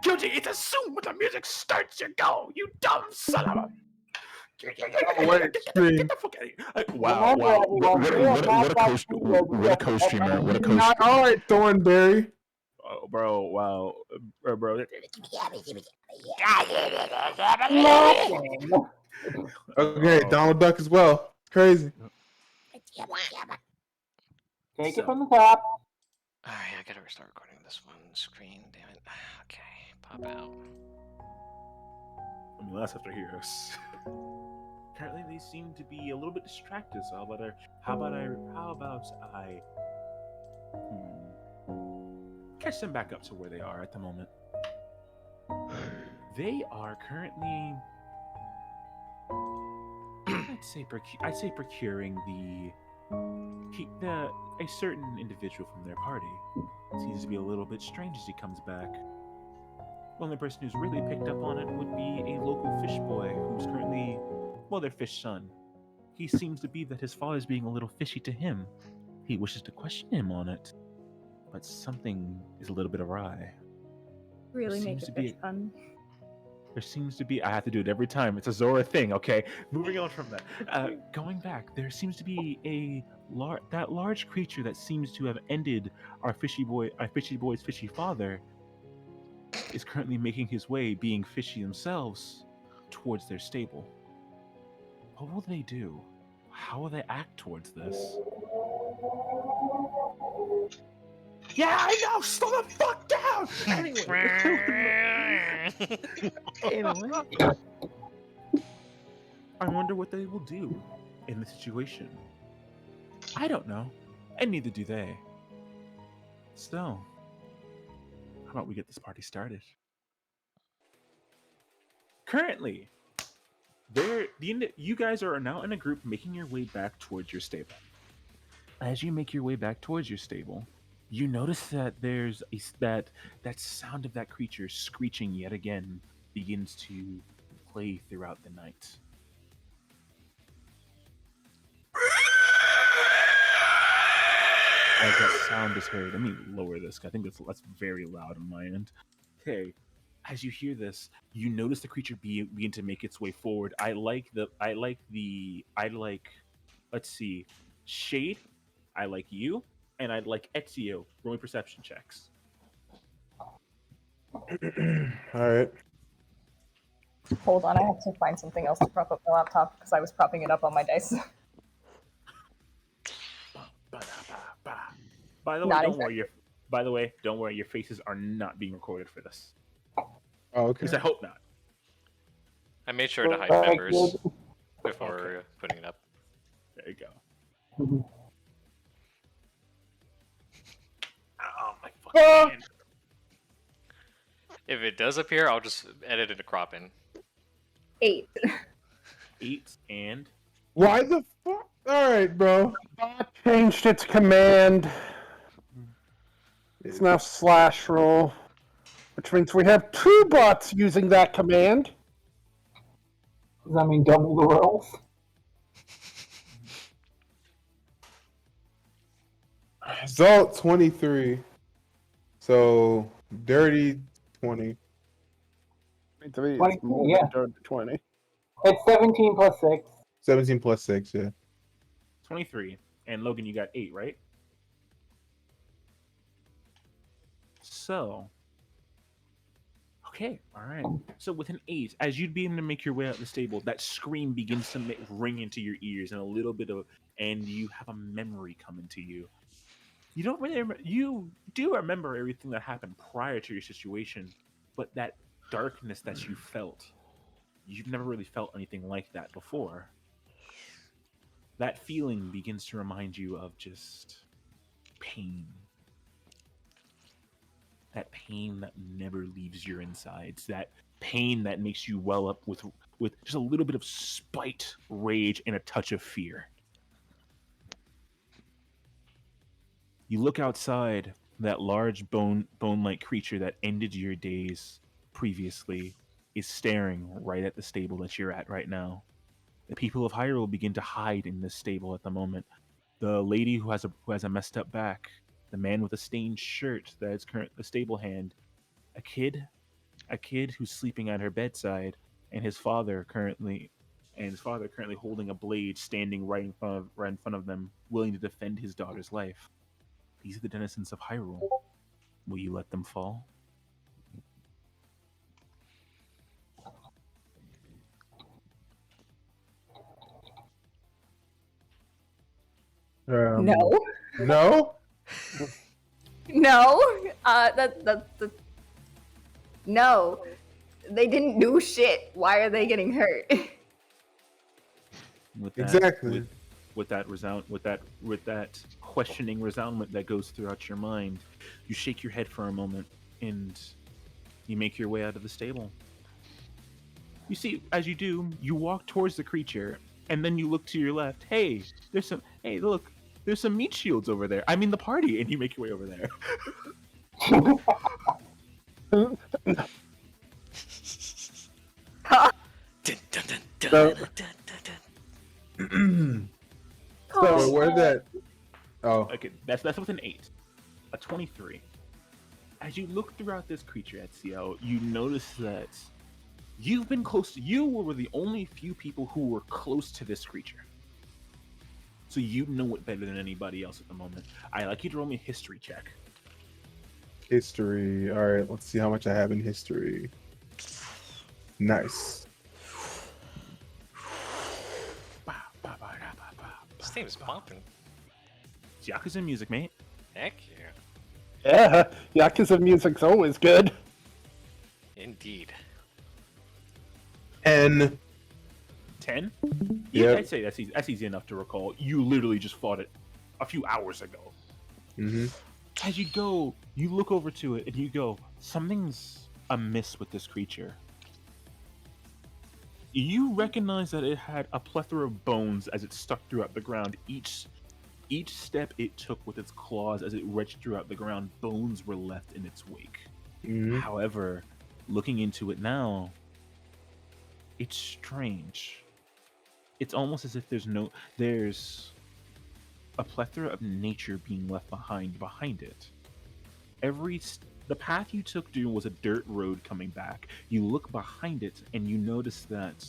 QG, it's assumed when the music starts, you go. You dumb son of a. Oh, wait, Get the fuck out of here. Wow. What a co-streamer. What a co Not all right, Thornberry. Oh, bro, wow. Bro. Okay, Donald Duck as well. Crazy. Take it from the top. Alright, I gotta restart recording this one screen, damn it. Okay, pop out. I mean, that's after Heroes. Currently, they seem to be a little bit distracted. So how about I catch them back up to where they are at the moment. They are currently, I'd say procuring a certain individual from their party. Seems to be a little bit strange as he comes back. The only person who's really picked up on it would be a local fish boy who's currently, well, their fish son. He seems to be that his father's being a little fishy to him. He wishes to question him on it, but something is a little bit awry. Really make a fish pun. There seems to be, I have to do it every time. It's a Zora thing, okay? Moving on from that. Going back, there seems to be that large creature that seems to have ended our fishy boy's fishy father is currently making his way, being fishy themselves, towards their stable. What will they do? How will they act towards this? Yeah, I know! Slow the fuck down! Anyway. I wonder what they will do in this situation. I don't know, and neither do they. So, how about we get this party started? Currently, you guys are now in a group making your way back towards your stable. As you make your way back towards your stable, you notice that there's that sound of that creature screeching yet again begins to play throughout the night. As that sound is heard, let me lower this. I think that's very loud on my end. Okay, as you hear this, you notice the creature begin to make its way forward. Let's see, Shade, I like you, and I'd like Ezio. Roll me perception checks. All right. Hold on, I have to find something else to prop up my laptop because I was propping it up on my dice. By the way, don't worry. Your faces are not being recorded for this. Oh, okay. At least I hope not. I made sure to hide members before putting it up. There you go. Mm-hmm. Oh my fucking hand. If it does appear, I'll just edit it a crop in. 8. 8 and Why the fuck? All right, bro. Bot changed its command. It's now /roll, which means we have 2 bots using that command. Does that mean double the rolls? Result 23. So dirty 20. 23 is 22, more yeah. than 20. It's 17 plus 6. 17 plus 6, yeah. 23. And Logan, you got 8, right? So, okay, all right. So with an 8, as you'd be able to make your way out the stable, that scream begins to ring into your ears, and and you have a memory come into you. You don't really you do remember everything that happened prior to your situation, but that darkness that you felt, you've never really felt anything like that before. That feeling begins to remind you of just pain. That pain that never leaves your insides. That pain that makes you well up with just a little bit of spite, rage, and a touch of fear. You look outside, that large bone-like creature that ended your days previously is staring right at the stable that you're at right now. The people of Hyrule begin to hide in this stable at the moment. The lady who has a messed up back, the man with a stained shirt that is current the stable hand, a kid a kid who's sleeping at her bedside, and his father currently holding a blade, standing right in front of them, willing to defend his daughter's life. These are the denizens of Hyrule. Will you let them fall? No. No. No. That. No. They didn't do shit. Why are they getting hurt? With that, Exactly. with that questioning resoundment that goes throughout your mind, you shake your head for a moment and you make your way out of the stable. You see, as you do, you walk towards the creature, and then you look to your left. Hey, look, there's some meat shields over there. I mean, the party, and you make your way over there. Dun, dun, dun, dun, So- dun, dun, dun. So where's that? Oh, Okay, that's with an 8, a 23. As you look throughout this creature, Ezio, you notice that you were the only few people who were close to this creature. So you know it better than anybody else at the moment. I'd like you to roll me a history check. history. All right, let's see how much I have in history. Nice. This team's bumping. It's Yakuza music, mate. Heck yeah. Yeah, Yakuza music's always good. Indeed. And 10? Yeah. I'd say that's easy enough to recall. You literally just fought it a few hours ago. As you go, you look over to it and you go, something's amiss with this creature. You recognize that it had a plethora of bones as it stuck throughout the ground. Each step it took with its claws as it wrenched throughout the ground, bones were left in its wake. However, looking into it now, it's strange. It's almost as if there's a plethora of nature being left behind it. The path you took through was a dirt road coming back. You look behind it and you notice that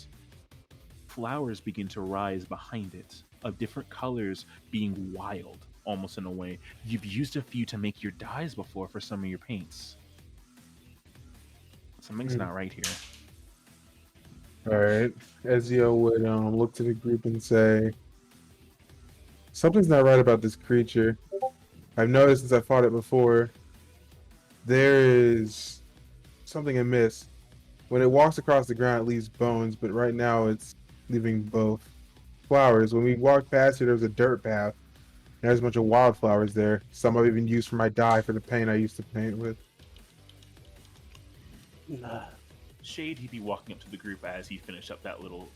flowers begin to rise behind it, of different colors, being wild, almost in a way. You've used a few to make your dyes before for some of your paints. Something's not right here. all right, Ezio would look to the group and say, "Something's not right about this creature. I've noticed since I fought it before. There is something amiss. When it walks across the ground, it leaves bones, but right now it's leaving both flowers. When we walked past here, there was a dirt path. And there's a bunch of wildflowers there. Some I've even used for my dye for the paint I used to paint with." Shade, he'd be walking up to the group as he finished up that little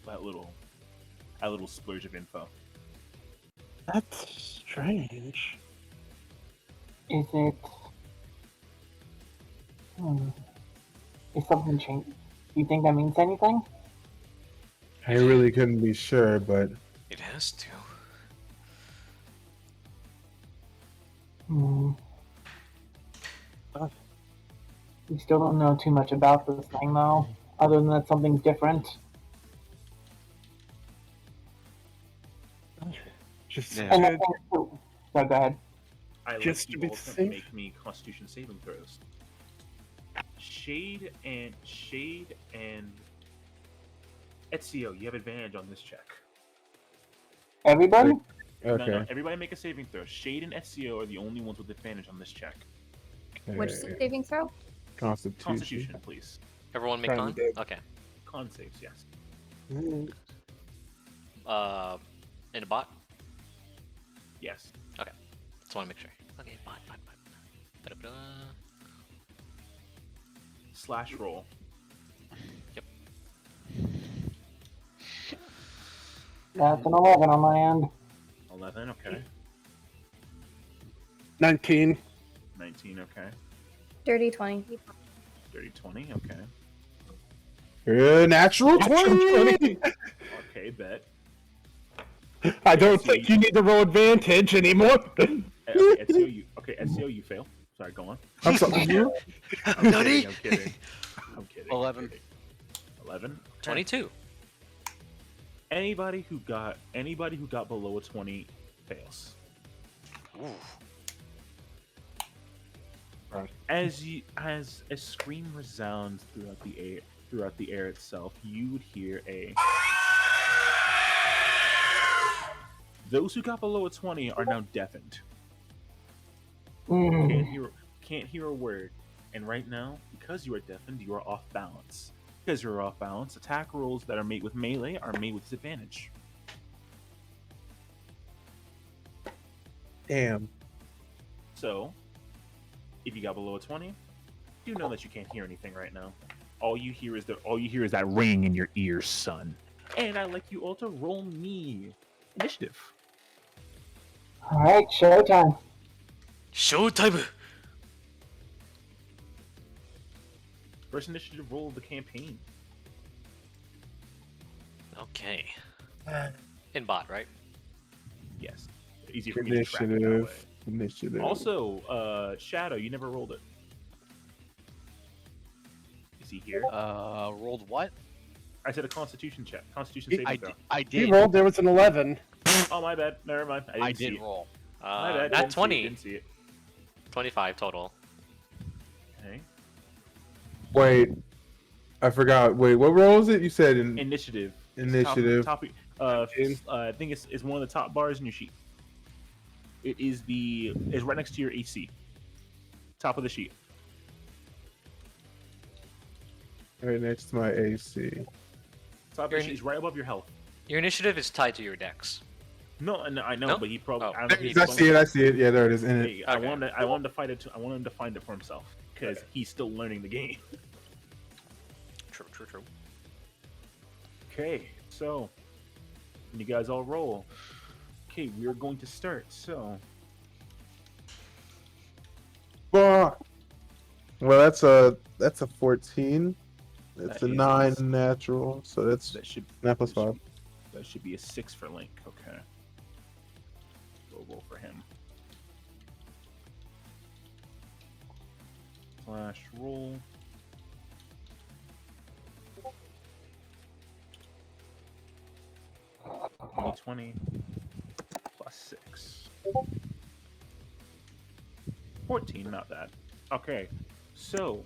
splurge of info. That's strange. Is it? Is something changed? Do you think that means anything? I really couldn't be sure, but It has to. We still don't know too much about this thing, though, other than that something's different. Just Yeah. And I good. think, so go ahead. I Just like to you be both to safe. make me Constitution saving throws. Shade and Ezio, you have advantage on this check. Everybody? okay. No, everybody make a saving throw. Shade and Ezio are the only ones with advantage on this check. Which Okay. saving throw? Constitution. Constitution, please. Everyone make Kinda con? did. Okay. Con saves, yes. Mm, In a bot? Yes. Just want to make sure. Okay, bot. Da-da-da. Slash roll. That's an 11 on my end. 11, okay. 19. 19, okay. Dirty 20. Dirty 20, okay. Natural 20! Okay, bet. I don't think you need to roll advantage anymore. Okay, Ezio, you fail. Sorry, go on. I'm sorry, you? I'm kidding. I'm kidding. 11. 11. Okay. 22. Anybody who got below a 20 fails. Ooh. As a scream resounds throughout the air itself, you would hear a. Those who got below a 20 are now deafened. Can't hear a word. And right now, because you are deafened, you are off balance. Because you're off balance, attack rolls that are made with melee are made with disadvantage. Damn. So, if you got below a 20, you know that you can't hear anything right now. All you hear is that ring in your ears, son. And I'd like you all to roll me initiative. All right, showtime. Showtime. First initiative roll of the campaign. Okay. In bot, right? Yes. Easier for me to track it that way. Initiative. Also, Shadow, you never rolled it. Is he here? Rolled what? I said a Constitution check. Constitution saving throw. I He did. rolled. There was an 11. Oh, my bad. Never mind. I didn't see did it. roll. My bad. Not Didn't see it, 20. Didn't see it. 25 total. Okay. Wait, I forgot. Wait, what role is it? You said in Initiative. initiative. I think it's one of the top bars in your sheet. It is it's right next to your AC. Top of the sheet. Right next to my AC. Top of the sheet is right above your health. Your initiative is tied to your dex. No, I know, No? but he probably. Oh. I, don't know if he I see it. I see it. Yeah, there it is. In it. Hey, I wanted to fight it. I wanted him to find it for himself because he's still learning the game. True. Okay, so when you guys all roll, okay, we are going to start. So Fuck. Well, that's a 14. That's That a is 9 a- natural. So that's that should 9 plus 5. that should be a 6 for Link. Okay, we'll roll for him. Slash roll. $20 plus 6. 14, not bad. Okay, so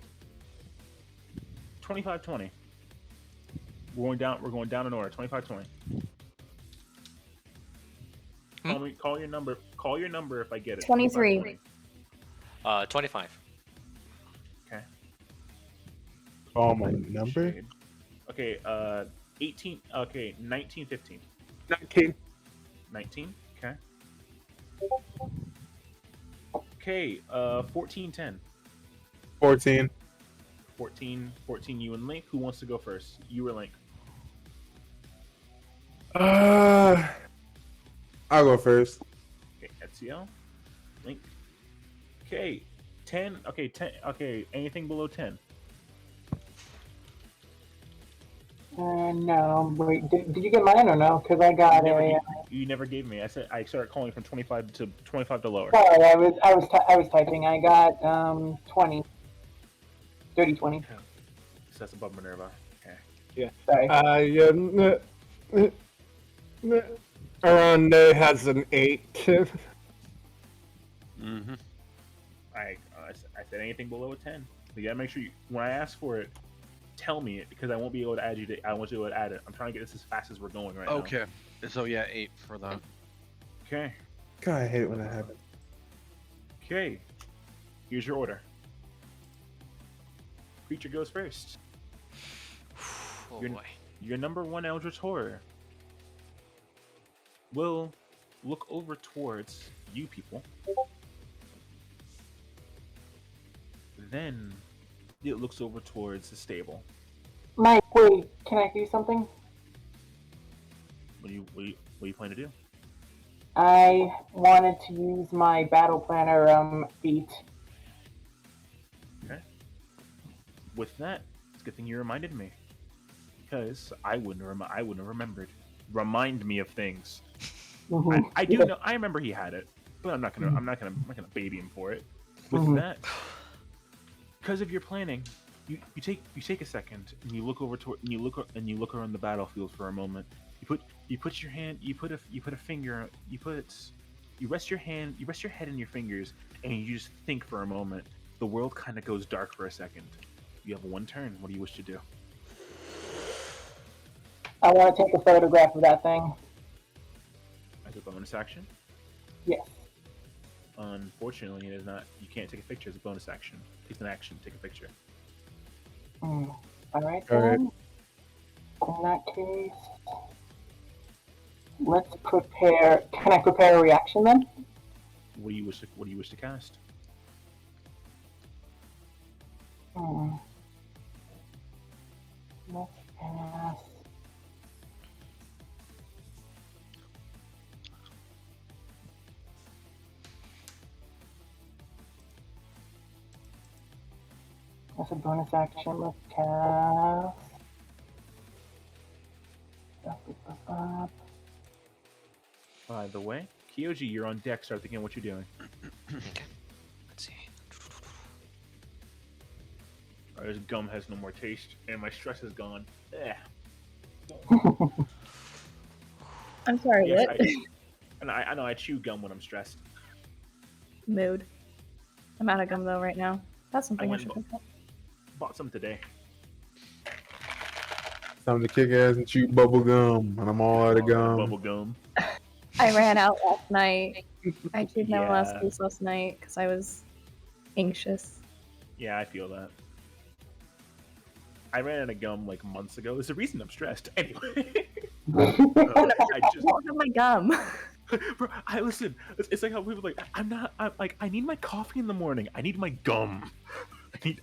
25-20. We're going down in order. 25-20. Call your number. Call your number if I get it. 23. 25. Okay. Oh, my number? Shade. Okay, 18. Okay, 19, 15. 19. 19. Okay. Okay, 14, 10. 14. 14, you and Link. Who wants to go first? You or Link? I'll go first. Okay, Ezio. Link. Okay, 10. Okay, 10. Okay, anything below 10. No, wait, did you get mine or no? Because I got You never gave me. I said I started calling from 25 to lower. Sorry, I was typing. I got 20. 30, 20. So that's above Minerva. Okay. Yeah. Sorry. Around has an 8. Mm-hmm. I said anything below a 10. You gotta make sure when I ask for it, tell me it because I won't be able to add you. I want you to add it. I'm trying to get this as fast as we're going right now. Okay. So yeah, 8 for that. Okay. God, I hate it when that happens. Okay. Here's your order. Creature goes first. Oh You're- boy. Your number 1 Eldritch Horror will look over towards you people. Then it looks over towards the stable. Mike, wait, can I do something? What do you plan to do? I wanted to use my battle planner feat. Okay. With that, it's a good thing you reminded me, because I wouldn't have remembered. Remind me of things. Mhm. I do know. I remember he had it, but I'm not gonna baby him for it. With that, because of your planning, you take a second and you look over toward and you look around the battlefield for a moment. You put your hand you put a finger you rest your head in your fingers and you just think for a moment. The world kind of goes dark for a second. You have one turn. What do you wish to do? I want to take a photograph of that thing. As a bonus action? Yes. Unfortunately, it is not. You can't take a picture as a bonus action. It's an action. Take a picture. All right, All right. then. In that case, let's prepare. Can I prepare a reaction then? What do you wish to cast? Let's cast. That's a bonus action. Let's cast. By the way, Kyoji, you're on deck. Start thinking what you're doing. Okay. Let's see. This gum has no more taste, and my stress is gone. I'm sorry, Yes, what? I know I chew gum when I'm stressed. Mood. I'm out of gum though right now. That's something I went should and pick up. Bought some today. Time to kick ass and chew bubble gum, and I'm all out of Bubble gum. gum. I ran out last night. I chewed my last Yeah. piece last night because I was anxious. Yeah, I feel that. I ran out of gum like months ago. There's a reason I'm stressed. Anyway. I just I don't have my gum. Bro, I listen. It's like how people are like I'm like I need my coffee in the morning. I need my gum.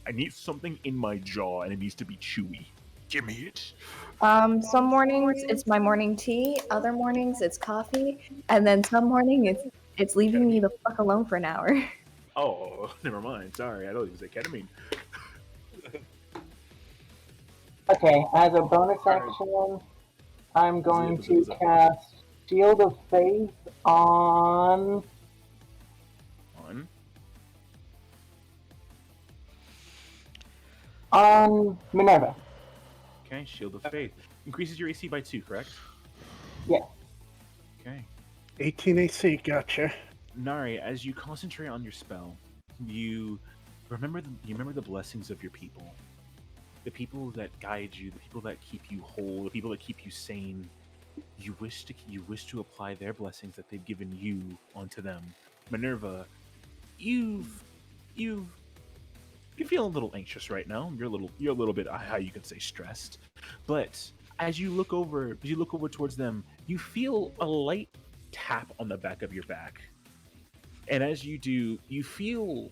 I need something in my jaw, and it needs to be chewy. Give me it. Some mornings it's my morning tea. Other mornings it's coffee, and then some morning it's leaving me the fuck alone for an hour. Oh, never mind. Sorry, I thought it was a ketamine. Okay, as a bonus action, I'm going to cast Shield of Faith on Minerva. Okay, Shield of Faith increases your AC by 2, correct? Yes. Okay. 18 AC, gotcha. Nari, as you concentrate on your spell, you remember the blessings of your people. The people that guide you, the people that keep you whole, the people that keep you sane. You wish to apply their blessings that they've given you onto them. Minerva, you feel a little anxious right now. You're a little bit how you can say stressed. But as you look over towards them, you feel a light tap on the back of your back. And as you do, you feel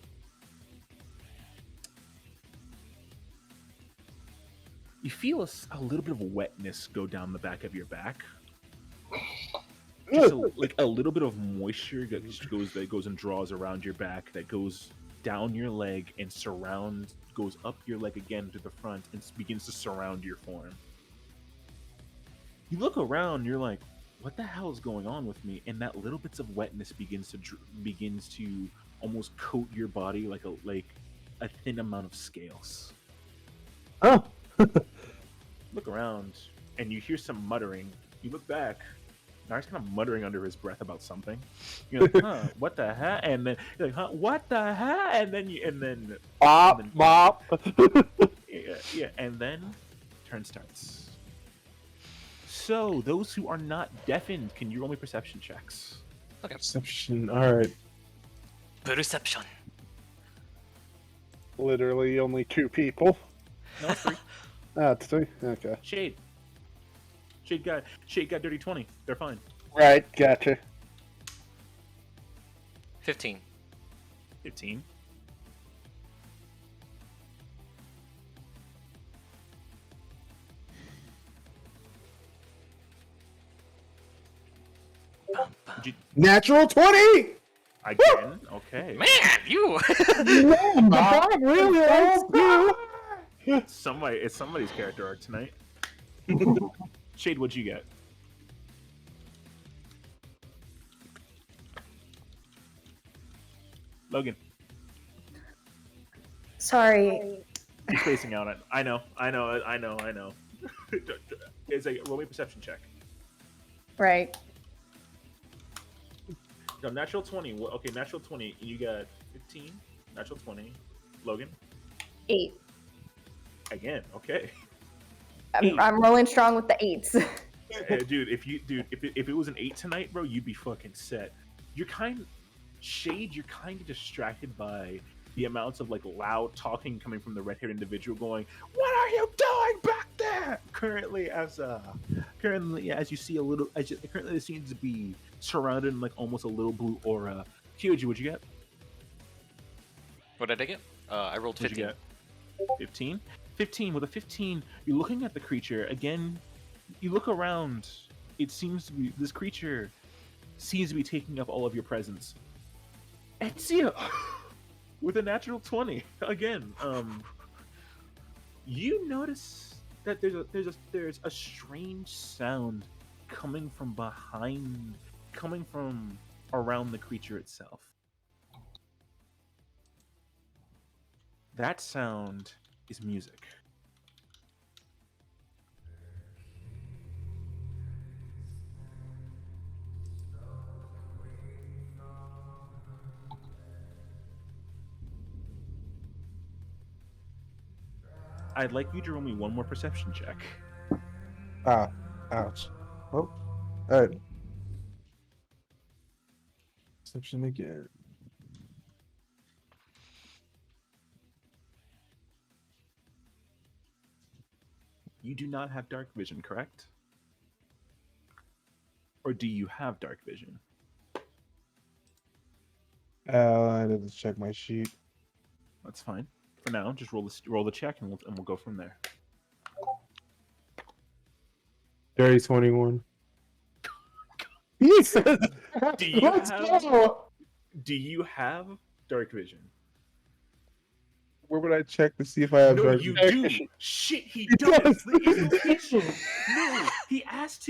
a little bit of wetness go down the back of your back. Just like a little bit of moisture that just goes and draws around your back, that goes down your leg and goes up your leg again to the front and begins to surround your form. You look around, you're like, what the hell is going on with me? And that little bits of wetness begins to almost coat your body like a thin amount of scales. Oh. Look around, and you hear some muttering. You look back. Nari's kind of muttering under his breath about something. You're like, huh, what the heck? And then you're like, huh, what the heck? And then Bop. yeah, and then turn starts. So those who are not deafened, can you roll me perception checks? Perception. All right. Perception. Literally only 2 people. No, it's 3. It's 3? Okay. Shade got dirty 20. They're fine. Right, gotcha. 15. 15. Natural 20. Again? Okay. Man, you! Man, the really It's somebody's character arc tonight. Shade, what'd you get? Logan. Sorry, You're spacing out. I know. It's a roll me a perception check. Right. No, natural 20. Okay, natural 20. You got 15. Natural 20. Logan. 8. Again. Okay. I'm rolling strong with the 8s. Dude, if it was an 8 tonight, bro, you'd be fucking set. You're Shade, you're kind of distracted by the amounts of like loud talking coming from the red-haired individual going, "What are you doing back there?" Currently, as you see a little, currently it seems to be surrounded in like almost a little blue aura. Kyoji, what'd you get? What did I get? I rolled What'd 15. you get? 15? 15. With a 15, you're looking at the creature. Again, you look around. It seems to be, this creature seems to be taking up all of your presence. Ezio! With a natural 20. Again, you notice that there's a strange sound coming from around the creature itself. That sound is music. I'd like you to roll me one more perception check. Ah, ouch. Oh, all right. Perception again. You do not have dark vision, correct? Or do you have dark vision? I need to check my sheet. That's fine. For now, just roll the check and we'll go from there. Dirty 21. Jesus! Do you Let's have go! Do you have dark vision? Where would I check to see if I have No, dark you vision? do. Shit, he He does. does. The invocation. No, he asked.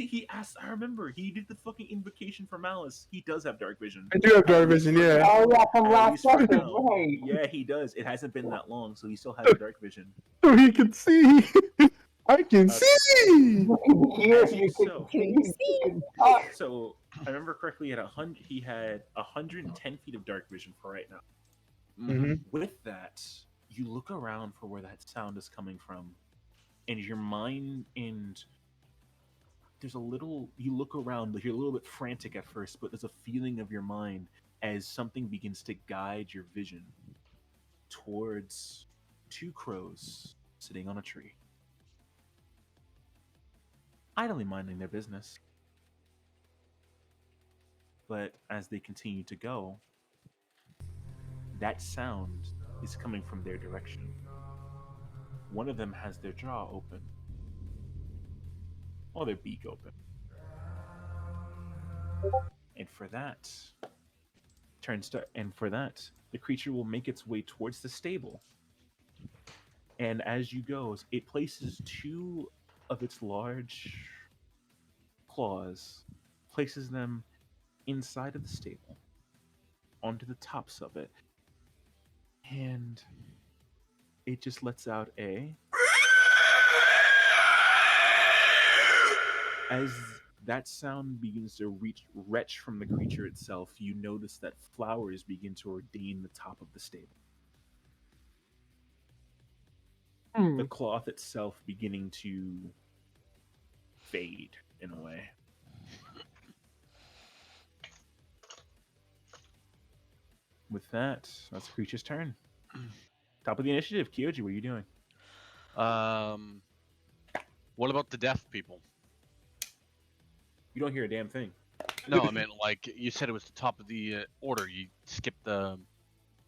I remember. He did the fucking invocation for Malice. He does have dark vision. I do have dark At least vision, for yeah. now. Oh yeah, from At last least for second, now. right? Yeah, he does. It hasn't been that long, so he still has dark vision. So he can see. I can Uh, see. Here As you so. can talk. So I remember correctly. He had 110 feet of dark vision for right now. Mhm. With that, you look around for where that sound is coming from, and your mind you look around, you're a little bit frantic at first, but there's a feeling of your mind as something begins to guide your vision towards 2 crows sitting on a tree, idly minding their business. But as they continue to go, that sound is coming from their direction. One of them has their jaw open, or their beak open. And for that, the creature will make its way towards the stable. And as you go, it places 2 of its large claws, places them inside of the stable, onto the tops of it, and it just lets out as that sound begins to retch from the creature itself. You notice that flowers begin to ordain the top of the stable. The cloth itself beginning to fade in a way. With that, that's the creature's turn. Top of the initiative, Kyoji, what are you doing? What about the deaf people? You don't hear a damn thing. No, I meant like you said it was the top of the order. You skipped the.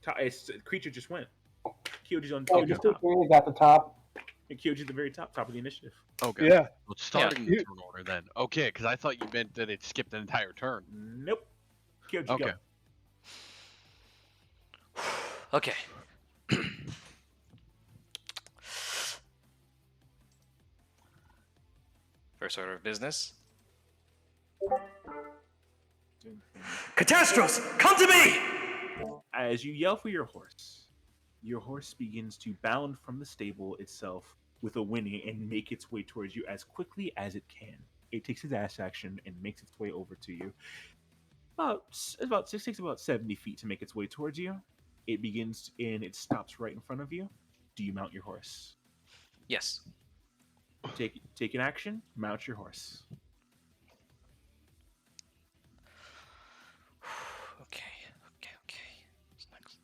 The creature just went. Kyoji's on Oh, Kyoji's the top. is at the top. And Kyoji's at the very top of the initiative. Okay. Yeah. Well, it's starting Yeah. the turn order then. Okay, because I thought you meant that it skipped an entire turn. Nope. Kyoji, Okay. go. Okay. First order of business. Catastros, come to me! As you yell for your horse, Your horse begins to bound from the stable itself with a whinny and make its way towards you as quickly as it can. It takes its dash action and makes its way over to you. It takes about 70 feet to make its way towards you. It begins and it stops right in front of you. Do you mount your horse? Yes. Take an action. Mount your horse. Okay. What's next?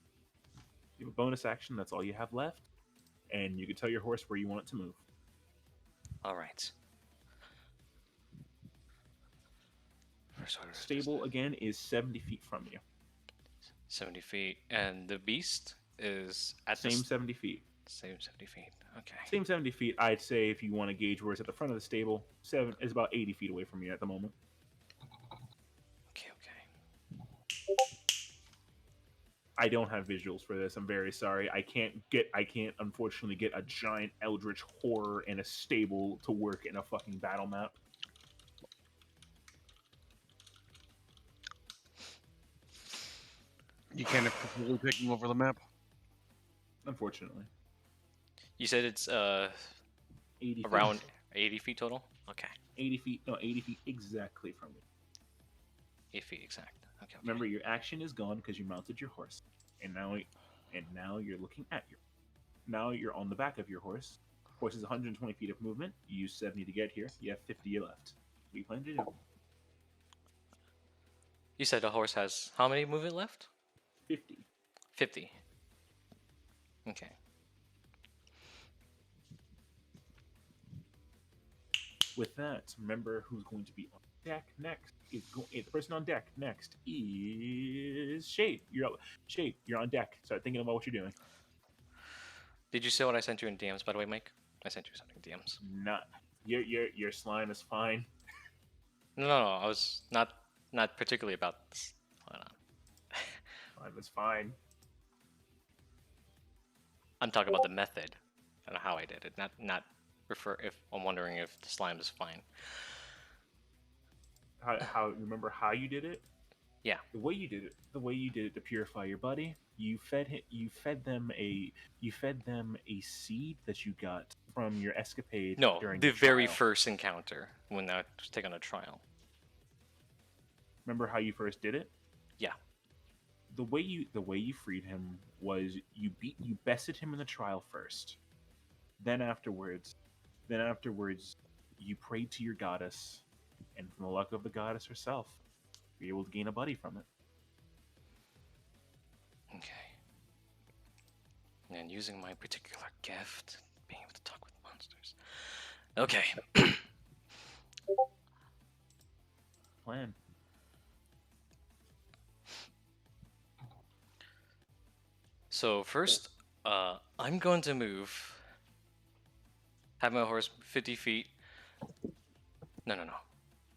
You have a bonus action. That's all you have left, and you can tell your horse where you want it to move. All right. First order. Stable again is 70 feet from you. 70 feet, and the beast is at the Same 70 feet. same 70 feet. Okay. Same 70 feet. I'd say if you want to gauge where it's at the front of the stable, is about 80 feet away from you at the moment. Okay. I don't have visuals for this. I'm very sorry. I can't unfortunately get a giant eldritch horror in a stable to work in a fucking battle map. You can't have completely taking over the map. Unfortunately. You said it's 80 around feet. 80 feet total. Okay. 80 feet exactly from you. 8 feet exact. Okay. Remember, your action is gone because you mounted your horse, and now you're looking at your. Now you're on the back of your horse. Horse is 120 feet of movement. You use 70 to get here. You have 50 left. What do you plan to do? You said the horse has how many movement left? 50. 50. Okay. With that, remember who's going to be on deck next. The person on deck next is Shade. You're up. Shade, you're on deck. Start thinking about what you're doing. Did you see what I sent you in DMs, by the way, Mike? I sent you something in DMs. Not your slime is fine. No. I was not particularly about this. Hold on. Slime is fine. I'm talking about the method and how I did it. Not refer if I'm wondering if the slime is fine. How remember how you did it? Yeah. The way you did it to purify your buddy. You fed them a seed that you got from your escapade. No, during the your very trial. first encounter when I was taking a trial. Remember how you first did it? Yeah. The way you freed him was you bested him in the trial first. Then afterwards, you prayed to your goddess, and from the luck of the goddess herself, you're able to gain a buddy from it. Okay. And using my particular gift, being able to talk with monsters. Okay. Plan. So first, I'm going to move. Have my horse 50 feet. No.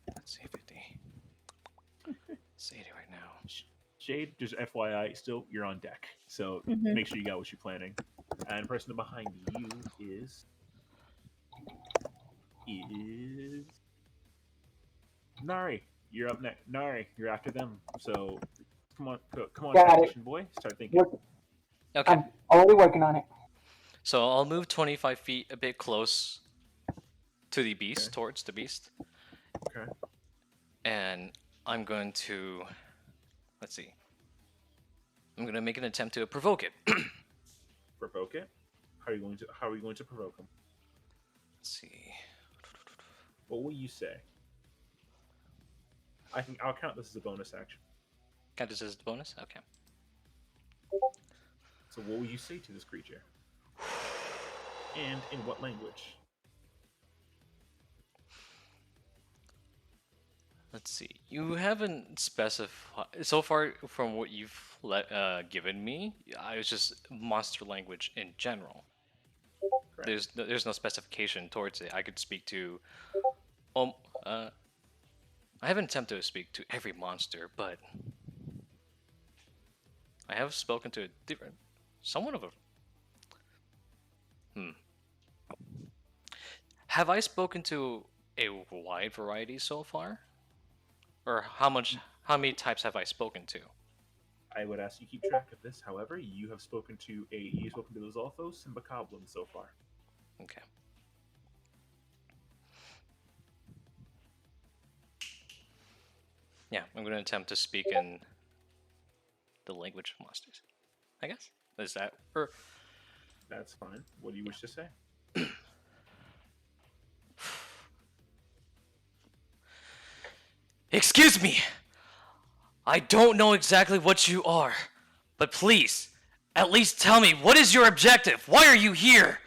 Let's see, 50. It's 80 right now. Shade, just FYI, still you're on deck, so Mhm. make sure you got what you're planning. And the person behind you is Nari. You're up next. Nari, you're after them. So come on, Got it. action boy. Start thinking. Okay. I'm already working on it. So I'll move 25 feet a bit close to the beast, Okay. towards the beast. Okay. And I'm going to, let's see. I'm going to make an attempt to provoke it. Provoke it. How are you going to provoke him? Let's see. What will you say? I'll count this as a bonus action. Count this as a bonus? Okay. So what will you say to this creature? And in what language? Let's see. You haven't specified so far from what you've given me. I was just monster language in general. Correct. There's no specification towards it. I could speak to. I haven't attempted to speak to every monster, but I have spoken to a different, somewhat of a. Have I spoken to a wide variety so far? Or how many types have I spoken to? I would ask you keep track of this. However, you've spoken to the Zolthos and Bokoblin so far. Okay. Yeah, I'm going to attempt to speak in the language of monsters. I guess. Is that or That's fine. What do you wish to say? Excuse me. I don't know exactly what you are, but please, at least tell me what is your objective? Why are you here?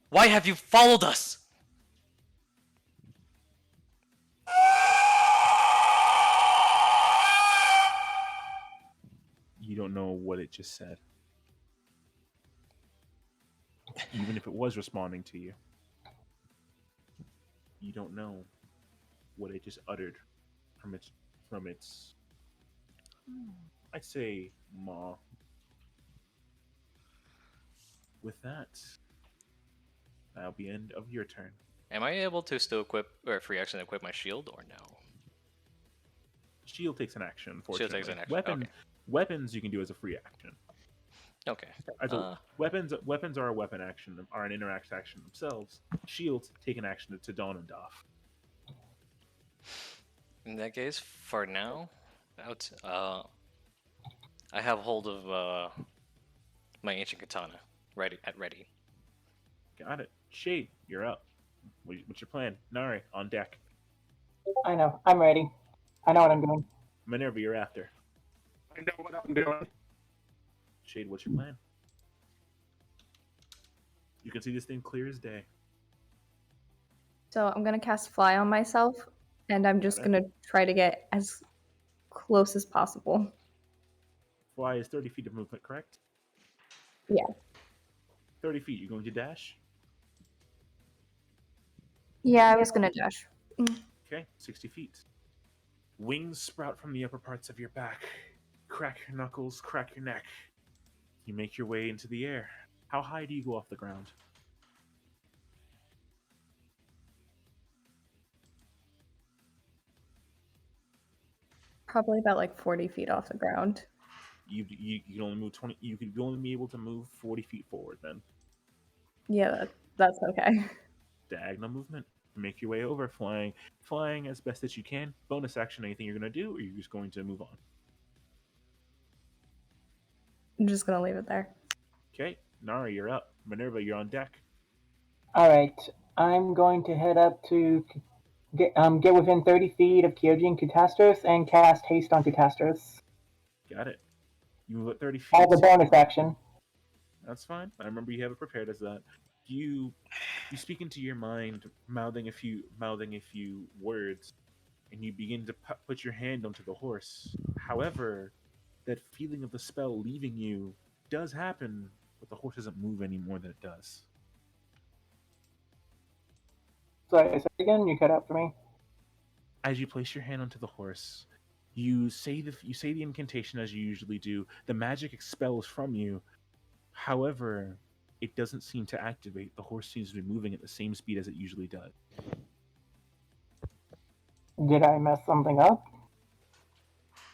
Why have you followed us? You don't know what it just said. Even if it was responding to you, you don't know what it just uttered from its I'd say maw. With that, that'll be end of your turn. Am I able to still equip or free action equip my shield or no? Shield takes an action, Shield unfortunately. takes an action. Weapons you can do as a free action. Okay. Weapons are a weapon action, are an interact action themselves. Shields take an action to dawn and off. In that case, for now, I have hold of my ancient katana ready. Got it. Shade, you're up. What's your plan? Nari, on deck. I know. I'm ready. I know what I'm doing. Minerva, you're after. I know what I'm doing. Shade, what's your plan? You can see this thing clear as day. So I'm gonna cast Fly on myself, and I'm just Got it. gonna try to get as close as possible. Fly is 30 feet of movement, correct? Yeah. 30 feet. You're going to dash? Yeah, I was gonna dash. Okay, 60 feet. Wings sprout from the upper parts of your back. Crack your knuckles, crack your neck. You make your way into the air. How high do you go off the ground? Probably about like 40 feet off the ground. You can only move 20. You could only be able to move 40 feet forward. Then Yeah, that's okay. diagonal movement. Make your way over, flying as best as you can. Bonus action. Anything you're gonna do, or you're just going to move on? I'm just gonna leave it there. Okay, Nari, you're up. Minerva, you're on deck. All right. I'm going to head up to get within 30 feet of Kyoji and Catastros and cast Haste on Catastros. Got it. You move at 30 feet. All the bonus action. That's fine. I remember you have it prepared as that. You speak into your mind, mouthing a few words, and you begin to put your hand onto the horse. However, that feeling of the spell leaving you does happen, but the horse doesn't move any more than it does. Sorry, say again. You cut out for me. As you place your hand onto the horse, you say the incantation as you usually do. The magic expels from you. However, it doesn't seem to activate. The horse seems to be moving at the same speed as it usually does. Did I mess something up?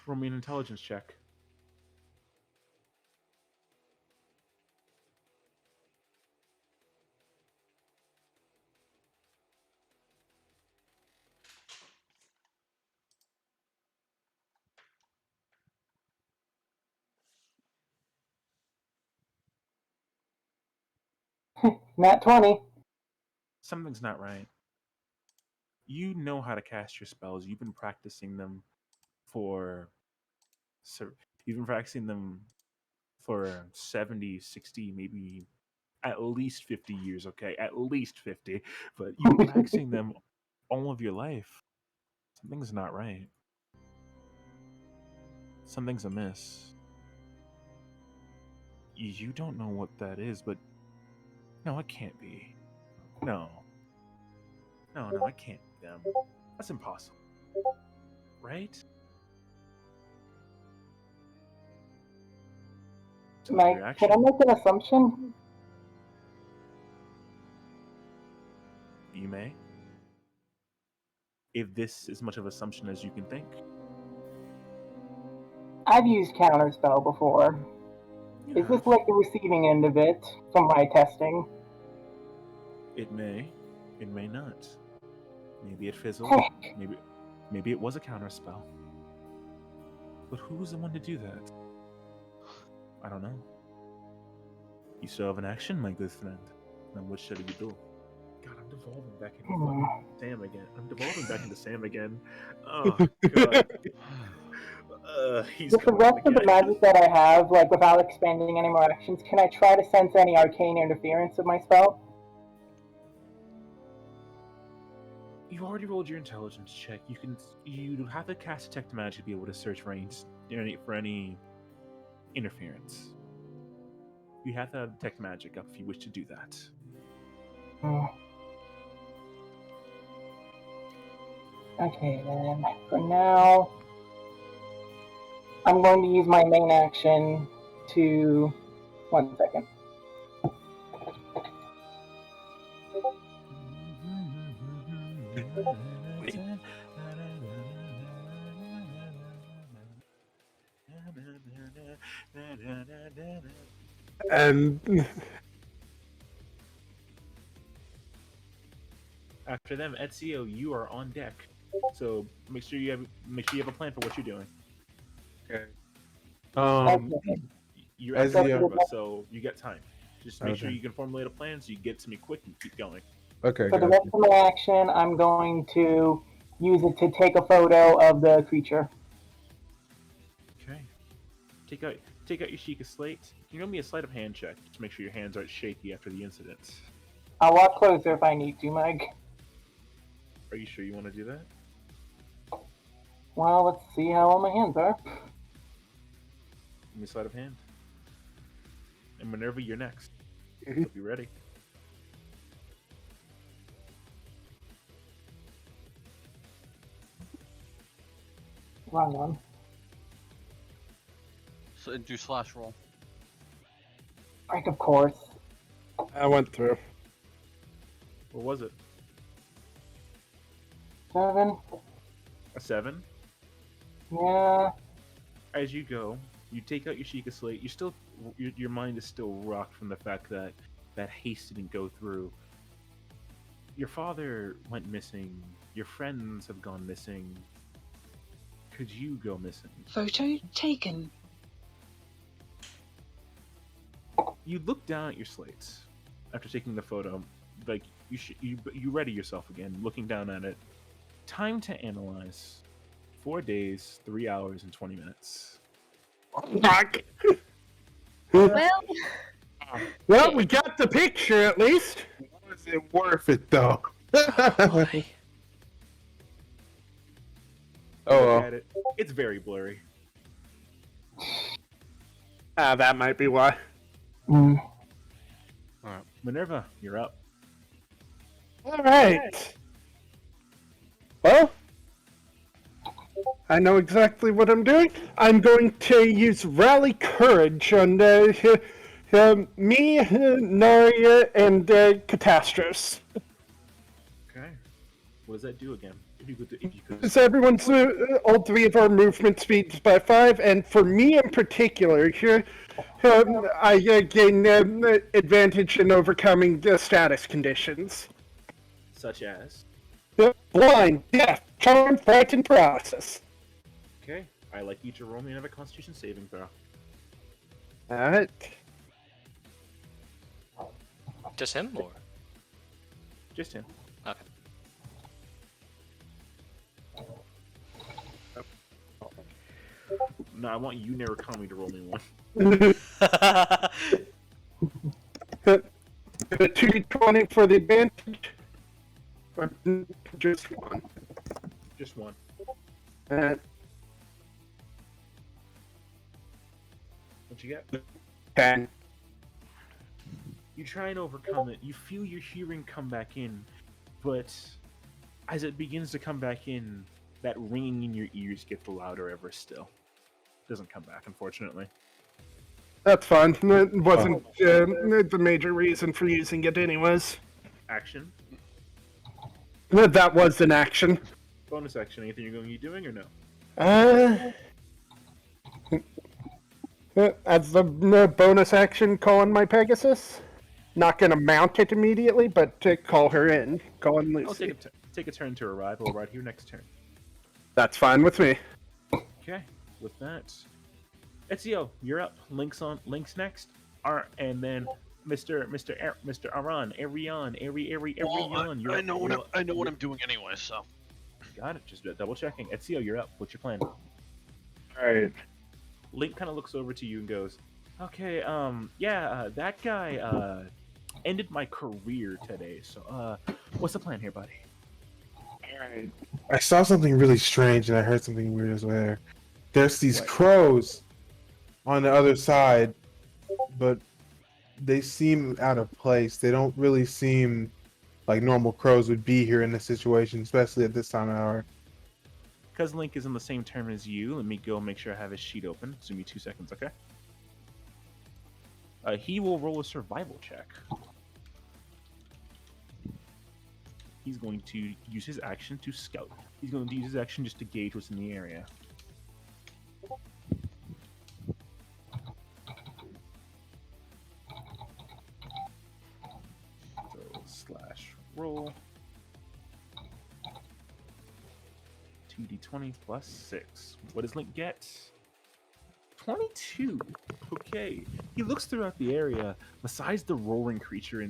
Roll me an intelligence check. Nat 20. Something's not right. You know how to cast your spells. You've been practicing them for you've been practicing them for 70, 60, maybe at least 50 years, okay? At least 50. But you've been practicing them all of your life. Something's not right. Something's amiss. You don't know what that is, but no, it can't be. No, it can't be them. That's impossible. Right? Mike, Your can action? I make an assumption? You may. If this is much of an assumption as you can think. I've used counterspell before. Is this like the receiving end of it from my testing? It may not. Maybe it fizzled. Maybe it was a counterspell. But who was the one to do that? I don't know. You still have an action, my good friend. Now what should we do? God, I'm devolving back into fucking Sam again. Oh god. He's With the coming rest of the again. magic that I have, like without expending any more actions, can I try to sense any arcane interference with my spell? You already rolled your intelligence check. You have to cast detect magic to be able to search for any interference. You have to have detect magic up if you wish to do that. Okay then, for now, I'm going to use my main action to... 1 second. And After them, Ezio, you are on deck. So make sure you have a plan for what you're doing. Okay. You're Ezio. so you get time. Just make sure you can formulate a plan so you get to me quick and keep going. Okay. For the rest of my action, I'm going to use it to take a photo of the creature. Okay. Take out your Sheikah slate. Can you roll me a sleight of hand check to make sure your hands aren't shaky after the incident? I'll walk closer if I need to, Mike. Are you sure you want to do that? Well, let's see how all my hands are. Give me a sleight of hand. And Minerva, you're next. So be ready. Wrong one. So do slash roll. Like, of course. I went through. What was it? 7. A 7? Yeah. As you go, you take out your Sheikah slate. Your mind is still rocked from the fact that that haste didn't go through. Your father went missing. Your friends have gone missing. Could you go missing? Photo taken. You look down at your slates after taking the photo, like you ready yourself again, looking down at it. Time to analyze. 4 days, 3 hours, and 20 minutes. Well, Well, we got the picture at least. Was it worth it though? Boy. Look at it. It's very blurry. That might be why. Minerva, you're up. All right. Well, I know exactly what I'm doing. I'm going to use Rally Courage on me, Narya, and Catastrophes. Okay. What does that do again? If you could. Because everyone's, all three of our movement speeds by 5, and for me in particular, here, I gain advantage in overcoming status conditions. Such as. Blind, deaf, charm, fright, and paralysis. Okay. I like you to roll me another Constitution saving throw. Alright. Just him or? Just him. Okay. No, I want you, Narukami, to roll me one. 2d20 for the advantage. Or just one. Just one. Alright. What'd you get? 10. You try and overcome it. You feel your hearing come back in, but as it begins to come back in, that ringing in your ears gets louder ever still. Doesn't come back, unfortunately. That's fine. It wasn't the major reason for using it anyways. Action. That was an action. Bonus action. Anything you're going to be doing or no? As the bonus action, calling my Pegasus. Not gonna mount it immediately, but to call her in. Calling I'll Lucy. take a turn to arrive. We'll arrive here next turn. That's fine with me. Okay. With that, Ezio, you're up. Link's next. And then Mr. Arion. I know what I'm doing anyway. So Got it. Just double checking. Ezio, you're up. What's your plan? All right. Link kind of looks over to you and goes, "Okay, that guy ended my career today. So, what's the plan here, buddy?" All right. I saw something really strange, and I heard something weird as well. There's these What? crows on the other side, but they seem out of place. They don't really seem like normal crows would be here in this situation, especially at this time of hour. Because Link is in the same turn as you, let me go make sure I have his sheet open. So give me 2 seconds, okay? He will roll a survival check. He's going to use his action to scout. He's going to use his action just to gauge what's in the area. So, /roll. 2d20 plus 6. What does Link get? 22. Okay. He looks throughout the area. Besides the roaring creature,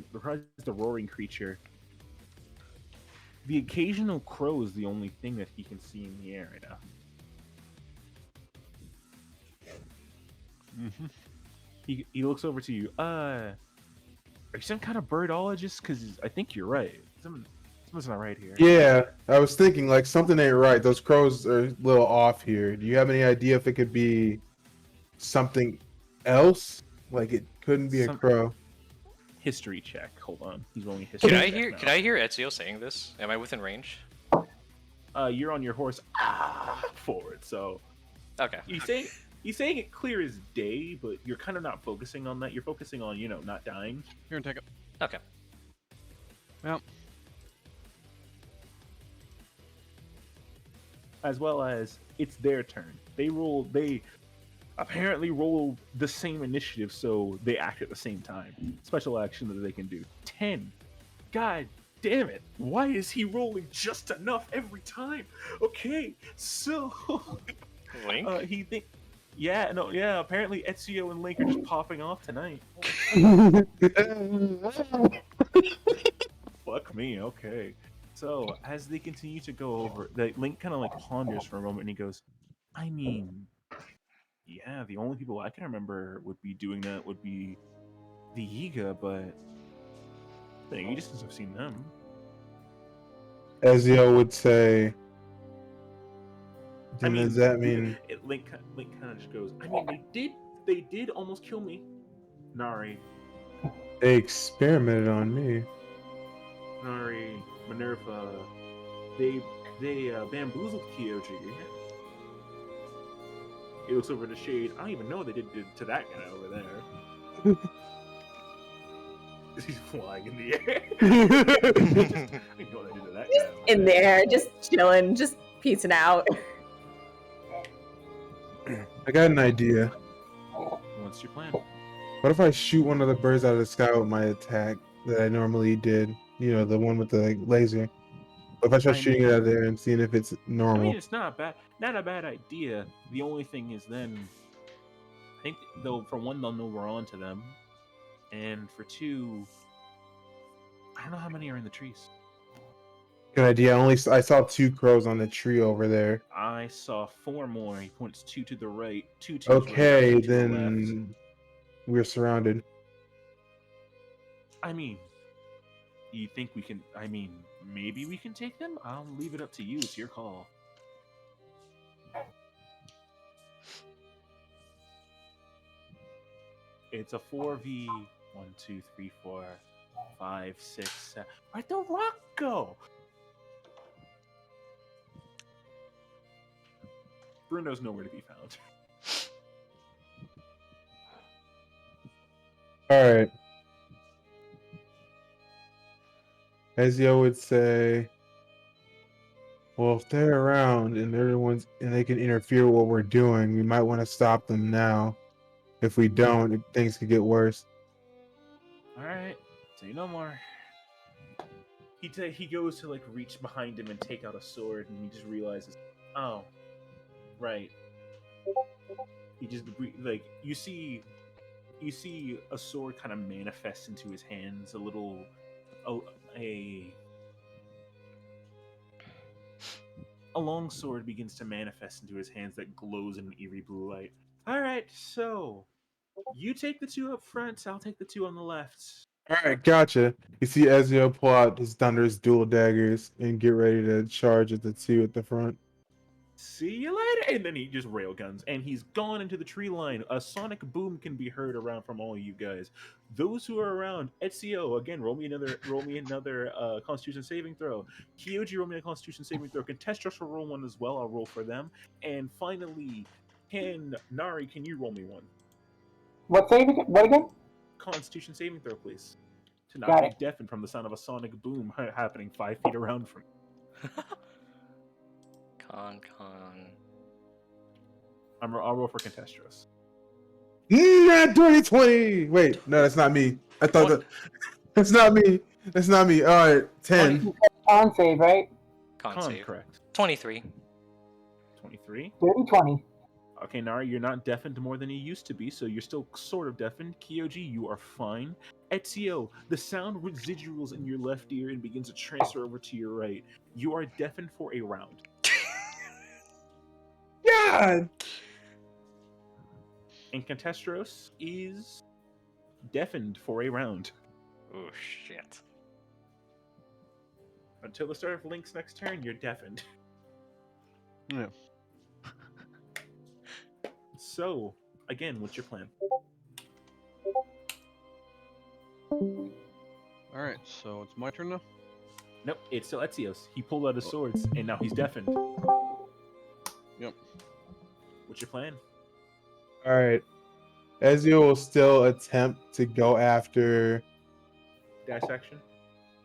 the occasional crow is the only thing that he can see in the area. He looks over to you. Are you some kind of birdologist? Because I think you're right. Something's not right here. Yeah, I was thinking like something ain't right. Those crows are a little off here. Do you have any idea if it could be something else? Like it couldn't be a crow. History check. Hold on. He's rolling a history Can I check hear? now. Can I hear Ezio saying this? Am I within range? You're on your horse forward, so Okay. he's saying it clear as day, but you're kind of not focusing on that. You're focusing on, not dying. here and take it. Okay. Well, As well as it's their turn. They apparently roll the same initiative, so they act at the same time. Special action that they can do. 10. God damn it. Why is he rolling just enough every time? Okay, so Link. apparently Ezio and Link are just popping off tonight. Fuck me, okay. So, as they continue to go over, Link kind of like ponders for a moment and he goes, I mean, yeah, the only people I can remember would be doing that would be the Yiga, but the Aegises have seen them. Ezio would say. Then does that mean Link kind of just goes, I mean, they did almost kill me. Nari, they experimented on me? Nari, Minerva, they bamboozled Kyoji. It looks over the shade. I don't even know what they did to that guy over there. He's flying in the air. I didn't know what they did to that guy over In there, just chilling, just peacing out. I got an idea. What's your plan? What if I shoot one of the birds out of the sky with my attack that I normally did? You know, the one with the laser. What if I try shooting it out there and seeing if it's I normal? mean, it's not a bad idea. The only thing is then, I think though, for one, they'll know we're on to them, and for two, I don't know how many are in the trees. Good idea. I saw 2 crows on the tree over there. I saw 4 more. He points 2 to the right, 2 to his right, Okay, 2 to the left. then we're surrounded. I mean, you think we can? I mean, maybe we can take them. I'll leave it up to you. It's your call. It's a 4v. 1, 2, 3, 4, 5, 6, 7. Where'd the rock go? Bruno's nowhere to be found. All right. Ezio would say, well, if they're around and they're the ones and they can interfere with what we're doing, we might want to stop them now. If we don't, things could get worse. All right, say no more. He goes to like reach behind him and take out a sword, and he just realizes, oh, right. He just like you see a sword kind of manifest into his hands, a a a long sword begins to manifest into his hands that glows in an eerie blue light. All right, so you take the two up front. I'll take the two on the left. All right, gotcha. You see Ezio pull out his thunderous dual daggers and get ready to charge at the two at the front. See you later. And then he just railguns, and he's gone into the tree line. A sonic boom can be heard around from all you guys. Those who are around, Ezio, again, roll me another Constitution saving throw. Kyoji, roll me a Constitution saving throw. Contestros will roll one as well. I'll roll for them. And finally, Nari, can you roll me one? What again? Constitution saving throw, please. To not Got be it. deafened from the sound of a sonic boom happening 5 feet around from you. Con. I'll roll for Contestros. 2020. Wait, no, that's not me. I thought that's not me. That's not me. All right, 10. On save, right? Con save. Correct. 23. 23. Dirty 20. Okay, Nari, you're not deafened more than you used to be, so you're still sort of deafened. Kyoji, you are fine. Ezio, the sound residuals in your left ear and begins to transfer over to your right. You are deafened for a round. God. And Contestros is deafened for a round. Oh shit. Until the start of Link's next turn, you're deafened. Yeah. So, again, what's your plan? All right, so it's my turn now. Nope, it's still Ezio's. He pulled out his swords, and now he's deafened. Yep. What's your plan? All right. Ezio will still attempt to go after. Dash action?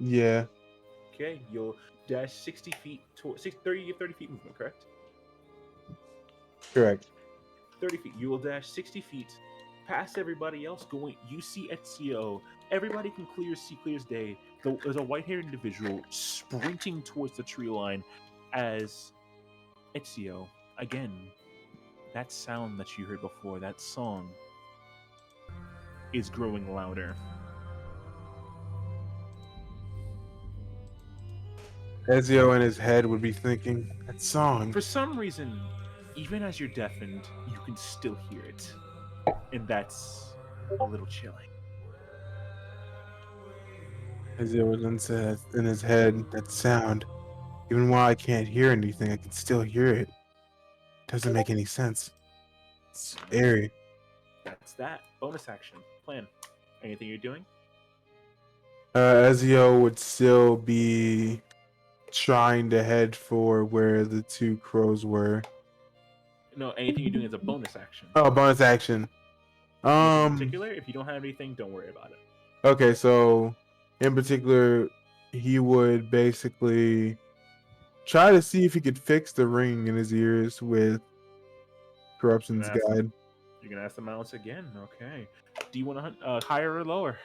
Yeah. Okay, you'll dash 60 feet, 30 feet movement, correct? Correct. 30 feet. You will dash 60 feet past everybody else going. You see Ezio. Everybody can see clear as day. There's a white-haired individual sprinting towards the tree line as Ezio, again, that sound that you heard before, that song, is growing louder. Ezio in his head would be thinking, that song. For some reason, even as you're deafened, you can still hear it. And that's a little chilling. Ezio was in his head, that sound. Even while I can't hear anything, I can still hear it. Doesn't make any sense. It's scary. That's that. Bonus action. Plan. Anything you're doing? Ezio would still be trying to head for where the two crows were. No, anything you're doing is a bonus action. Oh, bonus action. In particular, if you don't have anything, don't worry about it. Okay, so in particular, he would basically try to see if he could fix the ring in his ears with Corruption's Guide. You're gonna ask the mouse again. Okay. Do you want to hunt higher or lower?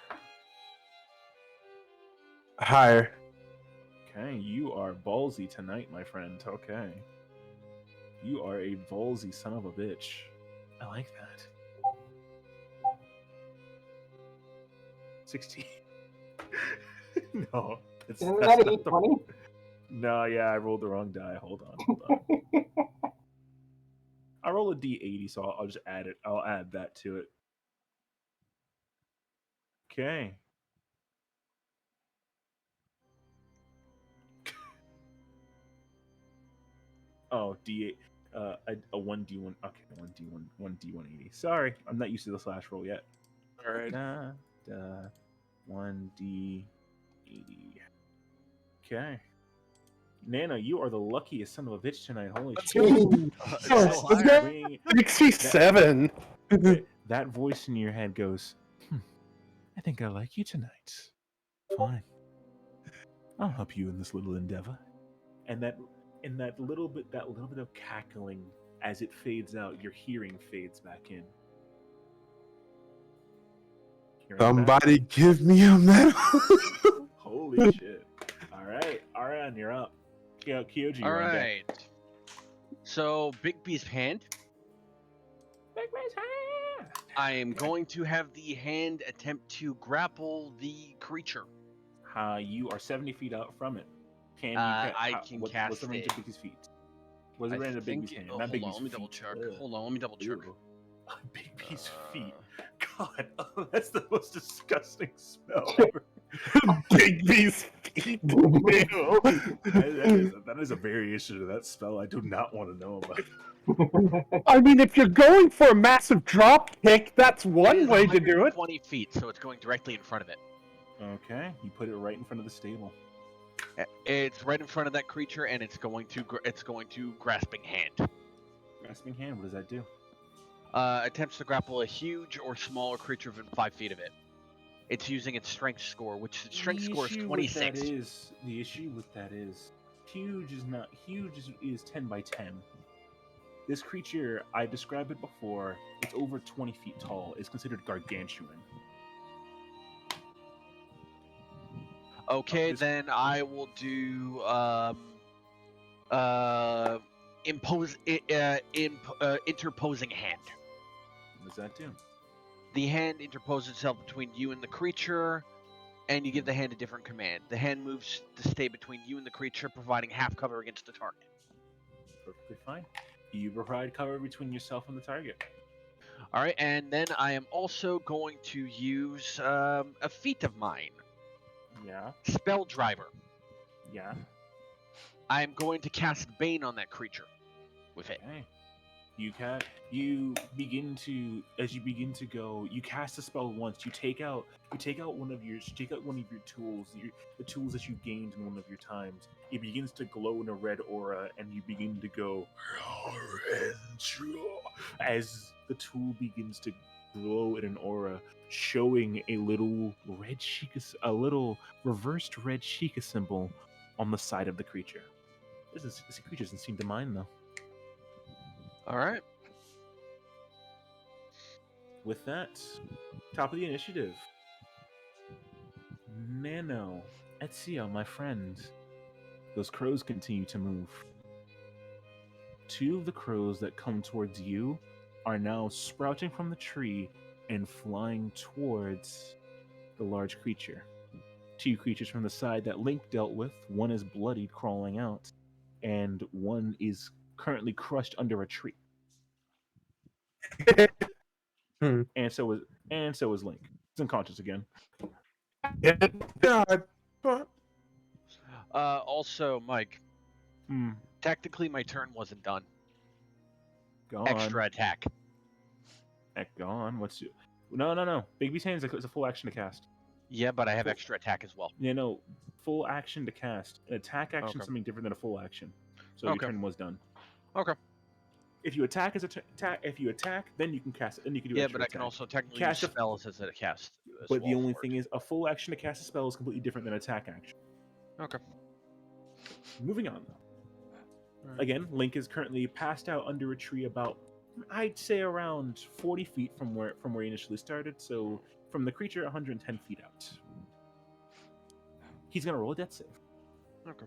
Higher. Okay, you are ballsy tonight, my friend. Okay. You are a ballsy son of a bitch. I like that. 16. No. Isn't that an 20? No, yeah, I rolled the wrong die. Hold on. I roll a d80, so I'll just add it. I'll add that to it. Okay. Oh, D8. A 1d1. Okay, 1d180. Sorry, I'm not used to the slash roll yet. All right. 1d80. Okay. Nana, you are the luckiest son of a bitch tonight. Holy shit. Let's go. 67. That voice in your head goes, I think I like you tonight. Fine. I'll help you in this little endeavor. And that little bit of cackling as it fades out, your hearing fades back in. You're on back. Somebody give me a medal. Holy shit! All right, Arion, you're up. Kyoji, All you're on deck. right. So Big B's hand. Big Bee's hand. I am going to have the hand attempt to grapple the creature. You are 70 feet out from it. Can you? I can what's cast the range it. of Bigby's feet? What's the I range of think Bigby's hand? oh, Not hold on, Bigby's let me double feet. check. Ugh. Hold on, let me double check. Ew. Bigby's feet. God, that's the most disgusting spell ever. Bigby's feet. Ew. that is a variation of that spell I do not want to know about. I mean, if you're going for a massive drop kick, that's It one is way to do it. 20 feet, so it's going directly in front of it. Okay, you put it right in front of the stable. It's right in front of that creature, and it's going to grasping hand. Grasping hand. What does that do? Attempts to grapple a huge or smaller creature within 5 feet of it. It's using its strength score, which its strength score is 26. The issue with that is huge is not huge is 10 by 10. This creature, I described it before, it's over 20 feet tall. It's considered gargantuan. Okay, then I will do interposing hand. What does that do? The hand interposes itself between you and the creature, and you give the hand a different command. The hand moves to stay between you and the creature, providing half cover against the target. Perfectly fine. You provide cover between yourself and the target. All right, and then I am also going to use a feat of mine. Yeah. Spell Driver. Yeah. I am going to cast Bane on that creature with it. Okay. You begin to go. You cast a spell once. You take out one of your tools. The tools that you gained in one of your times. It begins to glow in a red aura, and you begin to go as the tool begins to glow in an aura, showing a little reversed red Sheikah symbol on the side of the creature. This creature doesn't seem to mind though. All right. With that, top of the initiative. Nano, Ezio, my friend. Those crows continue to move. Two of the crows that come towards you are now sprouting from the tree and flying towards the large creature. Two creatures from the side that Link dealt with. One is bloodied, crawling out, and one is currently crushed under a tree. And so is Link. He's unconscious again. God. Also, Mike. Technically, my turn wasn't done. Go on. Extra attack. Heck, go on. What's you? No. Bigby's hand is a full action to cast. Yeah, but I have extra attack as well. Yeah, no. Full action to cast. An attack action is something different than a full action. So your turn was done. Okay. If you attack if you attack, then you can cast it. Then you can do Yeah, extra but I attack. can also technically Cast use spells as a cast. But the only thing is, a full action to cast a spell is completely different than attack action. Okay. Moving on. Again, Link is currently passed out under a tree about, I'd say, around 40 feet from where he initially started. So from the creature, 110 feet out. He's gonna roll a death save. Okay.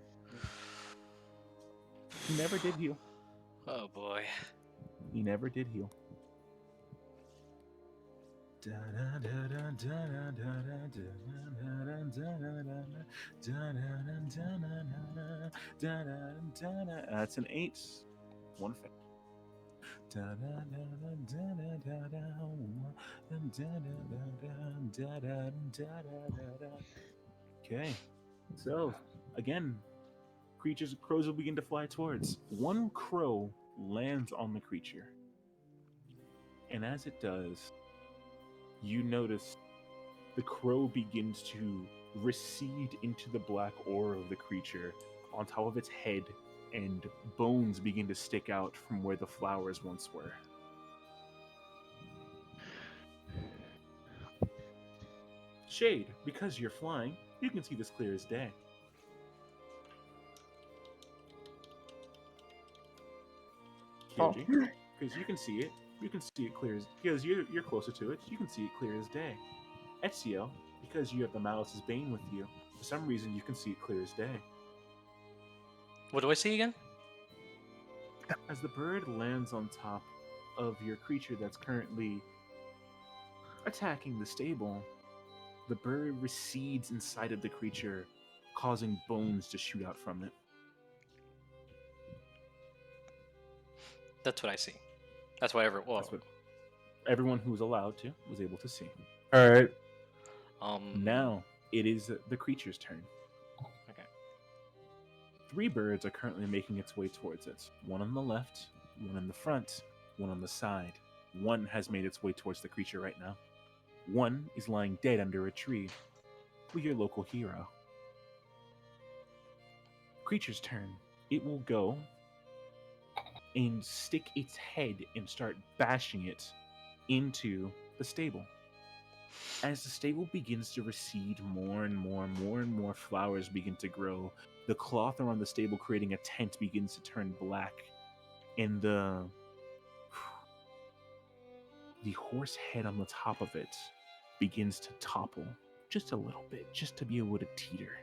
He never did heal. Oh boy. He never did heal. That's an 8. One fail. Okay. So, again, crows will begin to fly towards. One crow lands on the creature. And as it does, you notice the crow begins to recede into the black aura of the creature on top of its head, and bones begin to stick out from where the flowers once were. Shade, because you're flying, you can see this clear as day. Kyoji, because you can see it. You can see it clear as, because you're closer to it. You can see it clear as day. Ezio, because you have the Malice's Bane with you, for some reason you can see it clear as day. What do I see again? As the bird lands on top of your creature that's currently attacking the stable, the bird recedes inside of the creature, causing bones to shoot out from it. That's what I see. That's why That's what everyone who was allowed to was able to see. All right. Now it is the creature's turn. Okay. 3 birds are currently making its way towards it. One on the left, one in the front, one on the side. One has made its way towards the creature right now. One is lying dead under a tree with your local hero. Creature's turn. It will go and stick its head and start bashing it into the stable. As the stable begins to recede more and more flowers begin to grow. The cloth around the stable creating a tent begins to turn black. And the horse head on the top of it begins to topple just a little bit, just to be able to teeter.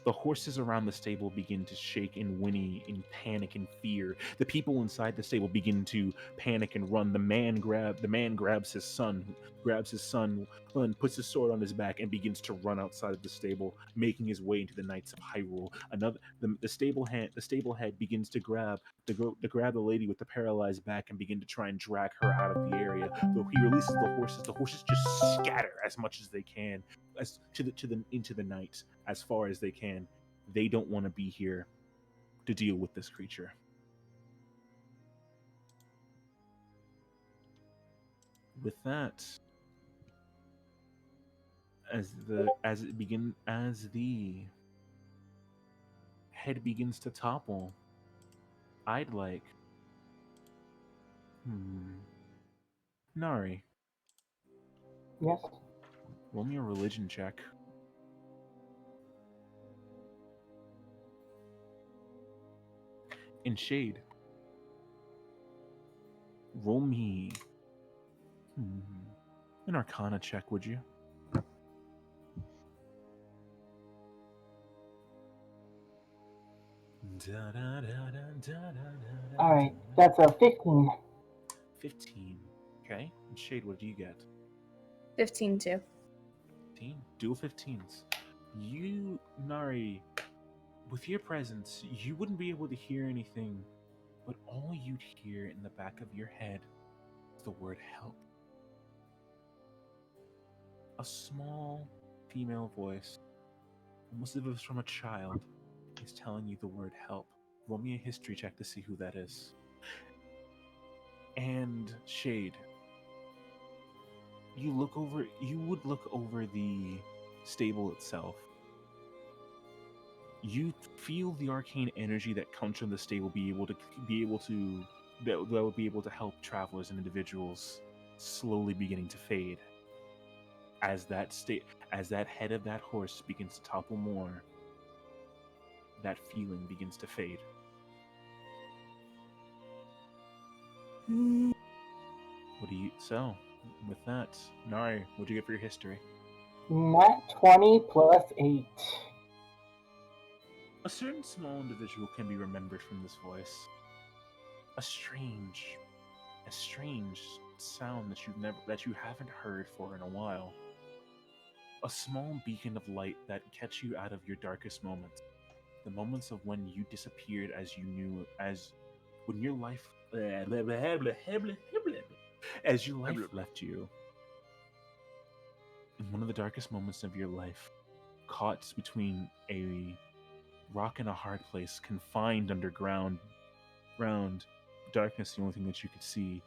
The horses around the stable begin to shake and whinny in panic and fear. The people inside the stable begin to panic and run. The man grabs his son, and puts his sword on his back and begins to run outside of the stable, making his way into the Knights of Hyrule. The stable head begins to grab the lady with the paralyzed back and begin to try and drag her out of the area. Though he releases the horses just scatter as much as they can into the night as far as they can. They don't want to be here to deal with this creature. With that, as the head begins to topple, I'd like Nari, Yes. roll me a religion check. In Shade, roll me an Arcana check, would you? All right, that's a 15. 15. Okay. And Shade, what do you get? 15 too. 15. Dual 15s. You, Nari, with your presence, you wouldn't be able to hear anything, but all you'd hear in the back of your head is the word help. A small female voice, almost as if it was from a child, is telling you the word help. Roll me a history check to see who that is. And Shade, you would look over the stable itself. You feel the arcane energy that comes from the stable that would be able to help travelers and individuals slowly beginning to fade. As that head of that horse begins to topple more, that feeling begins to fade. So, with that, Nari, what'd you get for your history? Nat 20 plus 8. A certain small individual can be remembered from this voice. A strange sound that you haven't heard for in a while. A small beacon of light that gets you out of your darkest moments. The moments of when you disappeared when your life as your life left you. In one of the darkest moments of your life, caught between a rock and a hard place, confined underground, darkness, the only thing that you could see,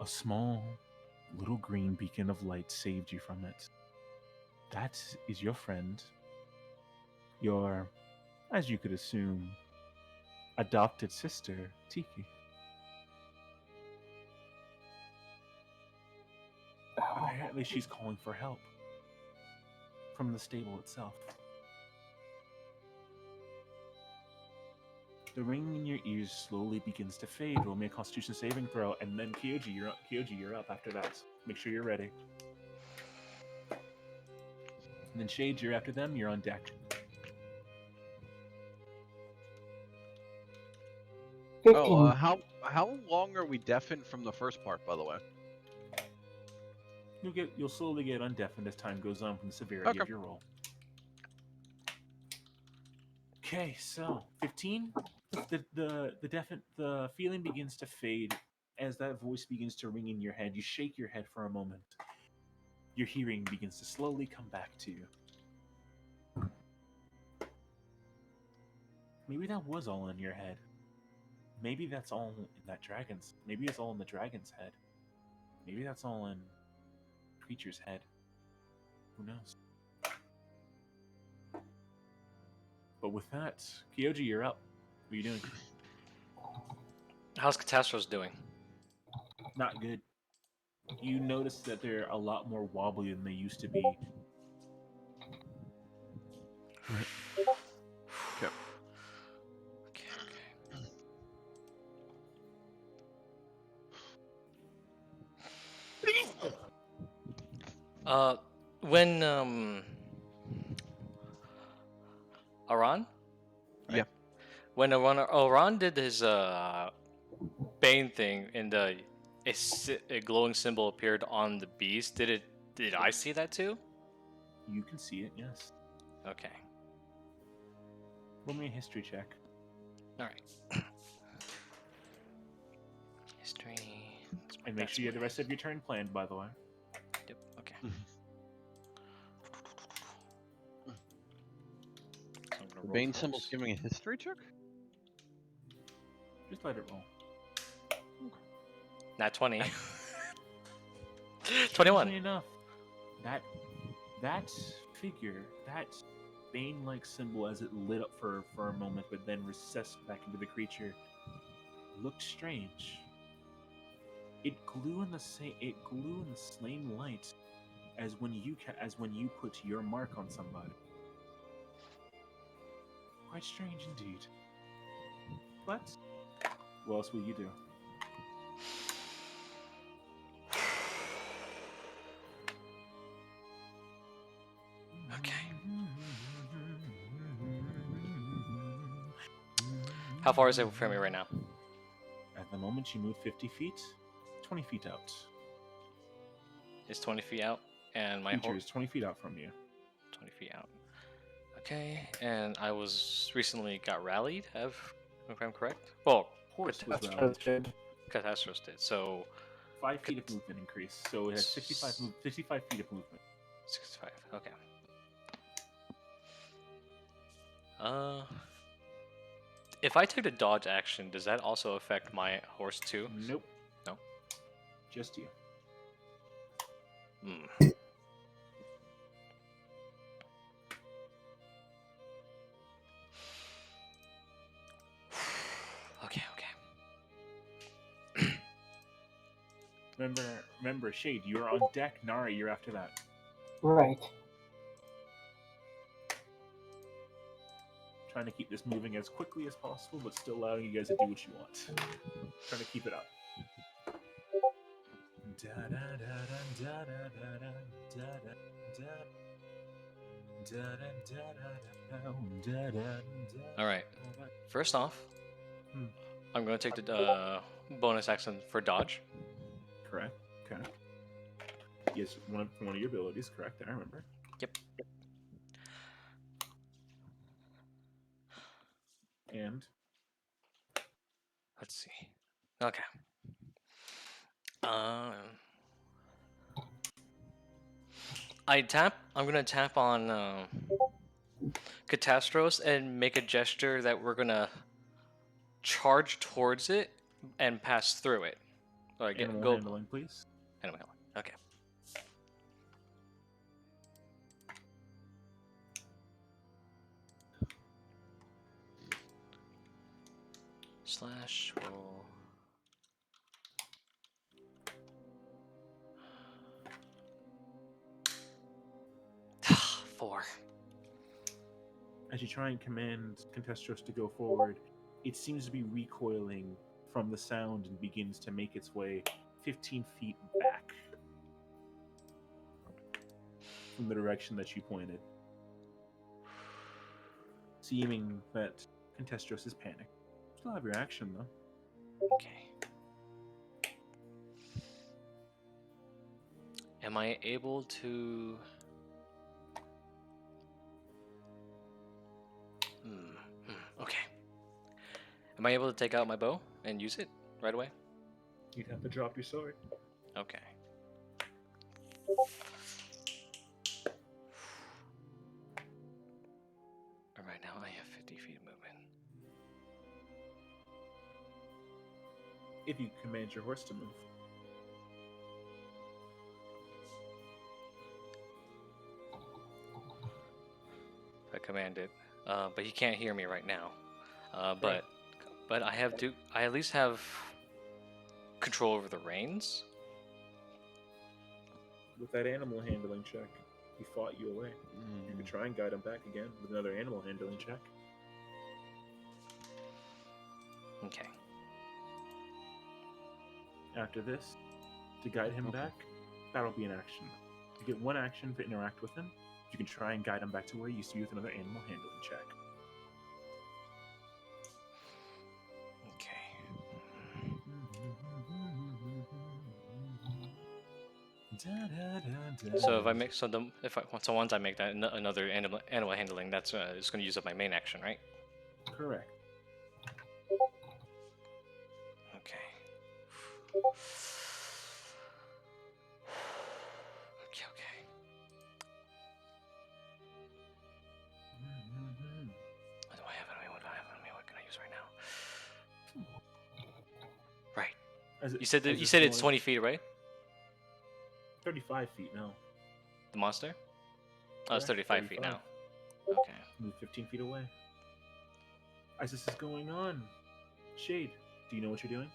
a small little green beacon of light saved you from it. That is your friend, your, as you could assume, adopted sister, Tiki. Apparently she's calling for help from the stable itself. The ringing in your ears slowly begins to fade. Roll me a Constitution saving throw, and then Kyoji, you're up after that. Make sure you're ready. And then Shade, you're after them. You're on deck. 15. Oh, how long are we deafened from the first part, by the way? You'll slowly get undeafened as time goes on from the severity Okay. of your roll. Okay, so 15. The feeling begins to fade as that voice begins to ring in your head. You shake your head for a moment. Your hearing begins to slowly come back to you. Maybe that was all in your head. Maybe that's all in that dragon's. Maybe it's all in the dragon's head. Maybe that's all in creature's head. Who knows? But with that, Kyoji, you're up. What are you doing? How's Catastros doing? Not good. You notice that they're a lot more wobbly than they used to be. Okay. When Aran? Yeah. When Aran did his Bane thing and a glowing symbol appeared on the beast, did I see that too? You can see it, yes. Okay. Roll me a history check. Alright. History. And make sure you have the rest of your turn planned, by the way. Yep, okay. The Bane symbol's giving a history check? Just let it roll. Not 20. 21. Strangely enough, that figure, that Bane-like symbol, as it lit up for a moment, but then recessed back into the creature, looked strange. It glue in the same light as when you put your mark on somebody. Quite strange indeed. But what else will you do? Okay. How far is it from me right now? At the moment, you move 50 feet, 20 feet out. It's 20 feet out, and my Creature horse is 20 feet out from you. 20 feet out. Okay, and I was recently got rallied, if I'm correct. Well, Horse was That's rallied. good. Catastros did. So 5 feet of movement increase, so it has 65 feet of movement. 65. Okay. If I take the dodge action, does that also affect my horse too? Nope. No. Just you. Hmm. Okay. Remember, Shade, you're on deck. Nari, you're after that. Right. Trying to keep this moving as quickly as possible, but still allowing you guys to do what you want. Trying to keep it up. All right. First off, Hmm. I'm going to take the bonus action for dodge. Correct. Okay. Yes, one of your abilities. Correct. I remember. Yep. And Let's see. Okay. I'm gonna tap on Catastros and make a gesture that we're gonna charge towards it and pass through it. Or animal handling, please. Animal handling. Okay. Slash roll. Four. As you try and command Contestros to go forward, it seems to be recoiling from the sound and begins to make its way 15 feet back. from the direction that you pointed, seeming that Contestros is panicked. Still have your action though. Okay. Am I able to... Okay. Am I able to take out my bow and use it right away? You'd have to drop your sword. Okay. Alright, now I have 50 feet of movement. If you command your horse to move. I command it, but he can't hear me right now. But I have I at least have control over the reins. With that animal handling check, he fought you away. You could try and guide him back again with another animal handling check. Okay. After this, to guide him back, that'll be an action. You get one action to interact with him. You can try and guide him back to where he used to be with another animal handling check. Okay. So if I make once I make that another animal handling, that's it's going to use up my main action, right? Correct. Okay. Okay. What do I have on me? What do I have on me? What can I use right now? Right. You said it's 20 feet, right? 35 feet now. The monster? Oh, it's Correct, 35 feet now. Okay. Move 15 feet away. As this is going on, Shade, do you know what you're doing?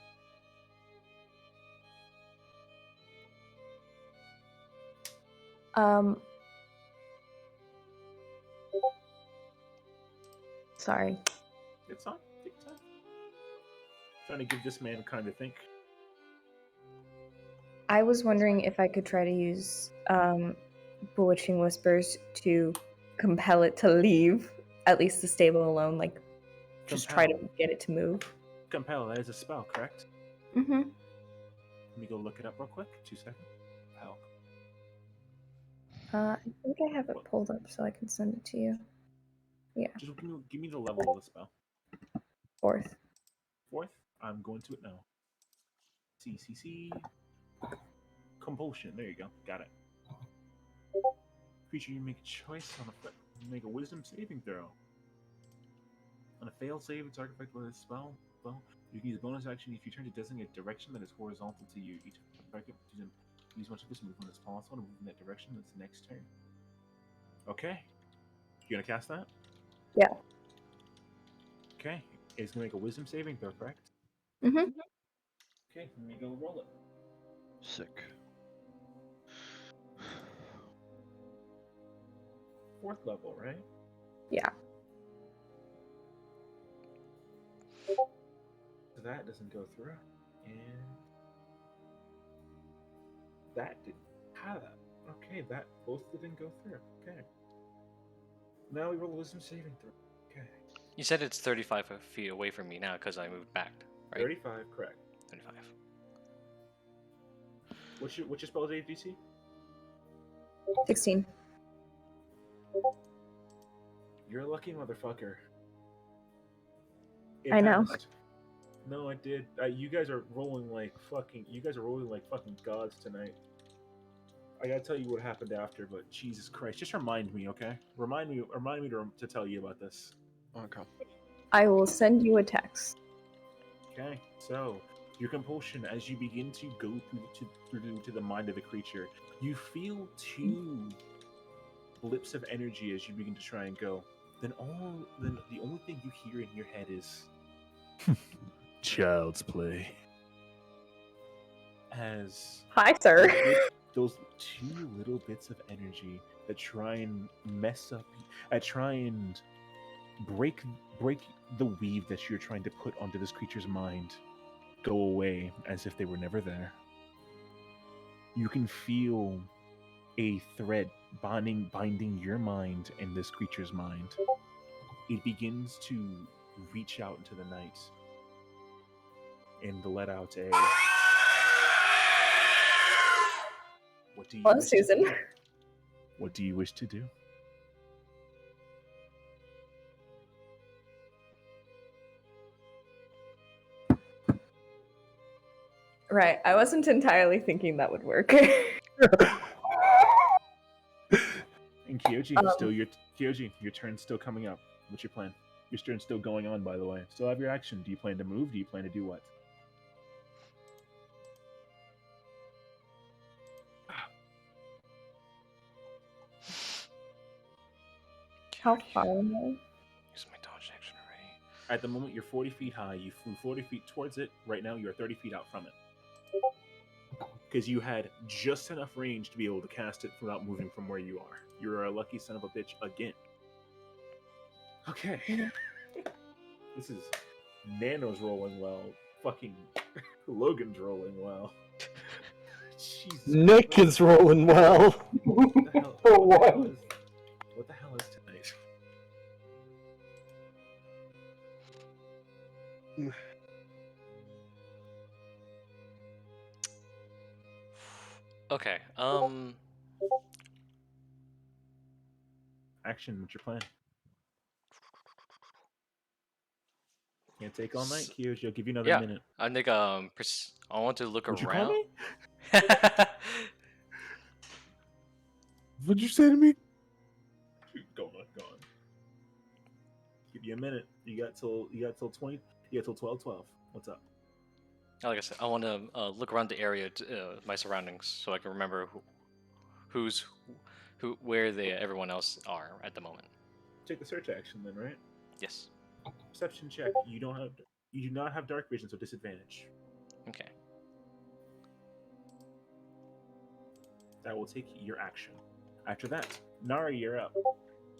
Sorry. It's on. Take your time. Trying to give this man time to think. I was wondering if I could try to use Bewitching Whispers to compel it to leave at least the stable alone, like just try to get it to move. Compel, that is a spell, correct? Mm-hmm. Let me go look it up real quick. 2 seconds. Compel. I think I have it pulled up so I can send it to you. Yeah. Just give me the level of the spell. 4th. 4th? I'm going to it now. CCC. Compulsion. There you go. Got it. Creature, you make a choice on make a wisdom saving throw. On a failed save, it's artifact with a spell. Well, you can use a bonus action if you turn to designate a direction that is horizontal to you. Each artifact use much of this movement as possible to move in that direction this next turn. Okay. You gonna cast that? Yeah. Okay. It's gonna make a wisdom saving throw, correct? Mm-hmm. Okay, let me go roll it. Sick. 4th level, right? Yeah. So that doesn't go through. And that didn't have that. Okay, that both didn't go through. Okay. Now we roll a wisdom saving throw. Okay. You said it's 35 feet away from me now because I moved back, right? 35, correct. 35. What's your spell save DC? 16. You're a lucky motherfucker. I know. Passed. No, I did. You guys are rolling like fucking. You guys are rolling like fucking gods tonight. I gotta tell you what happened after, but Jesus Christ, just remind me, okay? Remind me to tell you about this. Okay. I will send you a text. Okay, so your compulsion, as you begin to go through to the mind of the creature, you feel 2 blips of energy as you begin to try and go. Then the only thing you hear in your head is child's play. As Hi, sir. those 2 little bits of energy that try and mess up, try and break the weave that you're trying to put onto this creature's mind, go away as if they were never there. You can feel a thread binding your mind and this creature's mind. It begins to reach out into the night and let out a. What do you Hello, wish to Susan. do? What do you wish to do? Right, I wasn't entirely thinking that would work. And Kyoji, Um, Kyoji, your turn's still coming up. What's your plan? Your turn's still going on, by the way. Still have your action. Do you plan to move? Do you plan to do what? How far am I? Use my dodge action already. At the moment, you're 40 feet high. You flew 40 feet towards it. Right now, you're 30 feet out from it. Because you had just enough range to be able to cast it without moving from where you are. You're a lucky son of a bitch again. Okay. This is Nano's rolling well. Fucking Logan's rolling well. Jesus Nick Christ. is rolling well. What the hell? For What the hell what? is, what the hell is tonight? Okay. Action. What's your plan? Can't take all night, Kyoji. I'll give you another Yeah. minute. I think I want to look What'd you around. call me? What'd you say to me? Go on. Give you a minute. You got till 20. You got till 12:12. What's up? Like I said, I want to look around the area, my surroundings, so I can remember where everyone else are at the moment. Take the search action then, right? Yes. Perception check. You do not have dark vision, so disadvantage. Okay. That will take your action. After that, Nari, you're up.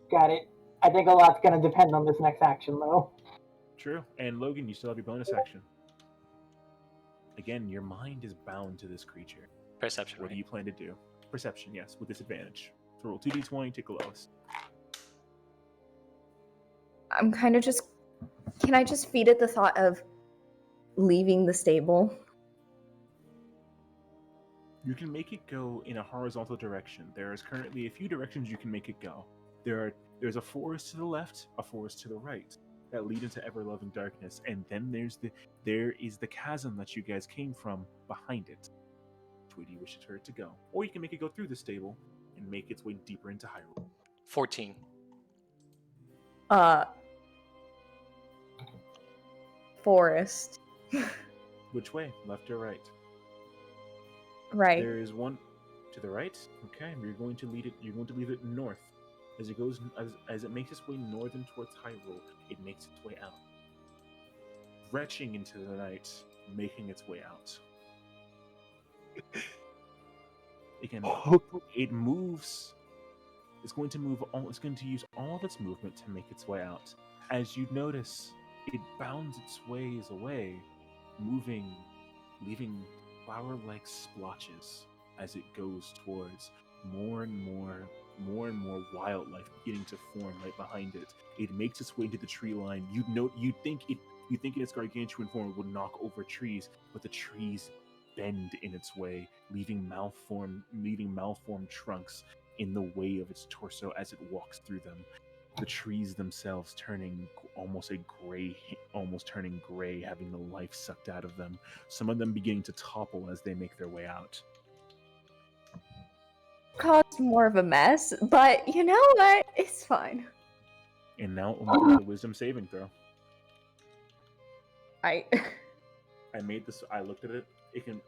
Got it. I think a lot's gonna depend on this next action, though. True. And Logan, you still have your bonus action. Again, your mind is bound to this creature. Perception. What do Right? you plan to do? Perception, yes, with disadvantage. So roll 2d20, take the lowest. I'm kind of just. Can I just feed it the thought of leaving the stable? You can make it go in a horizontal direction. There is currently a few directions you can make it go. There's a forest to the left, a forest to the right that lead into ever-loving darkness, and then there is the chasm that you guys came from behind it. Which way do you wish for it to go? Or you can make it go through the stable and make its way deeper into Hyrule. 14. Forest. Which way? Left or right? Right. There is one to the right. Okay, you're going to lead it. You're going to leave it north. As it goes, as it makes its way northern towards Hyrule, it makes its way out, retching into the night, making its way out. Again, it moves. It's going to move. It's going to use all of its movement to make its way out. As you notice, it bounds its ways away, moving, leaving flower-like splotches as it goes towards more and more wildlife beginning to form right behind it. It makes its way into the tree line. You think in its gargantuan form it would knock over trees, but the trees bend in its way, leaving malformed trunks in the way of its torso as it walks through them. The trees themselves almost turning gray, having the life sucked out of them. Some of them beginning to topple as they make their way out. Caused more of a mess, but you know what? It's fine. And now we'll make another wisdom saving throw. I made this. I looked at it. It can,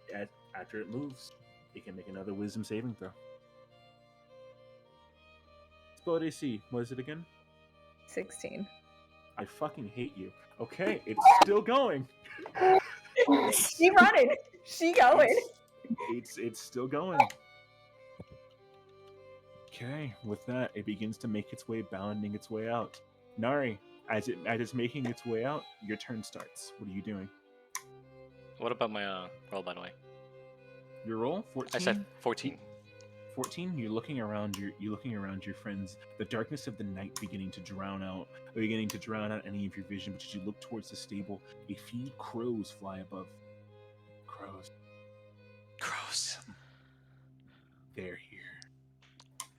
after it moves, it can make another wisdom saving throw. Spell AC. What is it again? 16. I fucking hate you. Okay, it's still going. She running. She going. It's still going. Okay, with that, it begins to make its way, bounding its way out. Nari, as it's making its way out, your turn starts. What are you doing? What about my roll, by the way? Your roll? 14? I said 14. 14. You're looking around your friends. The darkness of the night beginning to drown out any of your vision. But as you look towards the stable, a few crows fly above. Crows. Gross. They're here.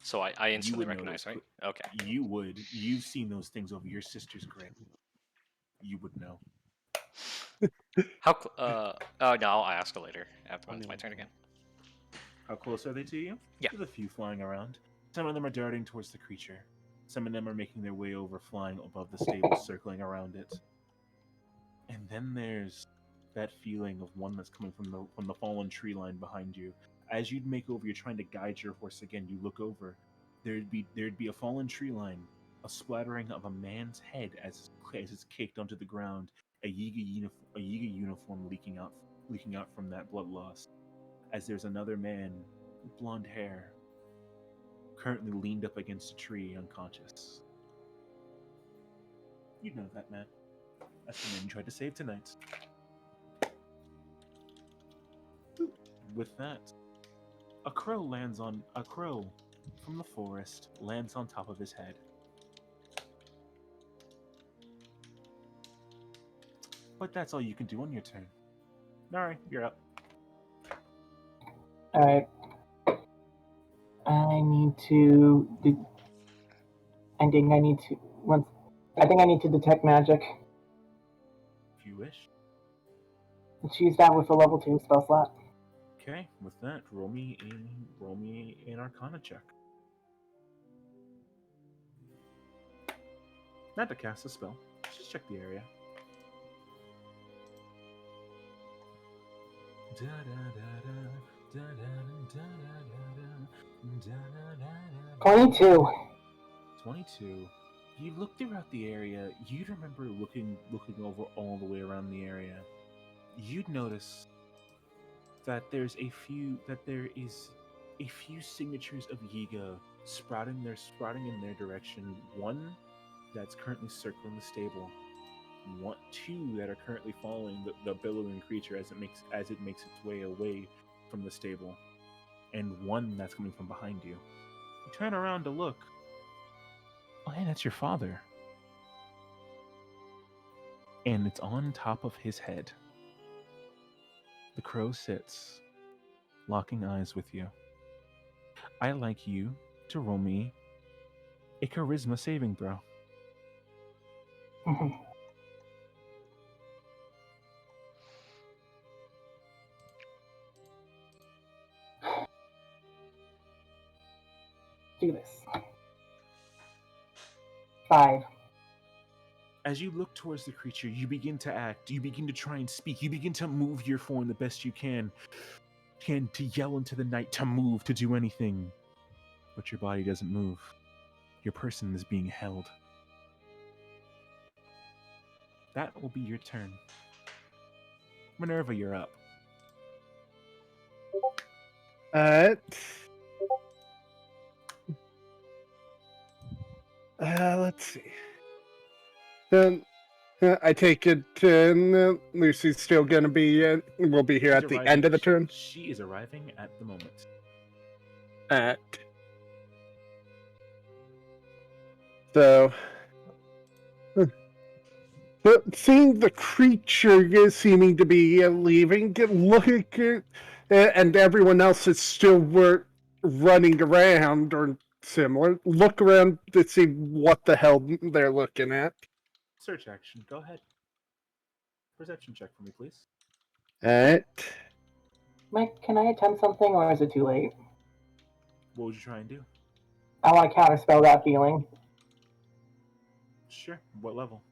So I instantly would recognize, notice, right? Okay. You would. You've seen those things over your sister's grave. You would know. How? Oh no, I'll ask it later after when it's my turn again. How close are they to you? Yeah. There's a few flying around. Some of them are darting towards the creature. Some of them are making their way over, flying above the stable, circling around it. And then there's that feeling of one that's coming from the fallen tree line behind you. As you'd make over, you're trying to guide your horse again. You look over. There'd be a fallen tree line, a splattering of a man's head as it's kicked onto the ground. A Yiga uniform leaking out from that blood loss. As there's another man, blonde hair, currently leaned up against a tree, unconscious. You know that man. That's the man you tried to save tonight. With that, a crow from the forest lands on top of his head. But that's all you can do on your turn. Nari, you're up. Alright. I think I need to detect magic. If you wish. Let's use that with a level 2 spell slot. Okay, with that, roll me an Arcana check. Not to cast a spell, just check the area. 22. 22. You look throughout the area. You'd remember looking over all the way around the area. You'd notice that there is a few signatures of Yiga sprouting in their direction. One that's currently circling the stable. Two that are currently following the billowing creature as it makes its way away from the stable, and one that's coming from behind you. You turn around to look. Oh, hey, that's your father. And it's on top of his head. The crow sits, locking eyes with you. I'd like you to roll me a charisma saving throw. Do this. 5. As you look towards the creature, you begin to act. You begin to try and speak. You begin to move your form the best you can to yell into the night, to move, to do anything. But your body doesn't move. Your person is being held. That will be your turn. Minerva, you're up. Let's see. Then I take it Lucy's still gonna be. Will be here She's at the end of the turn. She is arriving at the moment. So, but seeing the creature seeming to be leaving, look and everyone else is still running around or similar. Look around to see what the hell they're looking at. Search action. Go ahead. Perception check for me, please. Alright. Mike, can I attempt something, or is it too late? What would you try and do? I want to counterspell that feeling. Sure. What level?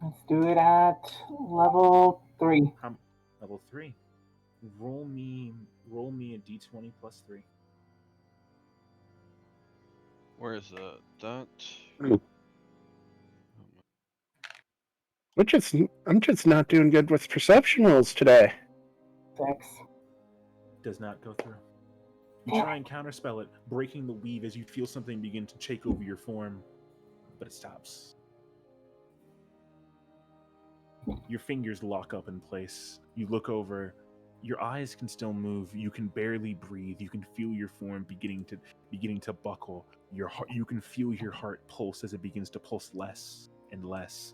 Let's do it at level 3. Level 3. Roll me a d20 plus 3. Where is that? I'm just not doing good with perception rolls today. 6. Does not go through. You try and counterspell it, breaking the weave as you feel something begin to take over your form, but it stops. Your fingers lock up in place. You look over. Your eyes can still move. You can barely breathe. You can feel your form beginning to buckle. You can feel your heart pulse as it begins to pulse less and less.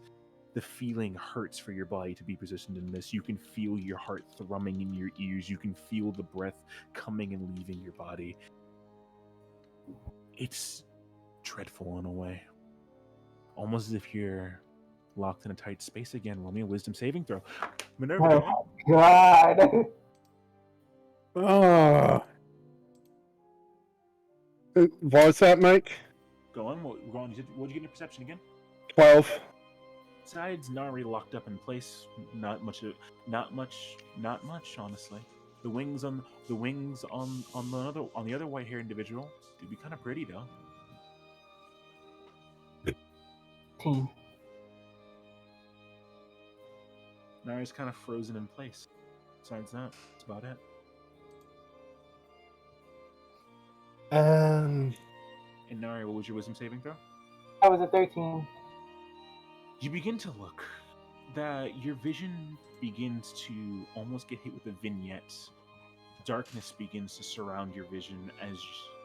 The feeling hurts for your body to be positioned in this. You can feel your heart thrumming in your ears. You can feel the breath coming and leaving your body. It's dreadful in a way. Almost as if you're locked in a tight space again. Roll me a wisdom saving throw. Minerva, go on. Oh God. Oh, What was that, Mike? Go on. What did you get in your perception again? 12. Besides Nari locked up in place, not much, honestly. The wings on the other white hair individual do be kind of pretty though. 15. Nari's kind of frozen in place. Besides that, that's about it. Um, And Nari, what was your wisdom saving throw? That was a 13. You begin to look. That your vision begins to almost get hit with a vignette. Darkness begins to surround your vision as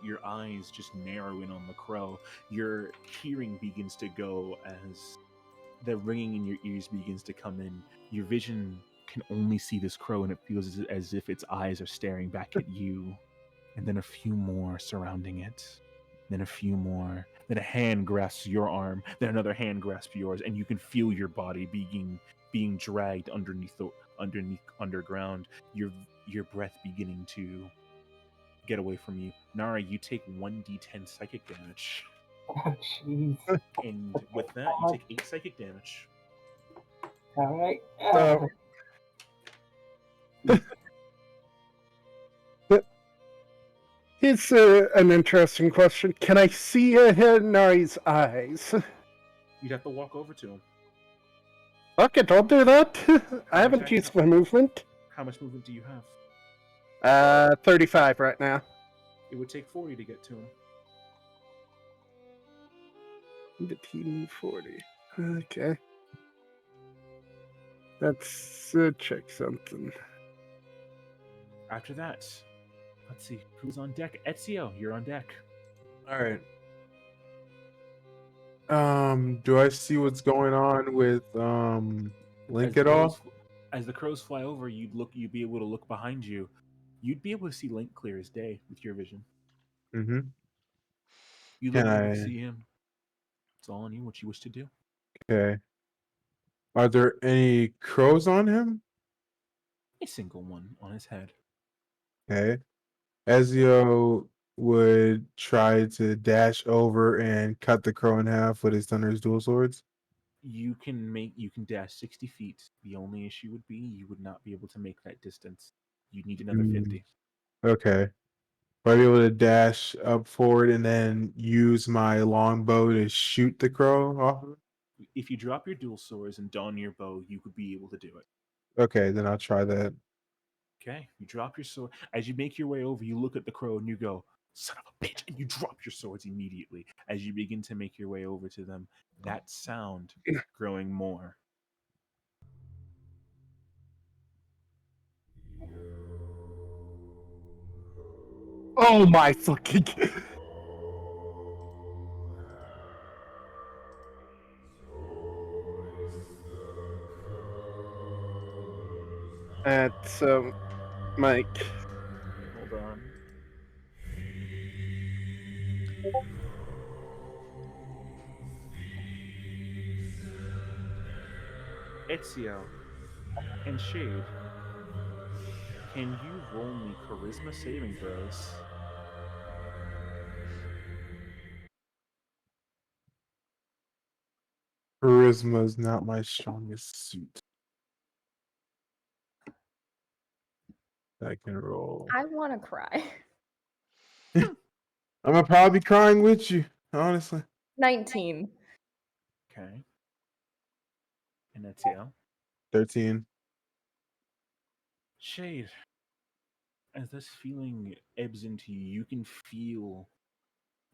your eyes just narrow in on the crow. Your hearing begins to go as the ringing in your ears begins to come in. Your vision can only see this crow, and it feels as if its eyes are staring back at you. And then a few more surrounding it. Then a few more. Then a hand grasps your arm. Then another hand grasps yours, and you can feel your body being dragged underground. Your breath beginning to get away from you. Nara, you take 1d10 psychic damage. Oh, jeez. And with that, you take 8 psychic damage. All right. Here's an interesting question. Can I see Nari's eyes? You'd have to walk over to him. Fuck it, I'll do that. I haven't much used my movement. How much movement do you have? 35 right now. It would take 40 to get to him. The team 40. Okay. Let's check something. After that, let's see who's on deck. Ezio, you're on deck. all right. Do I see what's going on with Link at all? As the crows fly over, you'd be able to look behind you. You'd be able to see Link clear as day with your vision. Mm-hmm. You Can look over I- and see him. It's all on you what you wish to do. Okay. Are there any crows on him? A single one on his head. Okay. Ezio would try to dash over and cut the crow in half with his Thunder's dual swords. You can dash 60 feet. The only issue would be you would not be able to make that distance. You'd need another 50. Okay. I'd be able to dash up forward and then use my longbow to shoot the crow off of it? If you drop your dual swords and don your bow, you could be able to do it. Okay, then I'll try that. Okay, you drop your sword. As you make your way over, you look at the crow and you go, "Son of a bitch," and you drop your swords immediately. As you begin to make your way over to them, that sound growing more. Oh my fucking... That's, Mike. Hold on. Ezio and Shade, can you roll me charisma saving throws? Charisma is not my strongest suit. I can roll. I want to cry. I'm gonna probably be crying with you, honestly. 19. Okay. And Ezio. 13. Shade, as this feeling ebbs into you, you can feel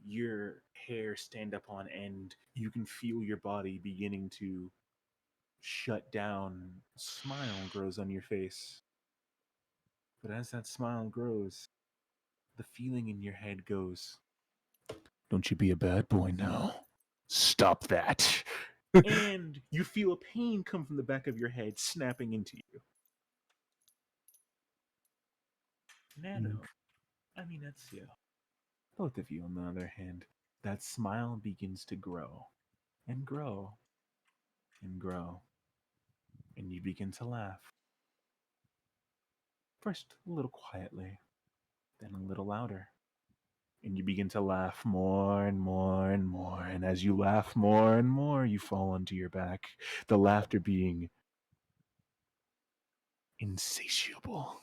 your hair stand up on end. You can feel your body beginning to shut down. A smile grows on your face. But as that smile grows, the feeling in your head goes, don't you be a bad boy now. Stop that. And you feel a pain come from the back of your head, snapping into you. Nano, I mean, that's you. Both of you, on the other hand, that smile begins to grow and grow and grow. And you begin to laugh. First, a little quietly, then a little louder. And you begin to laugh more and more and more. And as you laugh more and more, you fall onto your back. The laughter being insatiable.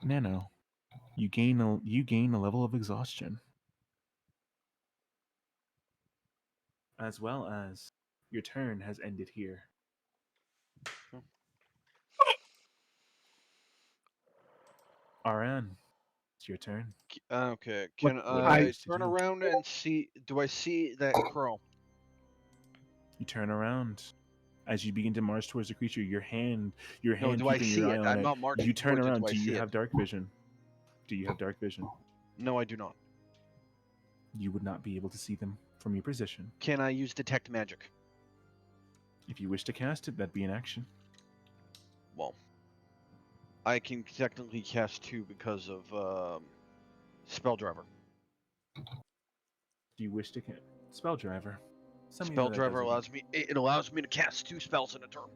Nano, you gain a level of exhaustion, as well as your turn has ended here. RN, it's your turn. Okay. What Can What do you I wish to turn do? around and see? Do I see that crow? You turn around. As you begin to march towards the creature, your hand No, do I keeping see your eye it? on I'm it. not marching You turn towards it. around. Do I Do you see it? have dark vision? Do you have dark vision? No, I do not. You would not be able to see them from your position. Can I use detect magic? If you wish to cast it, that'd be an action. Well, I can technically cast 2 because of spell driver. Do you wish to cast spell driver? Spell driver allows me. It allows me to cast 2 spells in a turn.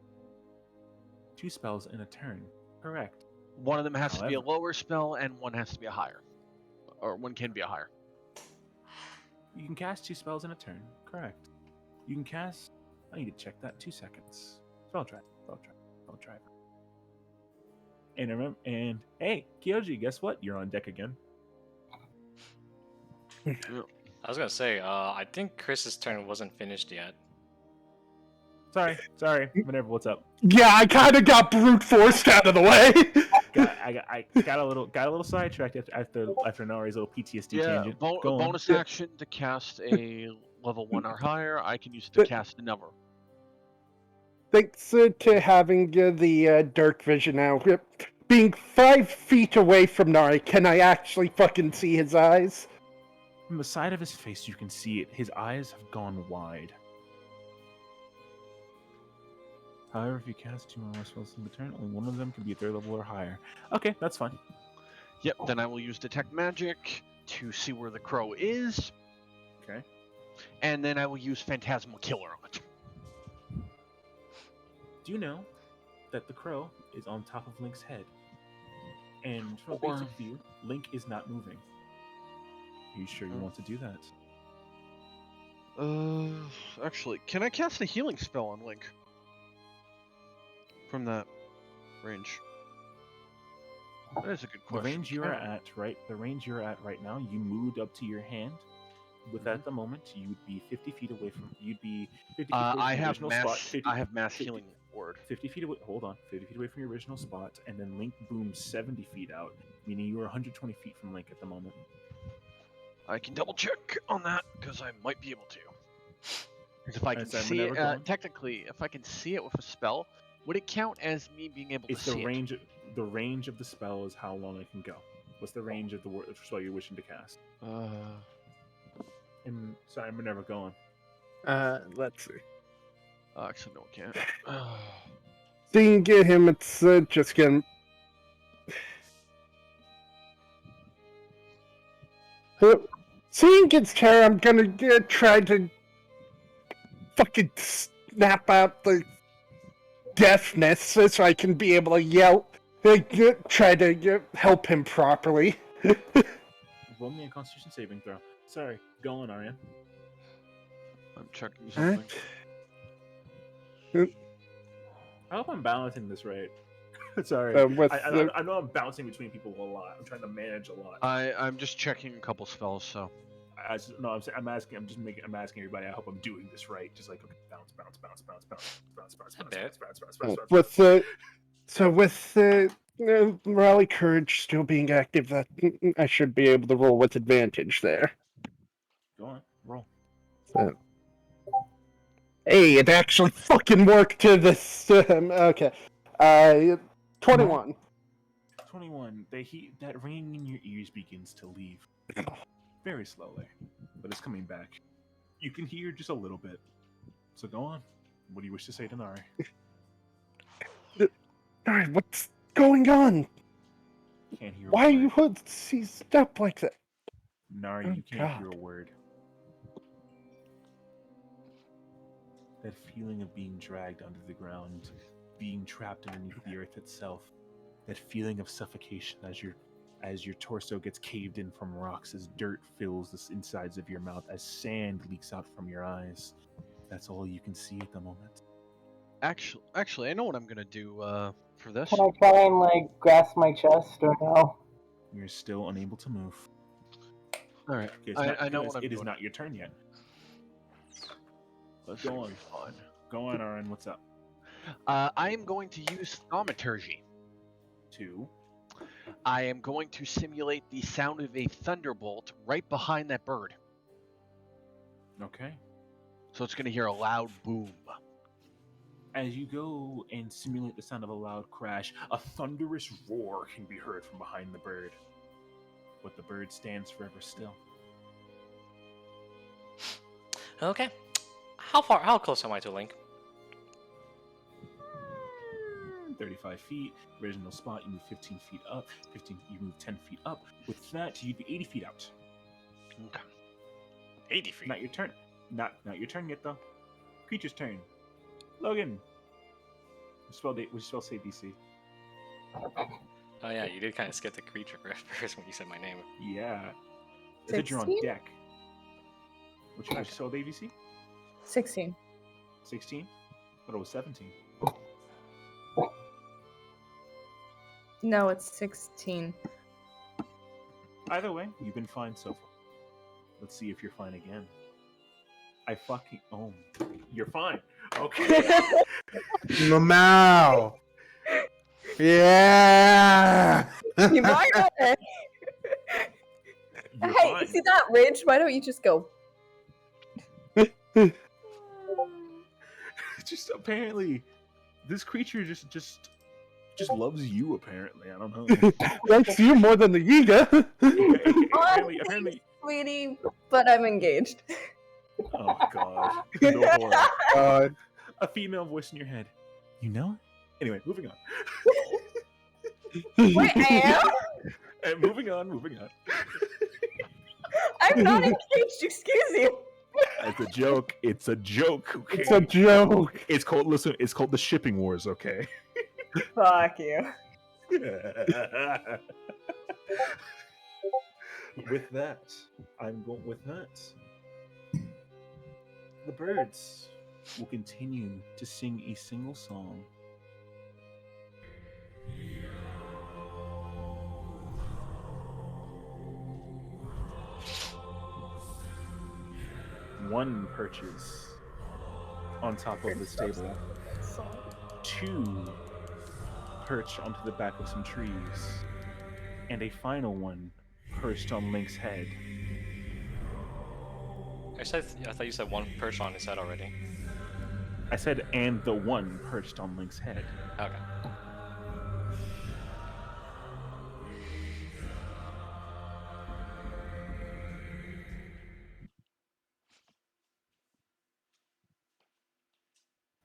2 spells in a turn. Correct. One of them has to be a However- lower spell, and one has to be a higher, or one can be a higher. You can cast 2 spells in a turn. Correct. You can cast. I need to check that. 2 seconds. Spell driver. Spell driver. Spell driver. And remember. And hey, Kyoji, guess what? You're on deck again. I was gonna say, I think Chris's turn wasn't finished yet. Sorry. Minerva, what's up? Yeah, I kind of got brute forced out of the way. I got a little sidetracked after Nari's little PTSD tangent. Go on. Bonus action to cast a level 1 or higher. I can use it to cast another. Thanks to having the dark vision now. Being 5 feet away from Nari, can I actually fucking see his eyes? From the side of his face, you can see it. His eyes have gone wide. However, if you cast 2 or more spells in the turn, only one of them can be a 3rd level or higher. Okay, that's fine. Yep, then I will use detect magic to see where the crow is. Okay. And then I will use phantasmal killer on it. Do you know that the crow is on top of Link's head? And from a basic view, Link is not moving. Are you sure you want to do that? Actually, can I cast a healing spell on Link? From that range. That is a good question. The range you're at right now, you moved up to your hand. With at the moment, you'd be 50 feet away from. You'd be 50 feet away from I your have original mass. spot. 50, I have mass 50 healing word. 50 feet away. Hold on. 50 feet away from your original spot, and then Link booms 70 feet out, meaning you are 120 feet from Link at the moment. I can double check on that because I might be able to. Because if I can Alright, so see Minerva, it, go on. technically, if I can see it with a spell, would it count as me being able It's to the see range. The range of the spell is how long it can go. What's the range of the spell you're wishing to cast? And sorry, Minerva, go on. Let's see. Actually, no, I can't. Seeing him, it's just gonna. Seeing its terror, I'm gonna try to fucking snap out the deafness so I can be able to yell. Try to help him properly. Roll me a Constitution saving throw. Sorry, go on, Aryan. I'm checking something. I hope I'm balancing this right. Sorry, I know I'm bouncing between people a lot. I'm trying to manage a lot. I'm just checking a couple spells, so. I'm asking everybody. I hope I'm doing this right. Just like, okay, bounce. With rally courage still being active, that I should be able to roll with advantage there. Go on, roll. Hey, it actually fucking worked to this. Okay. 21. 21. The heat, that ringing in your ears begins to leave. Very slowly, but it's coming back. You can hear just a little bit. So go on. What do you wish to say to Nari? Alright, what's going on? Can't hear a Why are word. you seized up like that? Nari, Oh, you can't God. hear a word. That feeling of being dragged under the ground, being trapped underneath the earth itself, that feeling of suffocation as your torso gets caved in from rocks, as dirt fills the insides of your mouth, as sand leaks out from your eyes. That's all you can see at the moment. Actually, I know what I'm gonna do for this. Can I try and like grasp my chest or no? You're still unable to move. All right, Okay, I know what I'm it is doing. not your turn yet. Let's go on. Fun. Go on, Aaron. What's up? I am going to use thaumaturgy. 2. I am going to simulate the sound of a thunderbolt right behind that bird. Okay. So it's going to hear a loud boom. As you go and simulate the sound of a loud crash, a thunderous roar can be heard from behind the bird. But the bird stands forever still. Okay. How close am I to Link? 35 feet. Original spot, you move 15 feet up. 15, you move 10 feet up. With that, you'd be 80 feet out. Okay. 80 feet. Not your turn. Not your turn yet, though. Creature's turn. Logan. We spell say DC. Oh yeah, you did kind of skip the creature first when you said my name. Yeah. I said you're on 16? deck. What's your spell ABC? 16. 16? But it was 17. No, it's 16. Either way, you've been fine so far. Let's see if you're fine again. You're fine. Okay. Normal. Yeah. You might have it. You're Hey, fine. see that ridge? Why don't you just go? Just apparently, this creature just loves you. Apparently, I don't know. Likes you more than the Yiga. apparently. Sweetie, but I'm engaged. Oh God. The horror. Uh, A female voice in your head. You know? Anyway, moving on. Wait, I am? And moving on. I'm not engaged, excuse you. It's a joke. It's a joke. Okay? It's a joke. It's called the shipping wars. Okay. Fuck you. With that, I'm going with that. The birds will continue to sing a single song. One perches on top of the stable. 2 perch onto the back of some trees. And a final one perched on Link's head. I thought you said one perched on his head already. I said, and the one perched on Link's head. Okay.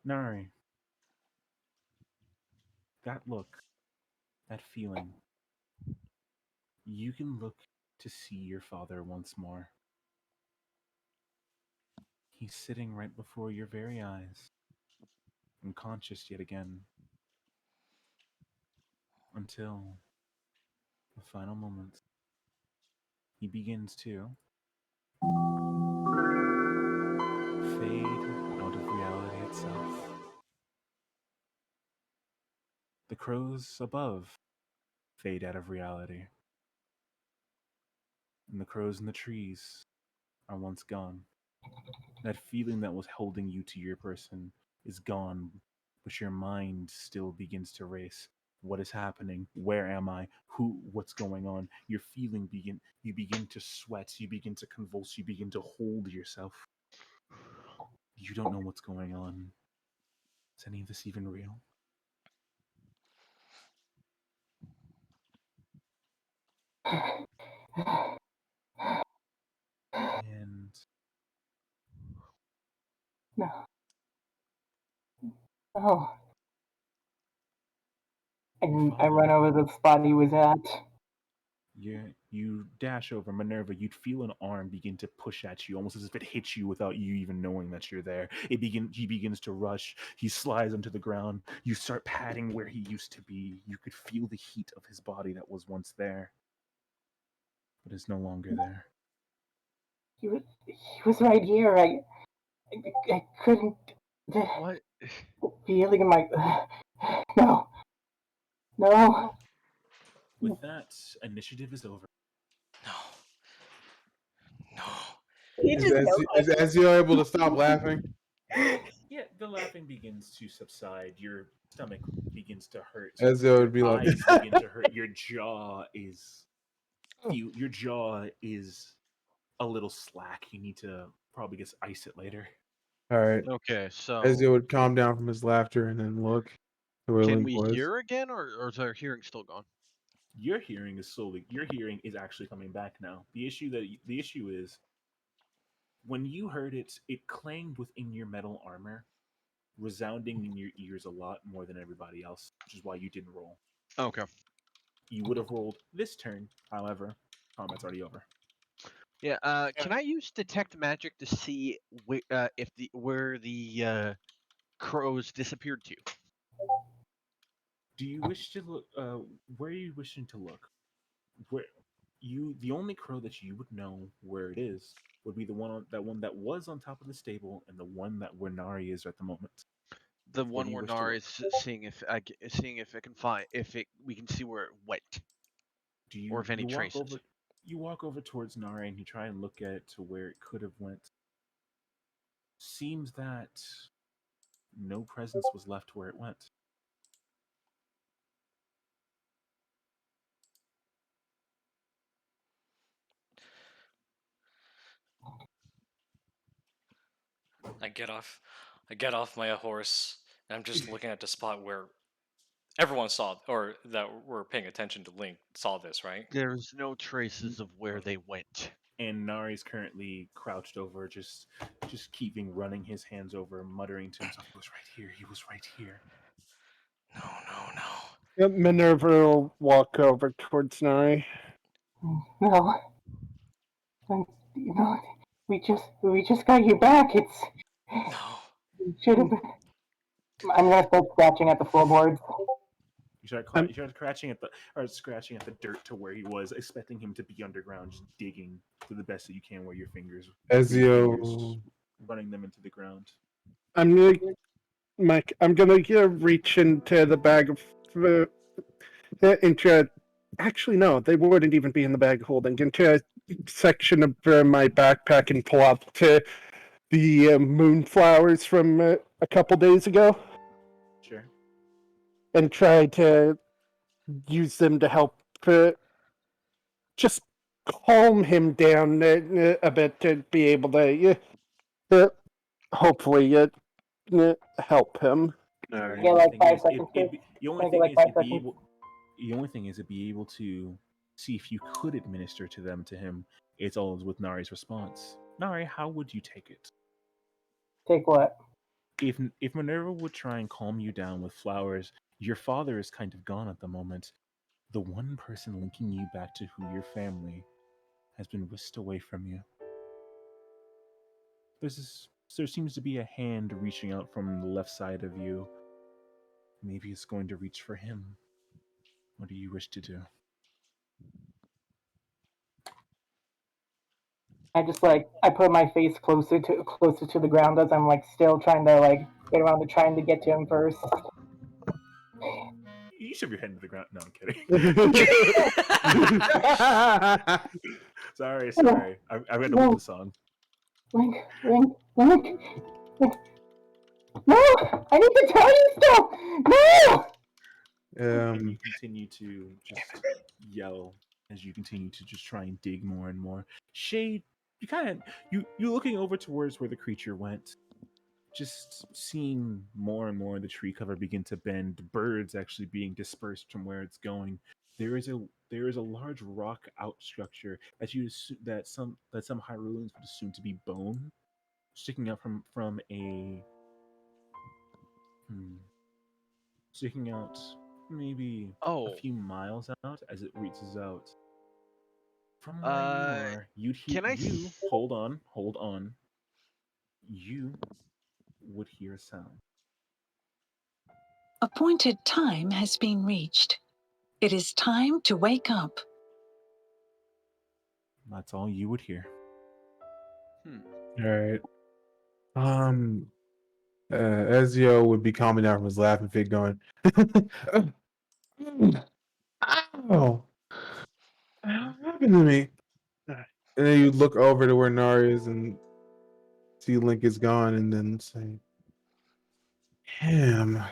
Nari, that look, that feeling, you can look to see your father once more. He's sitting right before your very eyes, unconscious yet again, until the final moment. He begins to fade out of reality itself. The crows above fade out of reality. And the crows in the trees are once gone. That feeling that was holding you to your person is gone, but your mind still begins to race. What is happening? Where am I? What's going on? You begin to sweat, you begin to convulse, you begin to hold yourself. You don't know what's going on. Is any of this even real? And No. No. And I run over the spot he was at. you dash over Minerva. You'd feel an arm begin to push at you, almost as if it hits you without you even knowing that you're there. He begins to rush. He slides onto the ground. You start patting where he used to be. You could feel the heat of his body that was once there, but is no longer there. He was right here. I couldn't. What? The feeling in my. No. No. With that, initiative is over. No. No. He Is, just is Ezio able to stop laughing? Yeah, the laughing begins to subside. Your stomach begins to hurt. Ezio Your would be like, eyes begin to hurt. Your jaw is a little slack. You need to probably just ice it later. all right. Okay, so Ezio would calm down from his laughter and then look to where can Link we was. hear again, or is our hearing still gone? Your hearing is actually coming back now. The issue is when you heard it, it clanged within your metal armor, resounding in your ears a lot more than everybody else, which is why you didn't roll. Okay. You would have rolled this turn, however, combat's already over. Yeah. Can I use detect magic to see where the crows disappeared to? Do you wish to look? Where are you wishing to look? Where the only crow that you would know where it is would be the one that was on top of the stable and the one that where Nari is at the moment. The Where one do you where wish to Nara look? is seeing if it can find we can see where it went, Do or you if any you walk traces. over? You walk over towards Nari and you try and look at it to where it could have went. Seems that no presence was left where it went. I get off my horse, and I'm just looking at the spot where everyone saw, or that were paying attention to Link saw this, right? There's no traces of where they went. And Nari's currently crouched over, just keeping running his hands over, muttering to himself, "He was right here. He was right here." No, no, no. Yep, Minerva will walk over towards Nari. No. No. We just got you back. It No. should have been. I'm gonna start scratching at the floorboards. You start scratching at the dirt to where he was, expecting him to be underground, just digging to the best that you can where your fingers, Ezio, running them into the ground. I'm gonna, Mike. I'm gonna reach into the bag of into. Actually, no, they wouldn't even be in the bag of holding. Into a section of my backpack and pull out the moonflowers from a couple days ago Sure. and try to use them to help just calm him down a bit to be able to hopefully help him. all The right. Get only like thing 5 is, seconds, Chris. the Can only I get thing like is, 5 it'd be seconds? able. The only thing is, it'd be able to see if you could administer to them to him. It's all with Nari's response. Nari, how would you take it? Take what? If Minerva would try and calm you down with flowers, your father is kind of gone at the moment. The one person linking you back to who your family has been whisked away from you. There seems to be a hand reaching out from the left side of you. Maybe it's going to reach for him. What do you wish to do? I just I put my face closer to the ground as I'm still trying to get around to trying to get to him first. You shove your head into the ground. No, I'm kidding. sorry. I've got to move the song. Link. No! I need to tell you stuff! No! And you continue to just yell as you continue to just try and dig more and more. Shade, you're looking over towards where the creature went, just seeing more and more of the tree cover begin to bend, birds actually being dispersed from where it's going. there is a large rock out structure that some Hyruleans would assume to be bone sticking out from a hmm, sticking out maybe a Oh, few miles out as it reaches out from where you are. can I? You hold on. You would hear a sound. Appointed time has been reached. It is time to wake up. That's all you would hear. All right. Ezio would be calming down from his laughing fit, going, "Ow! What happened to me?" And then you look over to where Nari is and see Link is gone, and then say, "Damn, I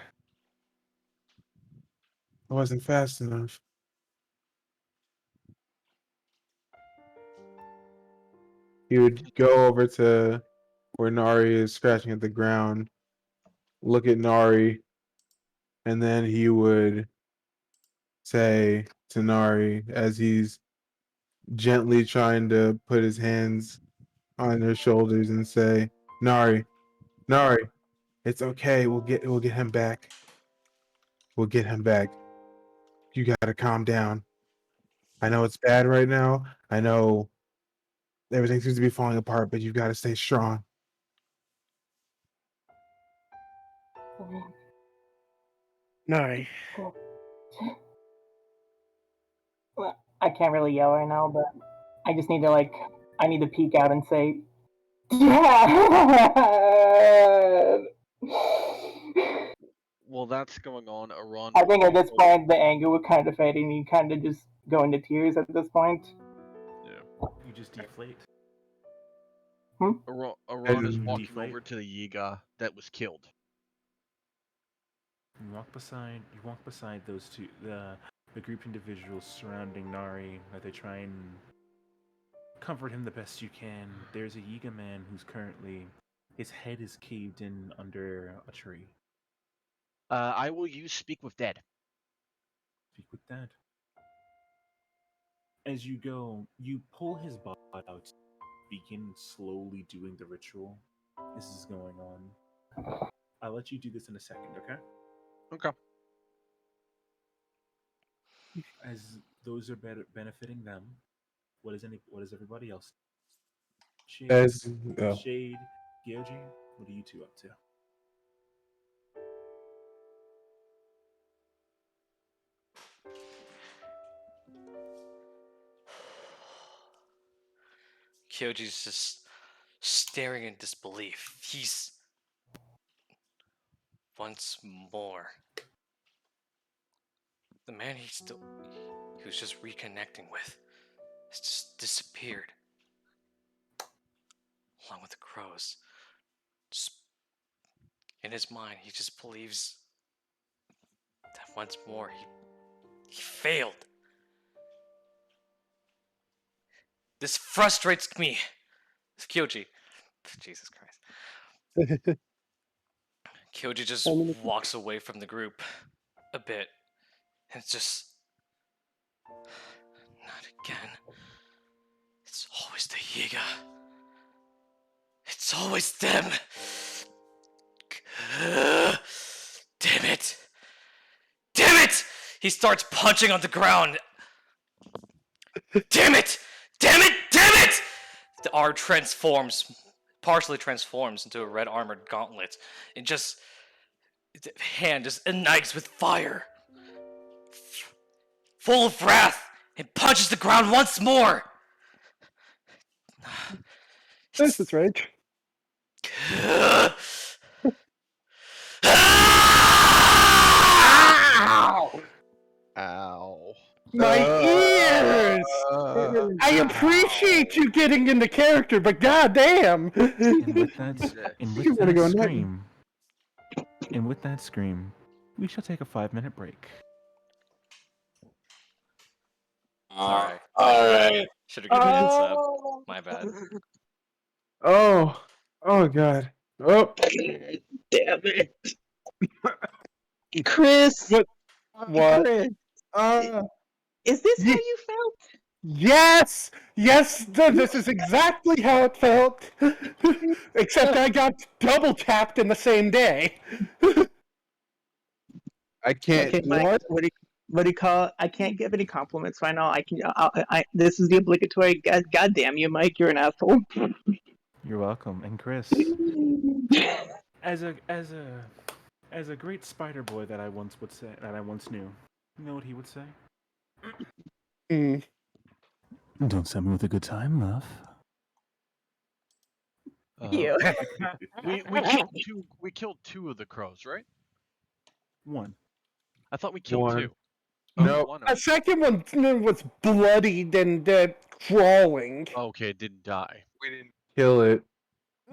wasn't fast enough." He would go over to where Nari is scratching at the ground, look at Nari, and then he would say to Nari as he's gently trying to put his hands on her shoulders and say, "Nari, Nari, it's okay. We'll get him back. We'll get him back. You gotta calm down. I know it's bad right now. I know everything seems to be falling apart, but you've got to stay strong." No. Well, I can't really yell right now, but I just need to I need to peek out and say, "Dad!" While that's going on, Aron. I think at this point the anger would kind of fade and you kind of just go into tears at this point. Yeah. You just deflate. Aron is And- walking Deflate. over to the Yiga that was killed. You walk beside those two the group individuals surrounding Nari as they try and comfort him the best you can. There's a Yiga man who's currently his head is caved in under a tree. I will use Speak with Dead. Speak with Dad. As you go, you pull his body out, begin slowly doing the ritual. This is going on. I'll let you do this in a second, okay? Okay. As those are benefiting them, what is everybody else? Shade, As Shade, Gyoji, what are you two up to? Kyoji's just staring in disbelief. He's once more the man he was just reconnecting with has just disappeared along with the crows. Just in his mind, he just believes that once more he failed. This frustrates me. Kyoji. Jesus Christ. Kyoji just walks away from the group a bit. And it's just... Not again. It's always the Yiga. It's always them. Damn it. Damn it! He starts punching on the ground. Damn it! Damn it! Damn it! The R partially transforms into a red armored gauntlet. And just, the hand just ignites with fire. Full of wrath, and punches the ground once more. This is right. Ow! Ow. My ears! I appreciate you getting into character, but goddamn! And with that, and You with gotta that go next. scream, and with that scream, we shall take a 5-minute break. Sorry. Alright. Should have given a heads up. My bad. Oh God. Oh. Damn it. Chris. What? What? Chris. Is this how Ye- you felt? Yes! Yes, this is exactly how it felt. Except I got double tapped in the same day. I can't. Okay, Mike. What? What do you call it? I can't give any compliments right now. I can. This is the obligatory. God damn you, Mike! You're an asshole. You're welcome. And Chris, as a great spider boy that I once knew, you know what he would say? Mm. Don't send me with a good time, love. You. We killed two of the crows, right? One. I thought we killed One. two. Nope. One. A second one was bloodied and crawling. Okay, it didn't die. We didn't kill it.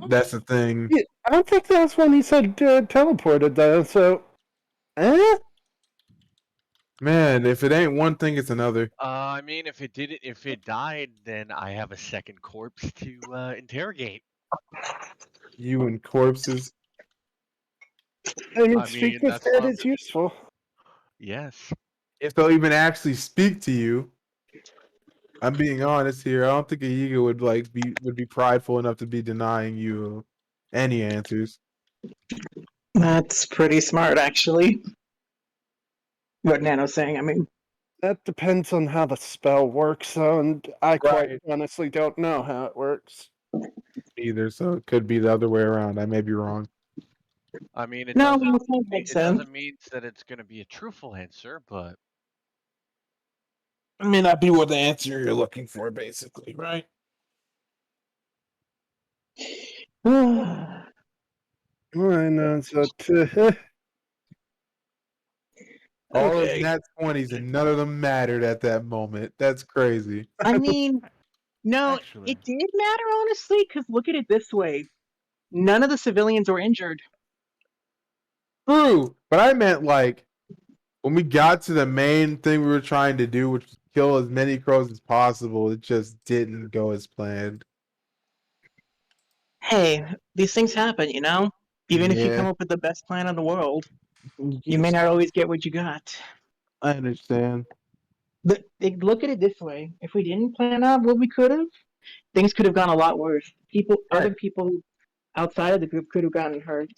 That's the thing. Yeah, I don't think that was when he said teleported, though, so... Man, if it ain't one thing, it's another. I mean, if it died, then I have a second corpse to interrogate. You and corpses. I mean, I speak mean, with that's dead why is useful. Yes. If they'll even actually speak to you. I'm being honest here. I don't think a Yiga would be prideful enough to be denying you any answers. That's pretty smart, actually. What Nano's saying. I mean, That depends on how the spell works, though, and I quite Right. honestly don't know how it works. Either, so it could be the other way around. I may be wrong. I mean, it no, doesn't. that makes It sense. doesn't mean that it's going to be a truthful answer, but It may not be what the answer you're looking for, basically, right? I know, so... All those Okay. nat 20s and none of them mattered at that moment. That's crazy. I mean, no, Actually. it did matter, honestly, because look at it this way. None of the civilians were injured. True, but I meant like when we got to the main thing we were trying to do, which was kill as many crows as possible, it just didn't go as planned. Hey, these things happen, you know? Even if you come Yeah, up with the best plan in the world, you may not always get what you got. I understand. But look at it this way. If we didn't plan out what we could have, things could have gone a lot worse. Other people outside of the group could have gotten hurt.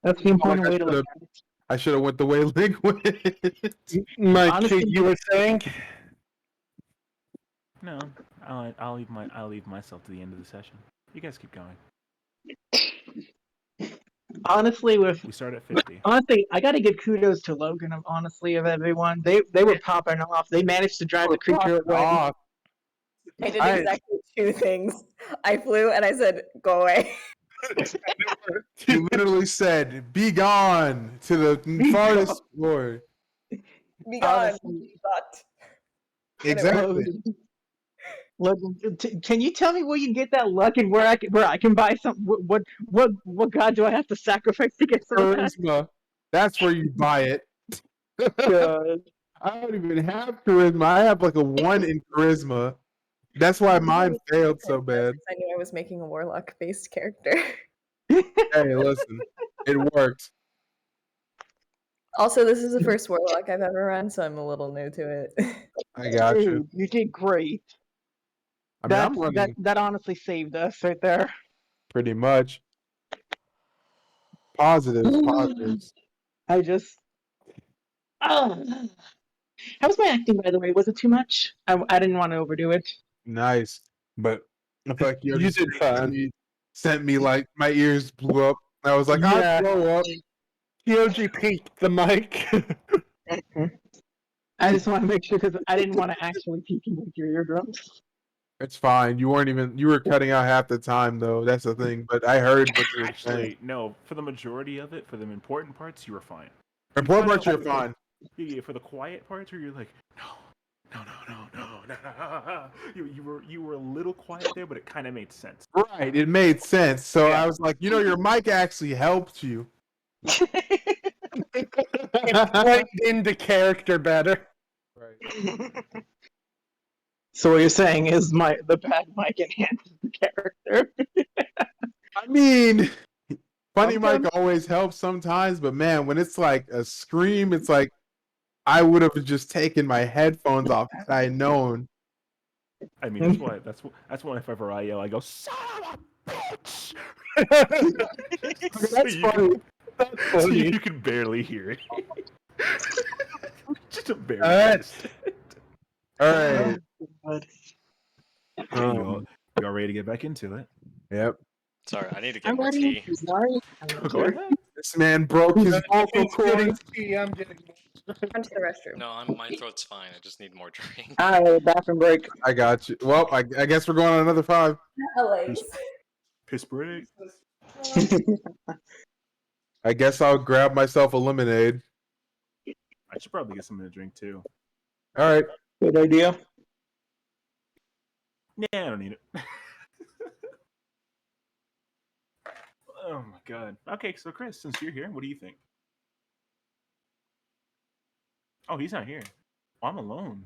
That's the important way to look at it. I should have went the way Link went. Mike, Honestly, you were saying? No, I'll leave myself to the end of the session. You guys keep going. Honestly, We start at 50. honestly, I got to give kudos to Logan. Honestly, of everyone, they were popping off. They managed to drive the creature away. Off. I did exactly two things. I flew and I said, "Go away." You literally said, "Be gone" to the farthest floor. Be gone. Honestly. But Exactly. Logan, can you tell me where you get that luck and where I can buy some? What god do I have to sacrifice to get some of that? Charisma. That's where you buy it. God. I don't even have charisma. I have like a 1 in charisma. That's why mine failed so bad. I knew I was making a warlock-based character. Hey, listen, it worked. Also, this is the first warlock I've ever run, so I'm a little new to it. I got you. Dude, you did great. I mean, I'm running That honestly saved us right there. pretty much. Positives. I just. How was my acting, by the way? Was it too much? I didn't want to overdo it. Nice. But I feel like You did fine. sent me like my ears blew up. I was like, Yeah. I'll blow up. TOG peaked the mic. I just want to make sure because I didn't want to actually peek into your eardrums. It's fine. You were cutting out half the time though. That's the thing. But I heard what you were saying. Actually, no. For the majority of it, for the important parts, you were fine. Important parts, you're fine. Yeah, for the quiet parts where you're like, no. You were a little quiet there, but it kind of made sense. Right, it made sense. So I was like, your mic actually helped you. It played into character better. Right. So what you're saying is the bad mic enhances the character. I mean, funny Sometimes- mic always helps sometimes, but man, when it's like a scream, it's like I would have just taken my headphones off had I known. I mean, that's why if ever I yell, I go, "Son of a bitch!" That's funny. That's So funny. you can barely hear it. Just a very Alright. All right. Okay, y'all ready to get back into it? Yep. Sorry, I need to get I'm more ready. tea. Sorry. Go ahead. This man broke his vocal He's getting cords. tea, I'm getting. Run to the restroom. No, my throat's fine. I just need more drink. Alright, bathroom break. I got you. Well, I guess we're going on another 5. Piss break. I guess I'll grab myself a lemonade. I should probably get something to drink too. All right. Good idea. Yeah, I don't need it. Oh my god. Okay, so Chris, since you're here, what do you think? Oh, he's not here. I'm alone.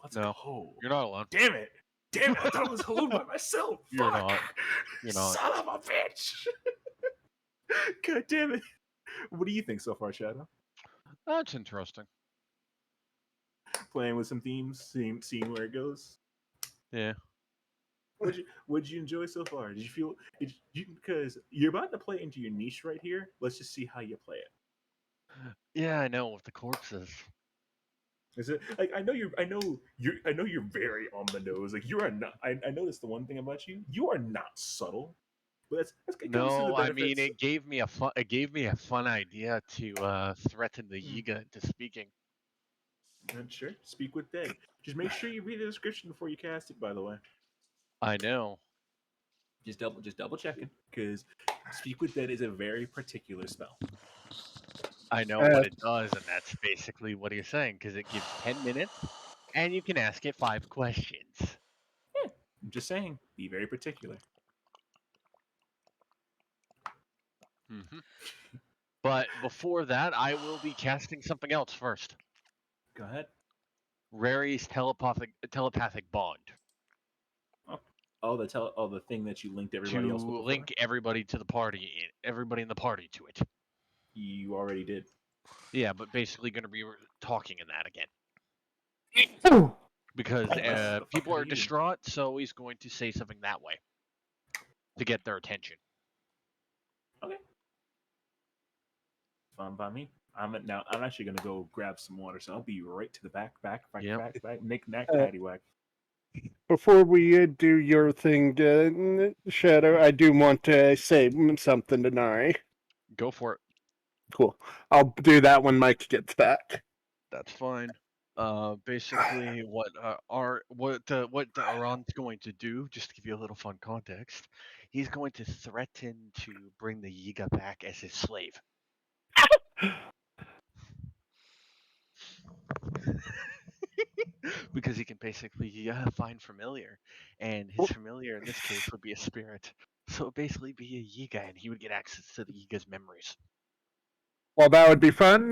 Let's No, go. you're not alone. Damn it. Damn it. I thought I was alone by myself. You're Fuck. not. You're not. Son of a bitch. God damn it. What do you think so far, Shadow? That's interesting. Playing with some themes, seeing where it goes. Yeah. What'd you enjoy so far? Did you feel because you're about to play into your niche right here? Let's just see how you play it. Yeah, I know, with the corpses. Is it like I know you're very on the nose. Like you are not. I noticed the one thing about you. You are not subtle. But that's it comes to the No, I benefits. mean it gave me a fun idea to threaten the Yiga into speaking. Sure. Speak with dead. Just make sure you read the description before you cast it. By the way, I know. just double checking because speak with dead is a very particular spell. I know what it does, and that's basically what he's saying, because it gives 10 minutes, and you can ask it 5 questions. Yeah, I'm just saying, be very particular. Mm-hmm. But before that, I will be casting something else first. Go ahead. Rary's telepathic bond. The thing that you linked everybody else with. To link everybody to the party, everybody in the party to it. You already did. Yeah, but basically going to be talking in that again. Because people are distraught, so he's going to say something that way to get their attention. Okay. Fine by me. I'm actually gonna go grab some water, so I'll be right to the back, knick knack, paddywhack. Before we do your thing, Shadow, I do want to say something to Nari. Go for it. Cool. I'll do that when Mike gets back. That's fine. Basically, what Aron's going to do, just to give you a little fun context, he's going to threaten to bring the Yiga back as his slave. Because he can basically find familiar, and his familiar in this case would be a spirit. So basically be a Yiga, and he would get access to the Yiga's memories. Well, that would be fun.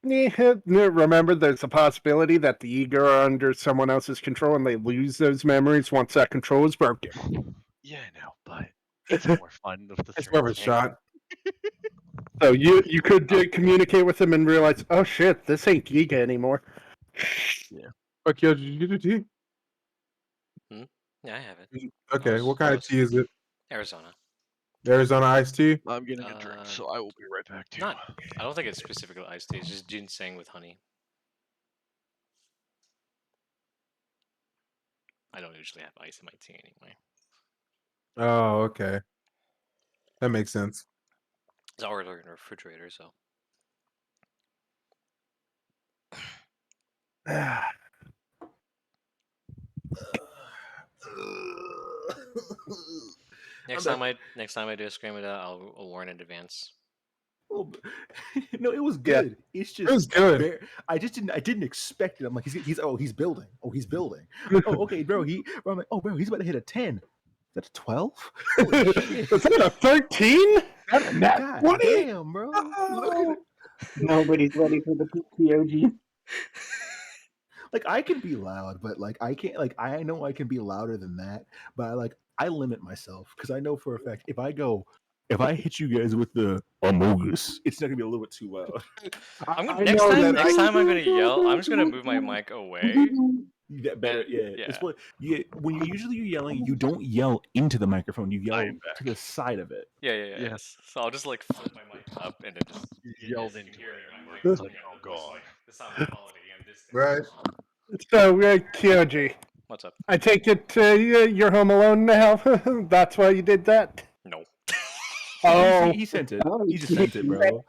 Remember, there's a possibility that the ego are under someone else's control and they lose those memories once that control is broken. Yeah, I know, but it's more fun with the It's more of a thing. shot. So you could communicate with them and realize, oh shit, this ain't Giga anymore. Yeah. Fuck yo, did you get a tea? Yeah, I have it. Okay, what kind of tea is it? Arizona. Arizona iced tea? I'm getting a drink, so I will be right back to you. I don't think it's specifically iced tea. It's just ginseng with honey. I don't usually have ice in my tea anyway. Oh, okay. That makes sense. It's already in the refrigerator, so. Next time I do a scream it out, I'll warn in advance. Well, no, it was good. Yeah, it's just it was good. I didn't expect it. I'm like, he's building. Oh, he's building. Oh, okay, bro. I'm like, oh, bro, he's about to hit a 10. That's a 12. Is that a 13? God 20? Damn, bro. Oh. Nobody's ready for the PTOG. Like I can be loud, but like I can't. Like I know I can be louder than that, but I limit myself because I know for a fact if I go if I hit you guys with the Amogus, it's not gonna be a little bit too loud. Next time I'm gonna yell, I'm just gonna move my mic away. You get better, yeah. Yeah. It's what when you're yelling, you don't yell into the microphone. You yell to the side of it. Yeah. Yes. So I'll just like flip my mic up and then just Yelled if you into hear it. me, my mic It's is like, like, oh god. the sound quality and distance. Right. So, Kyoji, What's up? I take it you're home alone now? That's why you did that? No. Oh. He sent it. He just sent it, bro.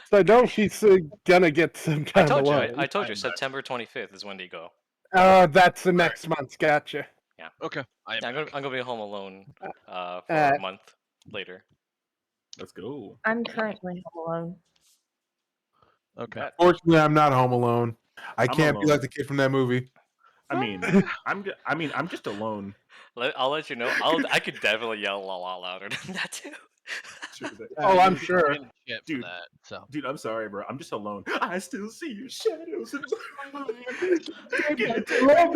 So no, he's gonna get some I time told you. alone. I told you. September 25th is when they go. That's the next month. Gotcha. Yeah. Okay. I'm gonna be home alone for Uh, a month later. Let's go. I'm currently home alone. Okay. Fortunately, I'm not home alone. I I'm can't be alone. like the kid from that movie. I mean, I'm just alone. I'll let you know. I could definitely yell a lot louder than that too. Oh, I'm sure. Shit Dude. for that. So. Dude, I'm sorry, bro. I'm just alone. I still see your shadows in my mind. Can't take back the love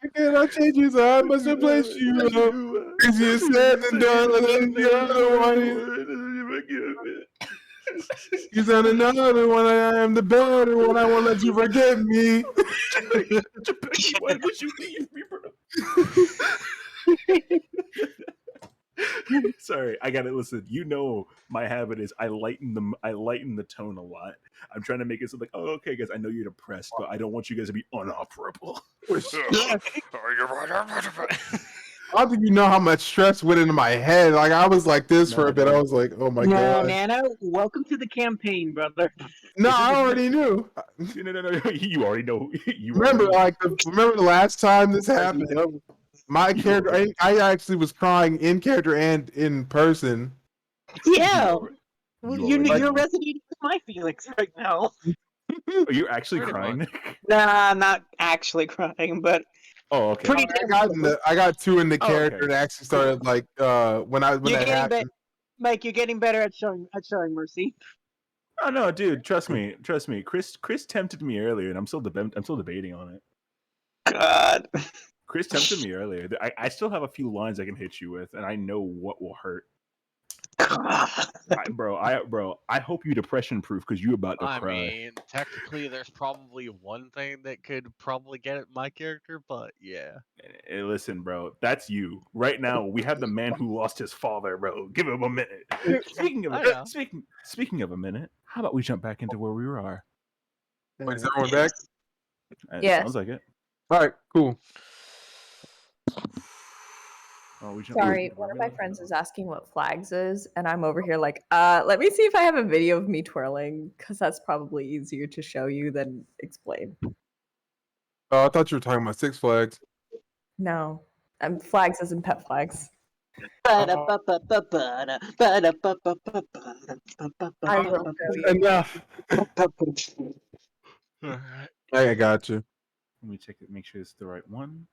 I cannot change his I must replace you. Easier said than done. You're the one. He's on another one. I am the better one. I won't let you forget me. Why would you leave me, bro? Sorry, I gotta listen. You know my habit is I lighten the tone a lot. I'm trying to make it so like, oh, okay, guys, I know you're depressed, but I don't want you guys to be unoperable. I don't think you know how much stress went into my head. Like I was like this for a bit. I was like, oh my god. Nano, welcome to the campaign, brother. No, I already knew. No. You already know. You Remember, already remember the last time this happened? My character, I actually was crying in character and in person. Yeah. You're You're resonating with my feelings right now. Are you actually crying? Nah, not actually crying, but oh, okay. pretty. I got too into character okay. and actually started like when that happened. Mike, you're getting better at showing mercy. Oh no, dude, trust me. Chris tempted me earlier, and I'm still debating on it. God. Chris tempted me earlier. I still have a few lines I can hit you with, and I know what will hurt. I hope you depression proof because you about to cry. I mean, technically, there's probably one thing that could probably get at my character, but yeah. Hey, listen, bro, that's you. Right now, we have the man who lost his father, bro. Give him a minute. Speaking of a minute, how about we jump back into where we are? Wait, is everyone back? Yes. Sounds like it. All right, cool. Sorry, one of my friends is asking what flags is, and I'm over here like, let me see if I have a video of me twirling, because that's probably easier to show you than explain. Oh, I thought you were talking about Six Flags. No, flags as in pet flags. Enough. I got you. Let me check it. Make sure it's the right one.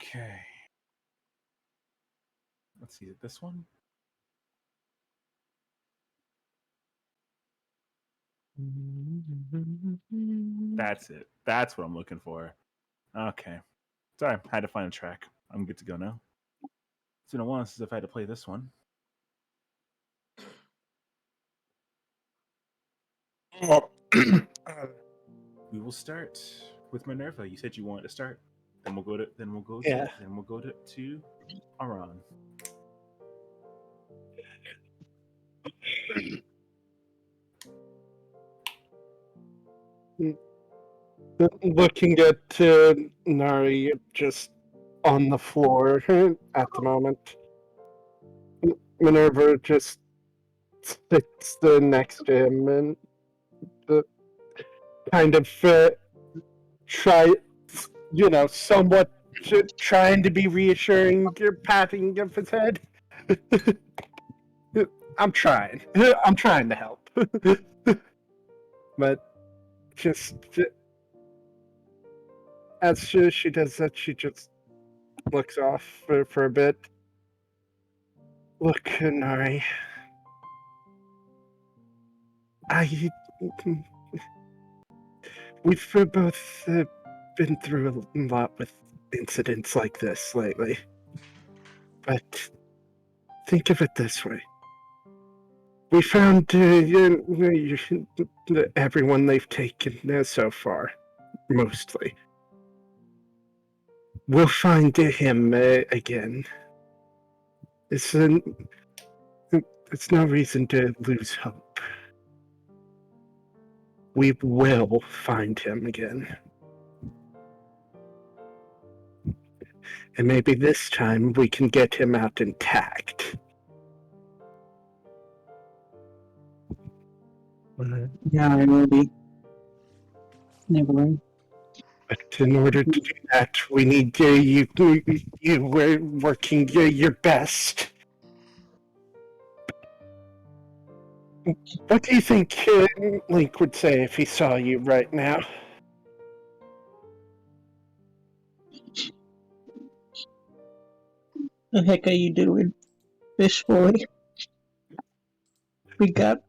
Okay. Let's see. This one. That's it. That's what I'm looking for. Okay. Sorry, I had to find a track. I'm good to go now. It's been a while since I've had to play this one. We will start with Minerva. You said you wanted to start. Then we'll go to Aran. Looking at Nari just on the floor at the moment. Minerva just sits next to him and kind of somewhat trying to be reassuring, patting of his head. I'm trying to help. But just as she does that, she just looks off for a bit. Look, Nari, we've both been through a lot with incidents like this lately. But think of it this way. We found everyone they've taken so far, mostly. We'll find him again. It's no reason to lose hope. We will find him again. And maybe this time we can get him out intact. Yeah, I will be. Never mind. But in order to do that, we need you working your best. What do you think Link would say if he saw you right now? The heck are you doing, fish boy? We got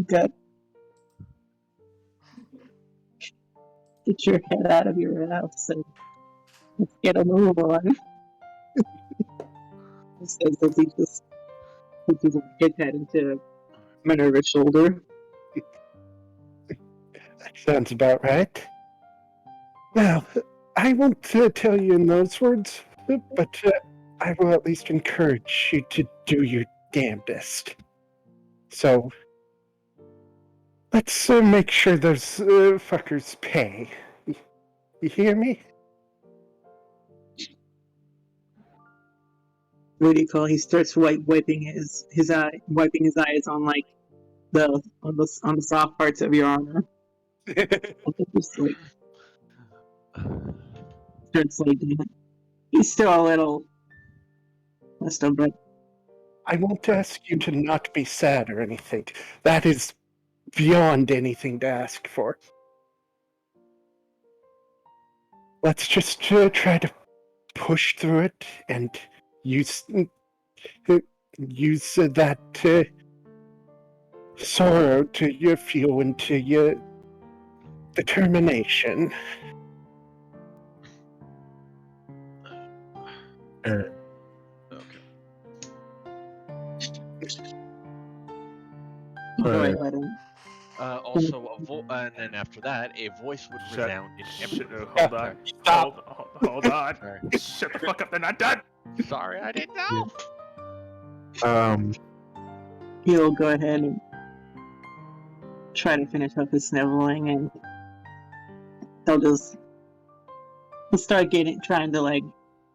get your head out of your house and let's get a move on. He says as he just puts his head into Minerva's shoulder. That sounds about right. Now, I won't tell you in those words, but I will at least encourage you to do your damnedest. So, let's make sure those fuckers pay. You hear me? What do you call? He starts wiping his eyes on like on the soft parts of your armor. Just like starts like he's still a little messed up, but I won't ask you to not be sad or anything. That is beyond anything to ask for. Let's just try to push through it and use that sorrow to your fuel into your determination. Okay. Alright, let him. Also, and then after that, a voice would resound in every. Hold on. Stop. Hold on. Sorry. Shut the fuck up. They're not done. Sorry, I didn't know. He'll go ahead and try to finish up his sniveling, and he'll start trying to like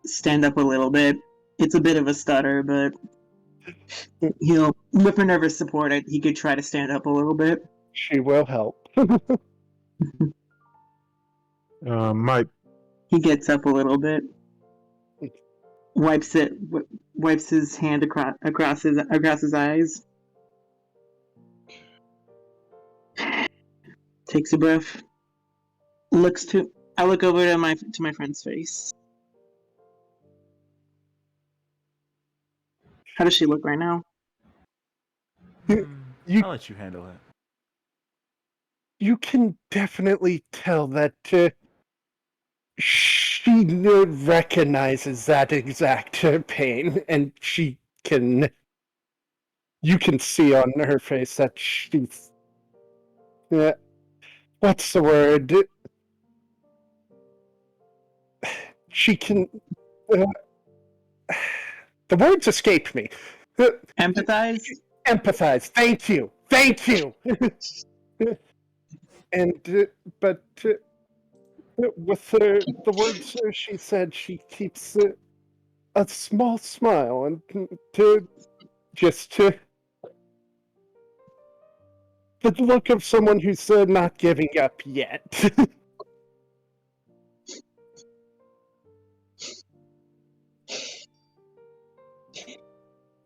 stand up a little bit. It's a bit of a stutter, but he'll, with Minerva's support, he could try to stand up a little bit. She will help. Mike. He gets up a little bit, wipes his hand across his eyes, takes a breath, I look over to my friend's face. How does she look right now? I'll let you handle it. You can definitely tell that she recognizes that exact pain, and you can see on her face that she's, what's the word? She can, the words escape me. Empathize? Empathize. Thank you. And, but with the words she said, she keeps a small smile and the look of someone who's not giving up yet.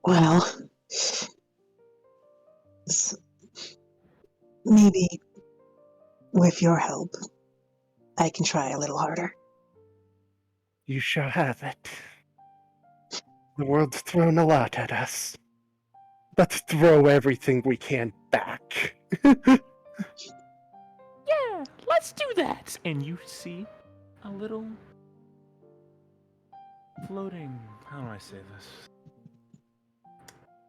Well, maybe With your help, I can try a little harder. You shall have it. The world's thrown a lot at us. Let's throw everything we can back. Yeah, let's do that. And you see a little floating. How do I say this?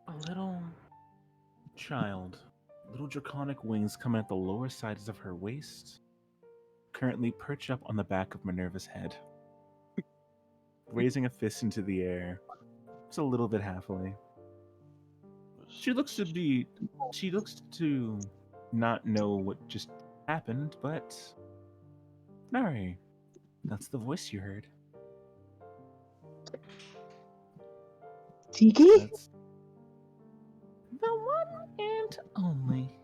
A little child. Little draconic wings come at the lower sides of her waist. Currently perch up on the back of Minerva's head, raising a fist into the air. It's a little bit happily. She looks to not know what just happened, but Nari, that's the voice you heard. Tiki? That's the one and only.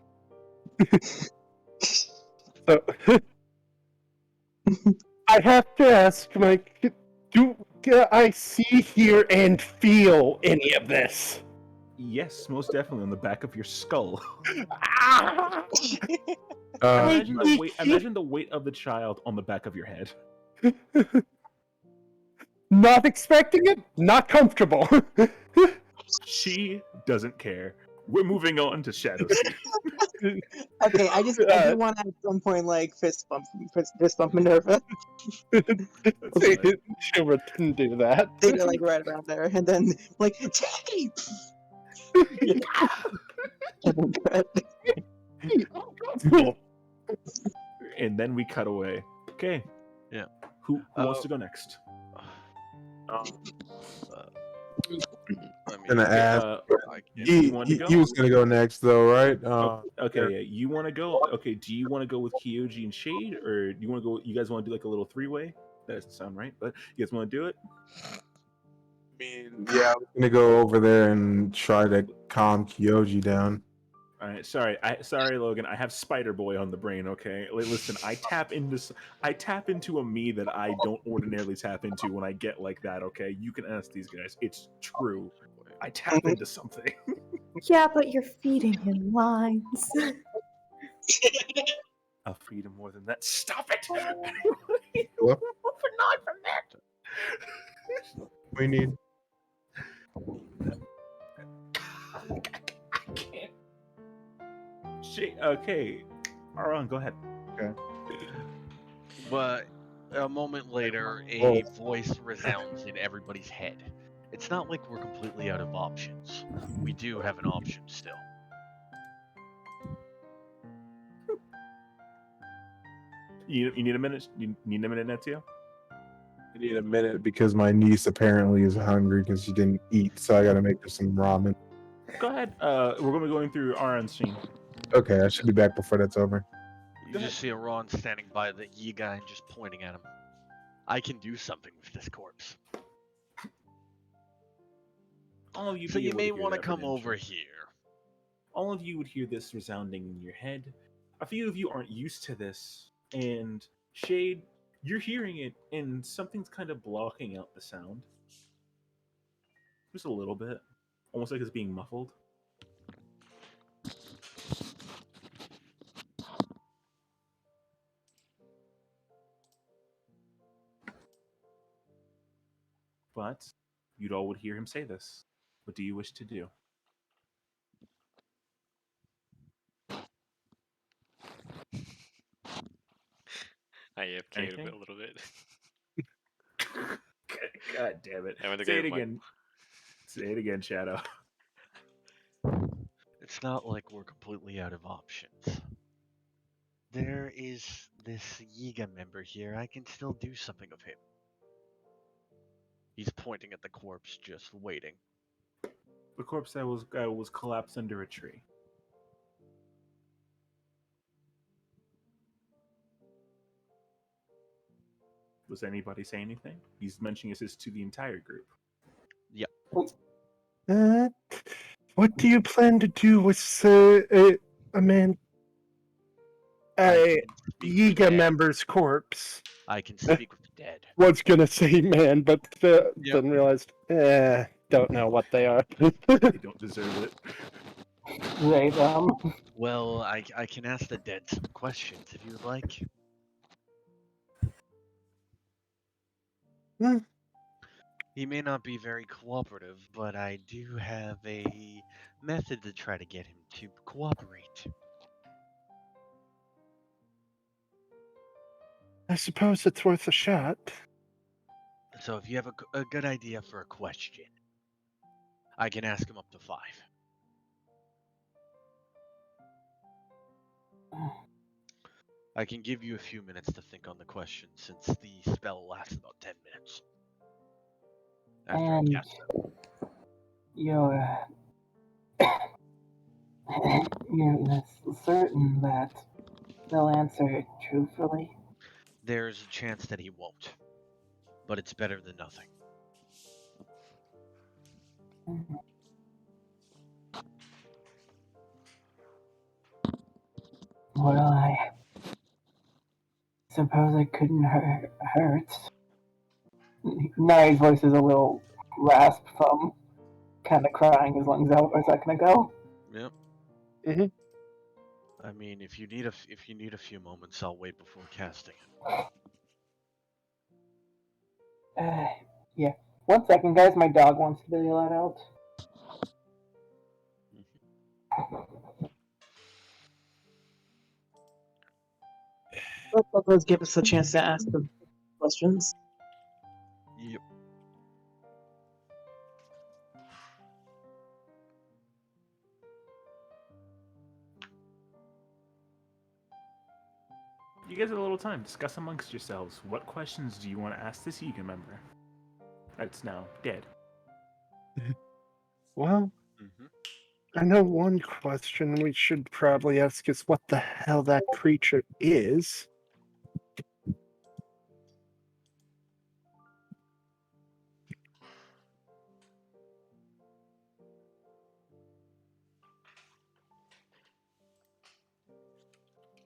So, I have to ask, Mike, do I see, hear, and feel any of this? Yes, most definitely on the back of your skull. Imagine the weight of the child on the back of your head. Not expecting it, not comfortable. She doesn't care. We're moving on to Shadow Sea. Okay, I do want to at some point like fist bump Minerva. She wouldn't do that. They go like right around there, and then like Tiki. And then we cut away. Okay. Yeah. Who wants to go next? Gonna ask. You want to go? He was gonna go next, though, right? Okay, yeah. You want to go? Okay. Do you want to go with Kyoji and Shade, or do you want to go? You guys want to do like a little three-way? That doesn't sound right, but you guys want to do it? I mean, yeah, I'm gonna go over there and try to calm Kyoji down. All right. Sorry, Logan. I have Spider Boy on the brain. Okay. Listen, I tap into a me that I don't ordinarily tap into when I get like that. Okay. You can ask these guys. It's true. I tap into something. Yeah, but you're feeding him lines. I'll feed him more than that. Stop it! What? Moving on from that. We need. I can't. Okay. Aaron, go ahead. Okay. But a moment later, a voice resounds in everybody's head. It's not like we're completely out of options. We do have an option still. You need a minute? You need a minute, Netio? I need a minute because my niece apparently is hungry because she didn't eat, so I gotta make her some ramen. Go ahead. We're gonna be going through Aaron's scene. Okay, I should be back before that's over. You just see a Ron standing by the Yiga and just pointing at him. I can do something with this corpse. All of you So you may want to come over here. All of you would hear this resounding in your head. A few of you aren't used to this, and Shade, you're hearing it, and something's kind of blocking out the sound. Just a little bit. Almost like it's being muffled. But you'd all would hear him say this. What do you wish to do? I AFK'd a little bit. God damn it. I Say it again. Say it again, Shadow. It's not like we're completely out of options. There is this Yiga member here. I can still do something of him. He's pointing at the corpse, just waiting. The corpse that was collapsed under a tree. Does anybody say anything? He's mentioning this to the entire group. Yep. What do you plan to do with Yiga member's corpse? I can speak with the dead. Was gonna say man, but then realized, don't know what they are. They don't deserve it. They, them. Well, I can ask the dead some questions if you would like. Hmm. He may not be very cooperative, but I do have a method to try to get him to cooperate. I suppose it's worth a shot. So if you have a good idea for a question, I can ask him up to 5. I can give you a few minutes to think on the question since the spell lasts about 10 minutes. After I And cast it. you're you're certain that they'll answer truthfully. There's a chance that he won't, but it's better than nothing. Well, I suppose it couldn't hurt. Nari's voice is a little rasp from kind of crying his lungs out a second ago. Yep. Mhm. I mean, if you need a few moments, I'll wait before casting it. Yeah. 1 second, guys. My dog wants to be let out. That does give us a chance to ask them questions. Yep. You guys have a little time. Discuss amongst yourselves. What questions do you want to ask this Yiga member that's now dead? Well, Mm-hmm. I know one question we should probably ask is what the hell that creature is.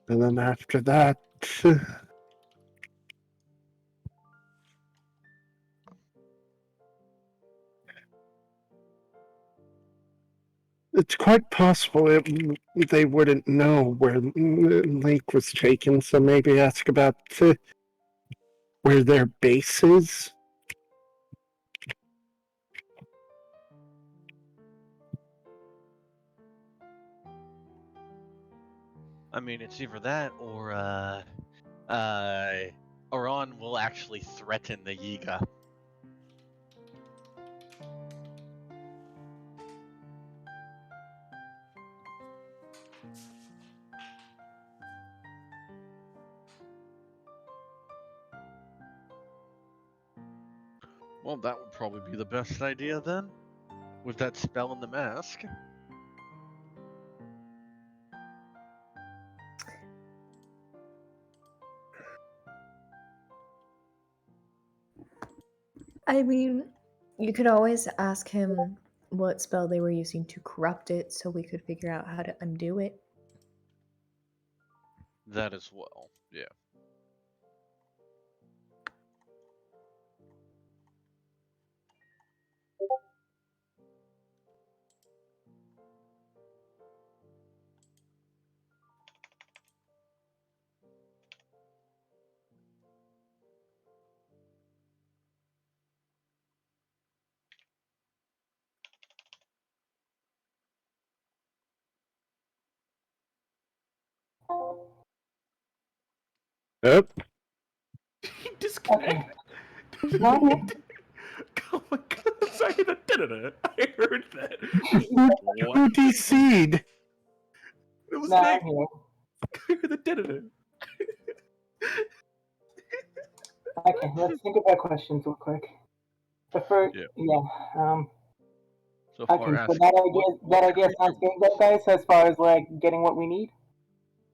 And then after that, it's quite possible they wouldn't know where Link was taken, so maybe ask about where their base is. I mean, it's either that or Oran will actually threaten the Yiga. Well, that would probably be the best idea then, with that spell in the mask. I mean, you could always ask him what spell they were using to corrupt it so we could figure out how to undo it. That as well, yeah. Yep. He disconnected. Not here. Oh my god! I heard that. I heard that. What? Who DC'd? It was Not Nick. here. I heard the. Okay, let's think about questions real quick. But first, Yeah. So far, okay, so ask that idea sounds good, though, guys, as far as, like, getting what we need.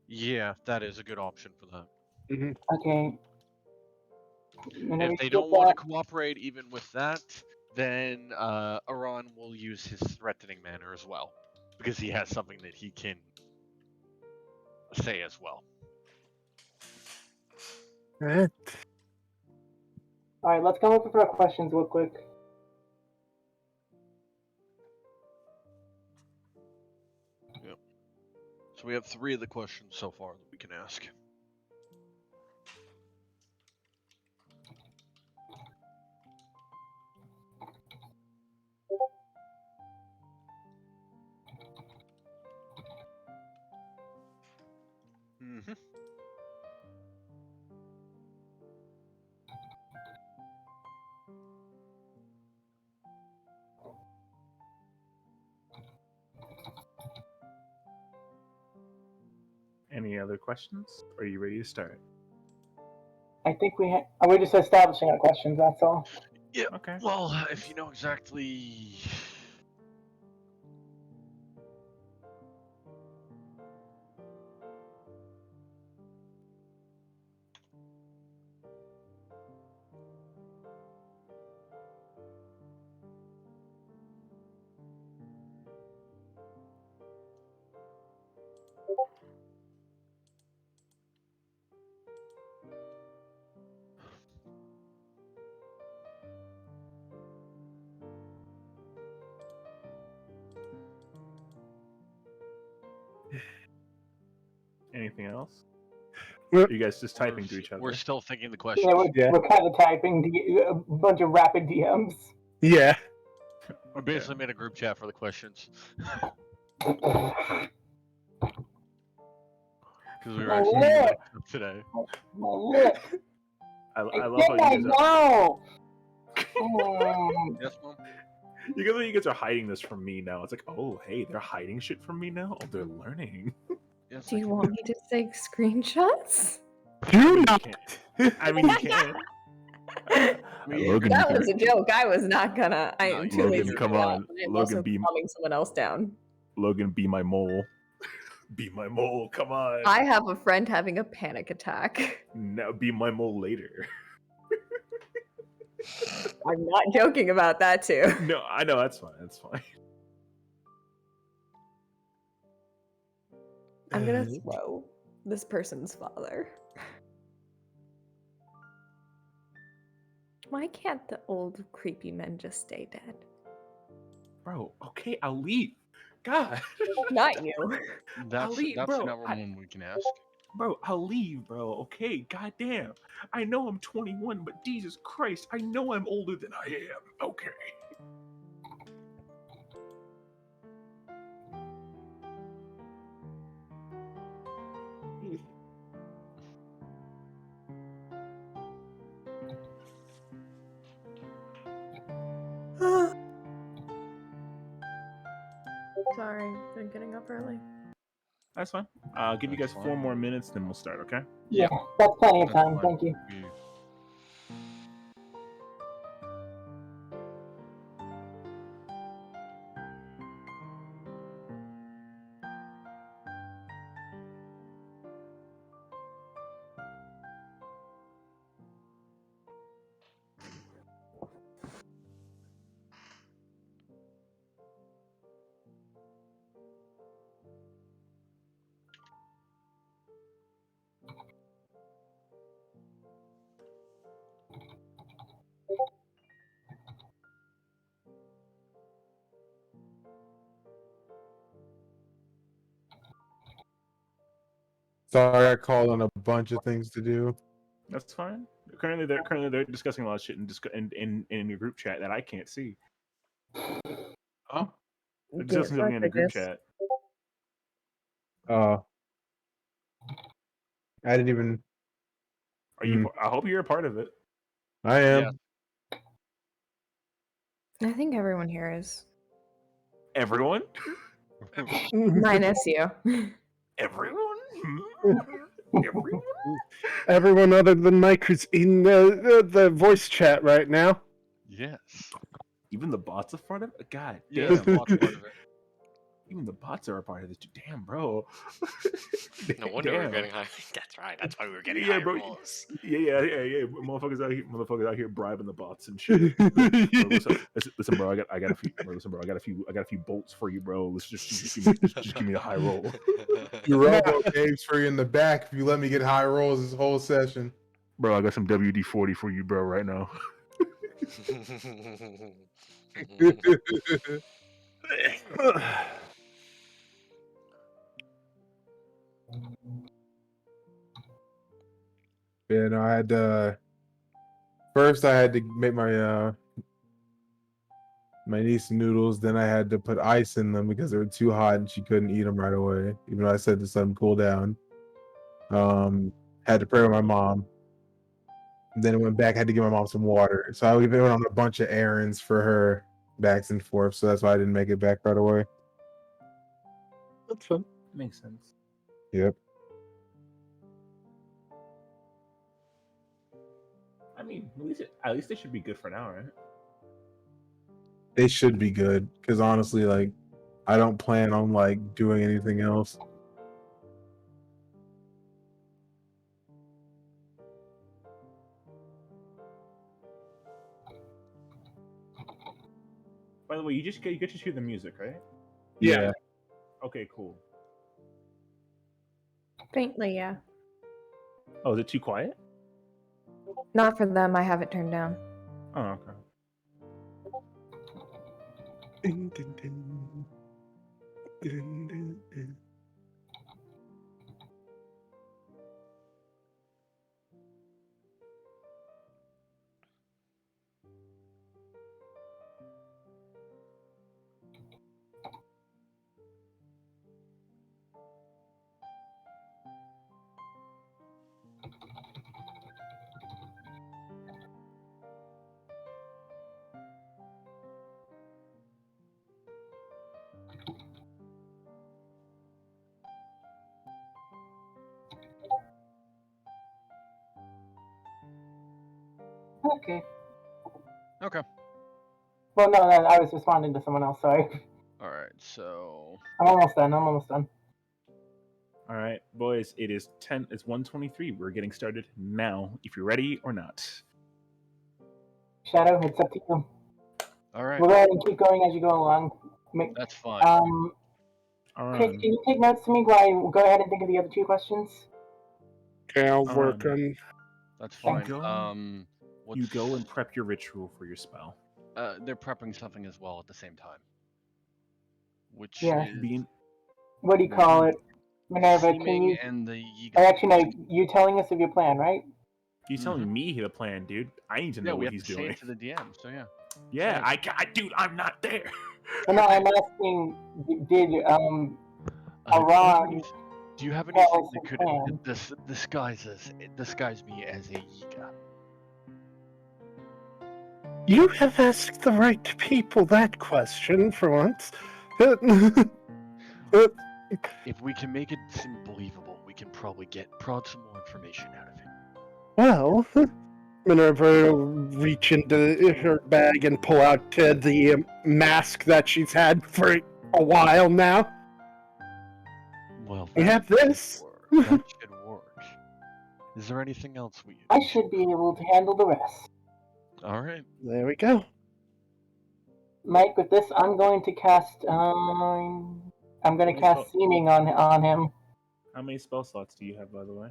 Yeah, that is a good option for that. Mm-hmm. Okay. If they don't want to cooperate even with that, then Aran will use his threatening manner as well, because he has something that he can say as well. Right. Alright, let's come up with our questions real quick. So we have 3 of the questions so far that we can ask. Mm-hmm. Any other questions? Are you ready to start? I think we're just establishing our questions. That's all. Yeah. Okay. Well, if you know exactly. Anything else? Well, Are you guys just typing to each other? We're still thinking the Yeah, questions. we're kind of typing a bunch of rapid DMs. yeah. We basically made a group chat for the questions. Because we were My actually lip! doing stuff today. My lip! I I love how think you I guys are. know! Yes, Mom? You guys are hiding this from me now. It's like, oh, hey, they're hiding shit from me now. Oh, they're learning. Yes, Do I you can. want me to take screenshots? Do not. I mean, you can. Logan, That you was a joke. I was not gonna. I am too Logan, lazy to come do that. on. I'm Logan, also be- calming someone else down. Logan, be my mole. Be my mole. Come on. I have a friend having a panic attack. Now be my mole later. I'm not joking about that too. No, I know that's fine. That's fine. I'm gonna throw this person's father. Why can't the old creepy men just stay dead? Bro, okay, I'll leave. God. Not you. That's leave, bro. never one we can ask. Bro, I'll leave, bro. Okay, goddamn. I know I'm 21, but Jesus Christ, I know I'm older than I am. Okay. Sorry, been getting up early. That's fine. I'll give you guys That's 4 fine. more minutes, then we'll start, okay? Yeah, that's plenty of That's time. fine. Thank you. Sorry, I called on a bunch of things to do. That's fine. Currently, they're discussing a lot of shit in your group chat that I can't see. Oh, They're discussing something in the group chat. I didn't even. Are you? I hope you're a part of it. I am. Yeah. I think everyone here is. Everyone? Minus you. Everyone? Everyone? Everyone other than Mike who's in the voice chat right now. Yes. Even the bots are part of it? God Yes, damn. lots part of it. Even the bots are a part of this. Damn, bro. No wonder we're getting high. That's right. That's why we were getting high rolls. Yeah. Motherfuckers out here bribing the bots and shit. Bro, listen, bro. I got a few. Bro, listen, bro. I got a few bolts for you, bro. Let's just give me a high roll. Your robo games for you in the back if you let me get high rolls this whole session. Bro, I got some WD-40 for you, bro, right now. Yeah, no, I had to. First, I had to make my my niece noodles. Then I had to put ice in them because they were too hot and she couldn't eat them right away. Even though I said to let them cool down. Had to pray with my mom. Then I went back. Had to give my mom some water. So I went on a bunch of errands for her, backs and forth. So that's why I didn't make it back right away. That's fun. Makes sense. Yep. I mean, at least they should be good for now, right? They should be good because honestly, like, I don't plan on like doing anything else. By the way, you get to hear the music, right? Yeah. Okay, cool. Faintly, yeah. Oh, is it too quiet? Not for them. I have it turned down. Oh, okay. Dun, dun, dun. Dun, dun, dun. Okay. Okay. Well, no, I was responding to someone else. Sorry. All right. So I'm almost done. All right, boys. It's 1:23. We're getting started now. If you're ready or not. Shadow, it's up to you. all right. We'll go ahead and keep going as you go along. That's fine. Chris, can you take notes to me while I go ahead and think of the other two questions? Okay, I'll work on. That's fine. You go and prep your ritual for your spell. They're prepping something as well at the same time. Which Yeah. is What do you call it? Minerva, can seeming you... and the Yiga. Oh, actually, no, you telling us of your plan, right? He's telling me the plan, dude. I need to know we what have he's to say doing. it to the DM. So yeah. Yeah, dude, I'm not there. Well, no, I'm asking, did Aran do you have tell anything us that the could plan? disguise me as a Yiga? You have asked the right people that question for once. If we can make it seem believable, we can probably prod some more information out of it. Well, Minerva will reach into her bag and pull out the mask that she's had for a while now. Well, We have this. that should work. Is there anything else we? I should be able to handle the rest. All right. There we go. Mike, with this, I'm going to cast. I'm going to cast Seeming on him. How many spell slots do you have, by the way?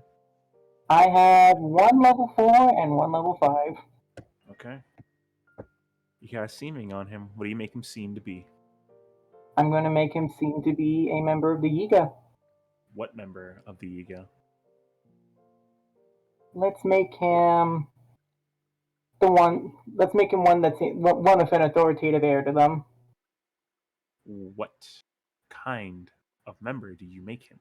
I have one level 4 and one level 5. Okay. You cast Seeming on him. What do you make him seem to be? I'm going to make him seem to be a member of the Yiga. What member of the Yiga? Let's make him one that's one of an authoritative heir to them. What kind of member do you make him?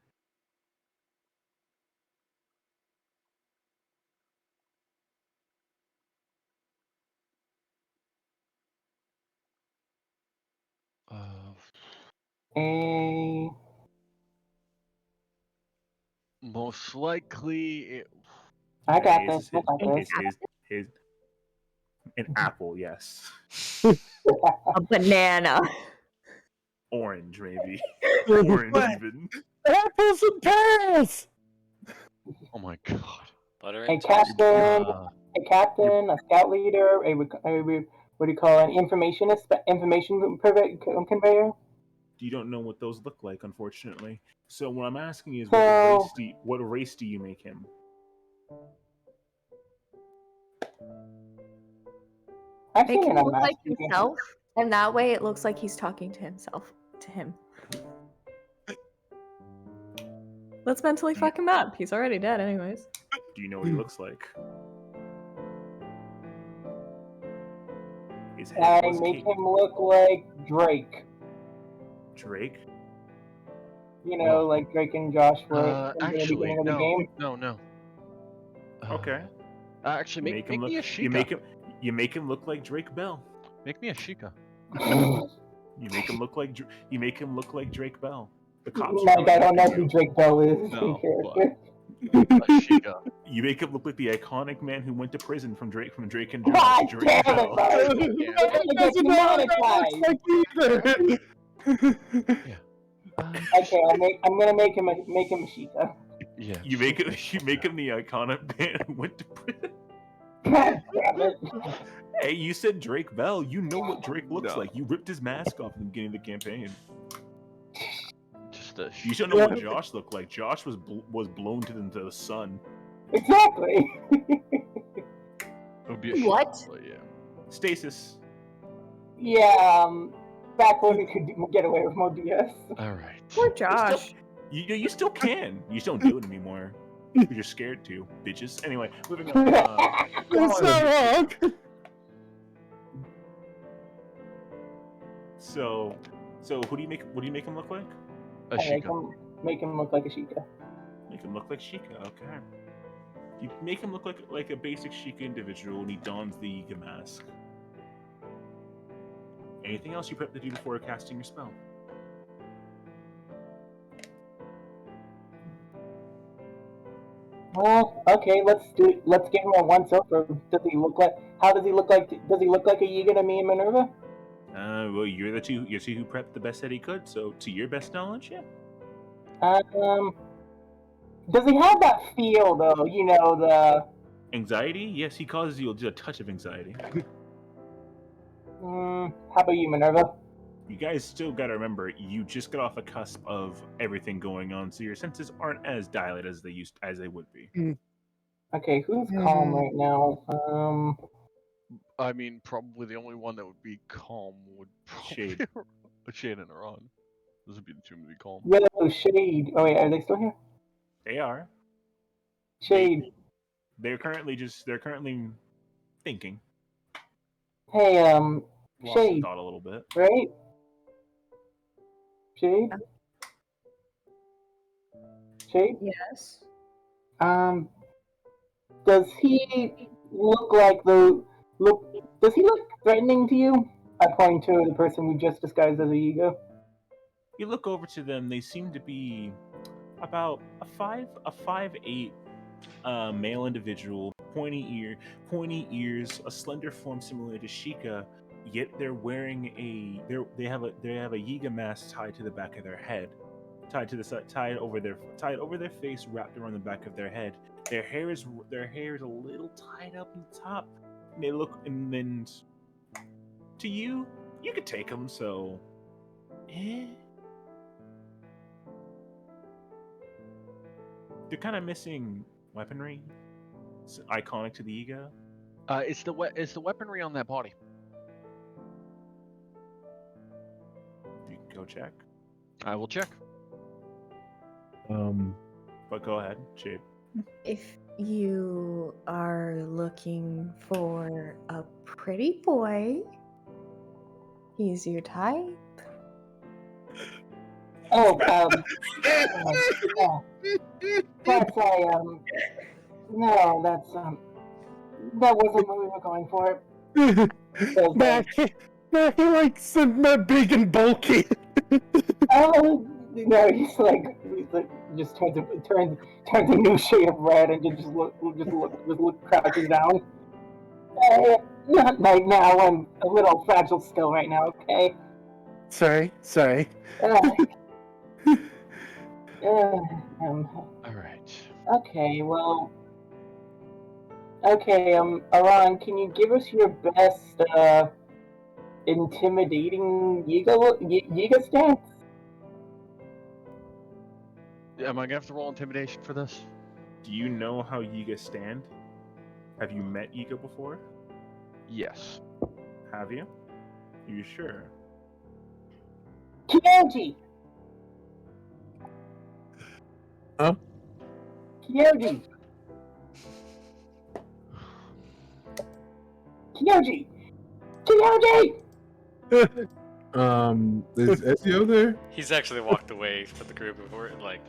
Most likely, I got this. An apple, yes. A banana. Orange, maybe. Orange, even. Apples and pears. Oh my god. Butter A and captain, a scout leader, what do you call an information conveyor? You don't know what those look like, unfortunately. So what I'm asking is, So, what race do you make him? Make him look like himself, and that way it looks like he's talking to himself. To him. Let's mentally fuck him up. He's already dead, anyways. Do you know what he looks like? His I head was make cake. him look like Drake. Drake? You know, Well, like Drake and Josh were in the actually, beginning of the no, game. no. Okay. Actually, You make him look. me a Sheikah. You make him look like Drake Bell. Make me a Sheikah. You make him look like Drake Bell. The cops are Like, coming I don't know after who you. Drake Bell is. No, character. A Sheikah. You make him look like the iconic man who went to prison from Drake and God Josh, Drake damn it, Bell. bro! That doesn't know how that looks like either. Yeah. Okay, I'm gonna make him a Sheikah. Yeah. You just make a him the iconic man who went to prison. God damn it! Hey, you said Drake Bell. You know what Drake looks No. like. You ripped his mask off at the beginning of the campaign. Just a You should know what Josh looked like. Josh was blown to the sun. Exactly. It would be a Sheikah, What? but yeah. Stasis. Yeah. Back when we could get away with more BS. All right. Poor Josh. You still can. You just don't do it anymore. You're scared to, bitches. Anyway, moving on. It's not wrong. So who do you make? What do you make him look like? A I Sheikah. make him look like a Sheikah. Make him look like Sheikah. Okay. You make him look like a basic Sheikah individual, and he dons the Yiga mask. Anything else you prep to do before casting your spell? Well, okay, let's give him a once over. Does he look like? How does he look like? Does he look like a Yiga to me and Minerva? Well, you're the two who prepped the best that he could. So, to your best knowledge, yeah. Does he have that feel though? You know, the Anxiety? Yes, he causes you a touch of anxiety. how about you, Minerva? You guys still gotta remember, you just got off a cusp of everything going on, so your senses aren't as dilated as they would be. Okay, who's calm right now? I mean, probably the only one that would be calm would probably Shade. Shade and Iran. Those would be the two to be calm. Yo, Shade. Oh wait, are they still here? They are. Shade. They're currently thinking. Hey, Lost in Shade. thought a little bit. Right? Shade. Shade. Yes. Does he look like Does he look threatening to you? I point to the person we just disguised as a Yiga. You look over to them, they seem to be about a 5'8" male individual, pointy ears, a slender form similar to Sheikah, yet they're wearing they have a Yiga mask tied to the back of their head. Tied over their face, wrapped around the back of their head. Their hair is a little tied up in the top. And they look, and then to you could take them. So, they're kind of missing weaponry. It's iconic to the ego. It's the weaponry on that body. You can go check. I will check. But go ahead, Shape. If you are looking for a pretty boy, he's your type. Oh, that's no, that wasn't what we were going for. Nah, he likes big and bulky. Oh, no, he's like just turns a new shade of red and just look crouches down. Not right now. I'm a little fragile still right now. Okay. Sorry. All right. Okay. Well. Okay. Aran, can you give us your best intimidating Yiga stance? Am I gonna have to roll intimidation for this? Do you know how Yiga stand? Have you met Yiga before? Yes. Have you? Are you sure? Kyoji! Huh? Kyoji! Kyoji! Kyoji! Is Ezio there? He's actually walked away from the group before, like.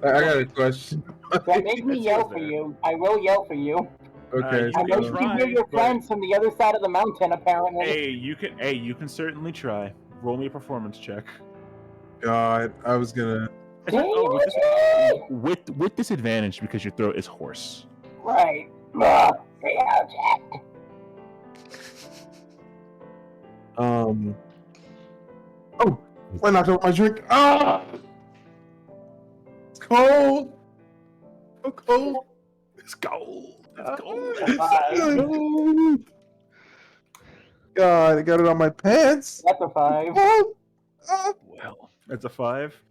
I got a question. Don't make me Ezio's yell for there. you. I will yell for you. Okay, You I know can you try, can hear your but- friends from the other side of the mountain, apparently. Hey, you can certainly try. Roll me a performance check. God, I was gonna. Kyoji! With disadvantage because your throat is hoarse. Right. Kyoji! Oh, I knocked over my drink. Ah, it's cold. So cold. It's cold. It's cold. Five. Cold. God, I got it on my pants. That's a 5. Oh, ah. Well, That's a 5.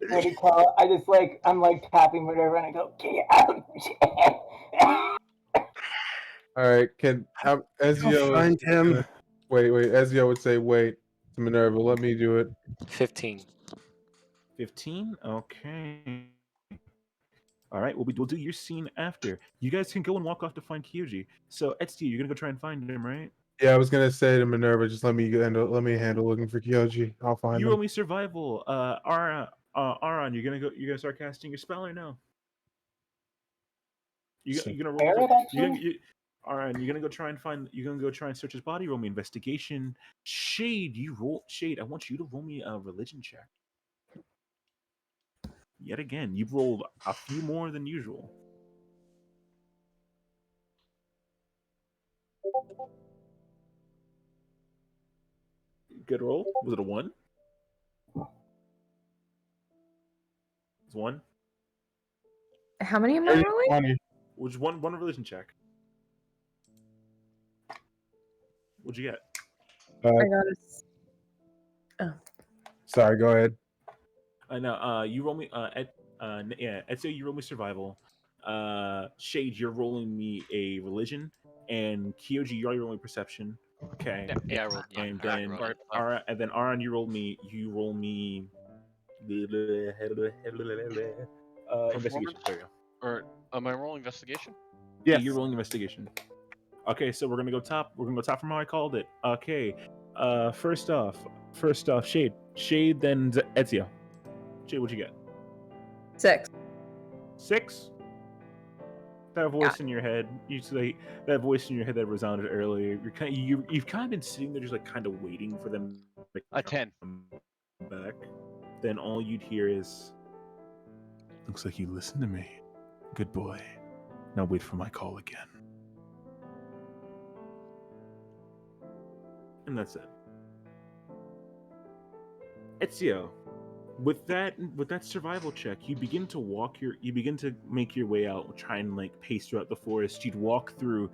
What do you call it? I'm like tapping whatever, and I go, Kyoji! All right, can Ezio find him. Wait. Ezio would say, "Wait, to Minerva. Let me do it." 15. 15. Okay. All right. We'll do your scene after. You guys can go and walk off to find Kyoji. So Etsuki, you're gonna go try and find him, right? Yeah, I was gonna say to Minerva, just let me handle looking for Kyoji. I'll find You him. roll me survival. Aron, you're gonna start casting your spell or no? You're gonna roll. Aron, you're gonna go try and find. You're gonna go try and search his body. Roll me investigation. Shade, Shade. I want you to roll me a religion check. Yet again, you've rolled a few more than usual. Good roll. Was it a 1? It's 1. How many am I rolling? 20. Which one religion check? What'd you get? I got a. Sorry, go ahead. No, you roll me. Etsuo, you roll me survival. Shade, you're rolling me a religion, and Kyoji, you're rolling perception. Okay. Yeah, I rolled. Yeah, And I then rolled it. Aaron, you roll me. Investigation. There you go. or am I rolling investigation? Yeah, you're rolling investigation. Okay, so we're gonna go top. We're gonna go top from how I called it. Okay. First off, Shade. Shade, then Ezio. Shade, what'd you get? 6. 6. That voice in your head. You say that voice in your head that resounded earlier. You've kind of been sitting there, just like kind of waiting for them to A 10. come back. Then all you'd hear is, "Looks like you listened to me. Good boy. Now wait for my call again." And that's it. Ezio, with that survival check, you begin to make your way out, try and like pace throughout the forest. You'd walk to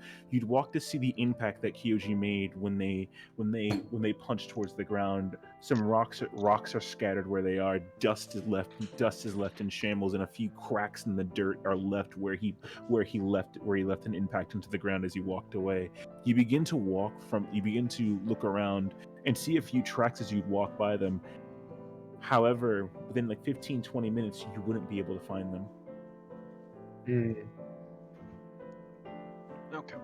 see the impact that Kyoji made when they punched towards the ground. Some rocks are scattered where they are. Dust is left in shambles, and a few cracks in the dirt are left where he left an impact into the ground as he walked away. You begin to look around and see a few tracks as you'd walk by them. However, within like 15-20 minutes, you wouldn't be able to find them. Okay.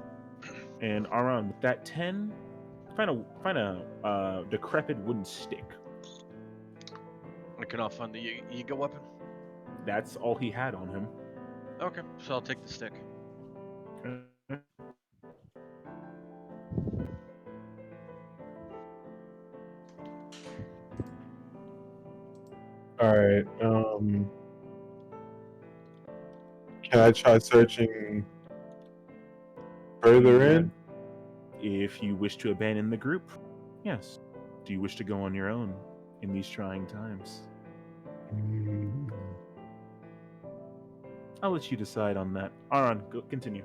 And Aron, with that 10, find a decrepit wooden stick. I cannot find the Yiga weapon. That's all he had on him. Okay, so I'll take the stick. All right. Can I try searching further in? If you wish to abandon the group, yes. Do you wish to go on your own in these trying times? I'll let you decide on that. Aron, go continue.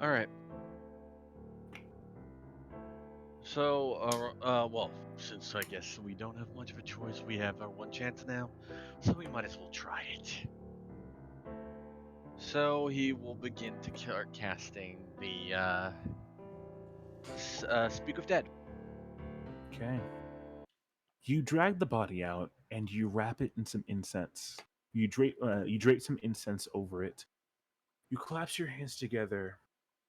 All right. So, well, since I guess we don't have much of a choice, we have our one chance now, so we might as well try it. So he will begin to start casting the Speak of Dead. Okay. You drag the body out and you wrap it in some incense. You drape some incense over it. You collapse your hands together,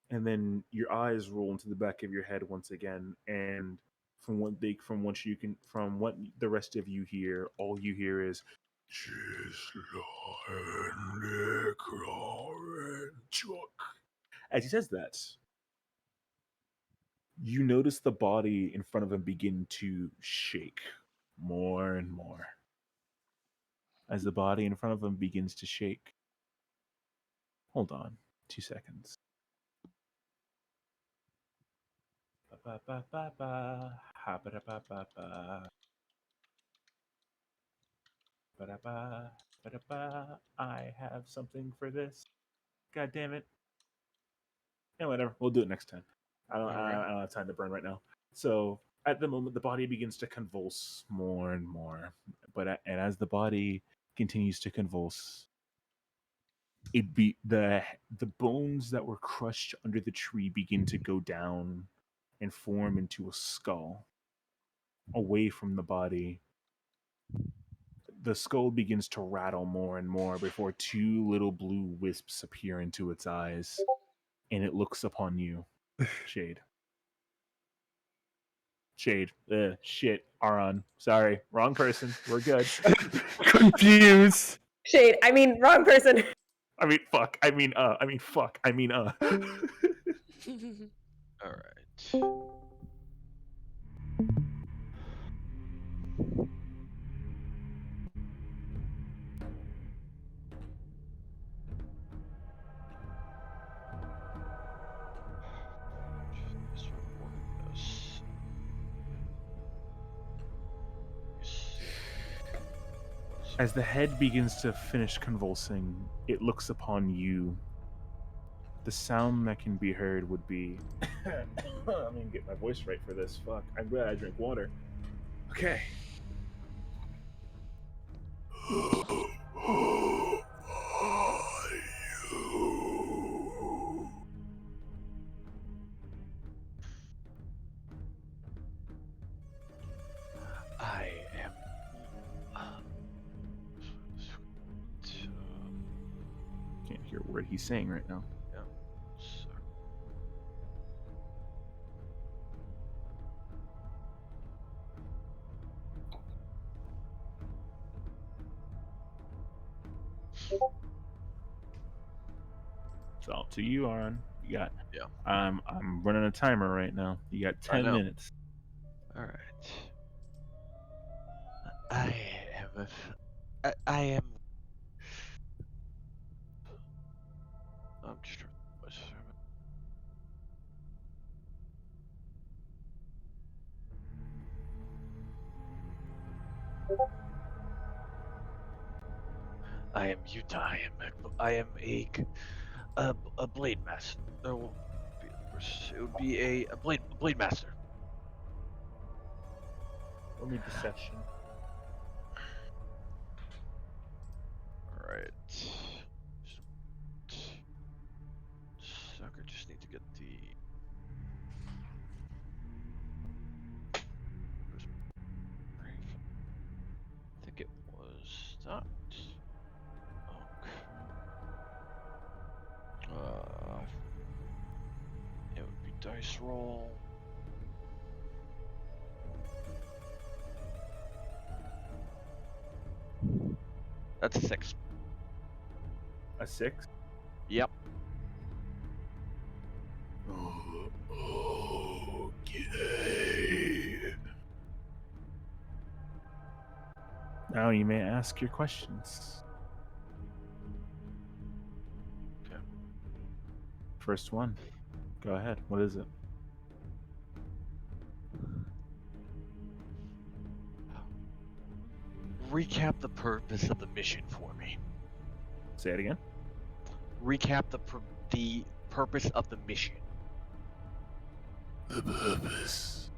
and then your eyes roll into the back of your head once again. And from what the rest of you hear, all you hear is as he says that, you notice the body in front of him begin to shake more and more. As the body in front of him begins to shake, hold on 2 seconds. Ba-ba-ba-ba-ba. Ha-ba-da-ba-ba-ba. Ba-da-ba. Ba-da-ba. I have something for this. God damn it. Yeah, whatever. We'll do it next time. I don't have time to burn right now. So at the moment, the body begins to convulse more and more. And as the body continues to convulse, the bones that were crushed under the tree begin to go down and form into a skull away from the body. The skull begins to rattle more and more before two little blue wisps appear into its eyes, and it looks upon you, Shade. Shade. Shit. Aron. Sorry. Wrong person. We're good. Confused. Shade. I mean, wrong person. I mean, fuck. I mean, fuck. I mean, All right. Just recording this. Let me see. What is As the head begins to finish convulsing, it looks upon you. The sound that can be heard would be. I'm gonna get my voice right for this. Fuck. I'm glad I drink water. Okay. I am. Can't hear a word he's saying right now. Yeah. Sorry. It's all up to you, Aron. You got. Yeah. I'm running a timer right now. You got 10 know. minutes. All right. I am. I am. I'm just. I am Utah. I am a blade master. No, it would be a blade master. Roll me deception. All right. Sucker, just need to get the. I think it was that. It would be dice roll. That's a 6. A 6? Yep. Okay. Now you may ask your questions. Okay. First one. Go ahead. What is it? Recap the purpose of the mission for me. Say it again. Recap the purpose of the mission. The purpose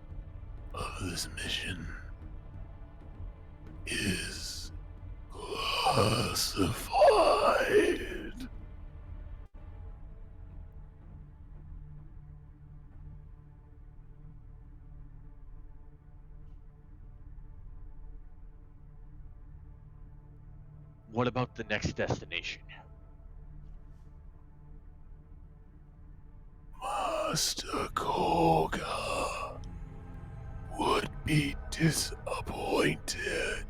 of this mission is classified. What about the next destination? Master Koga would be disappointed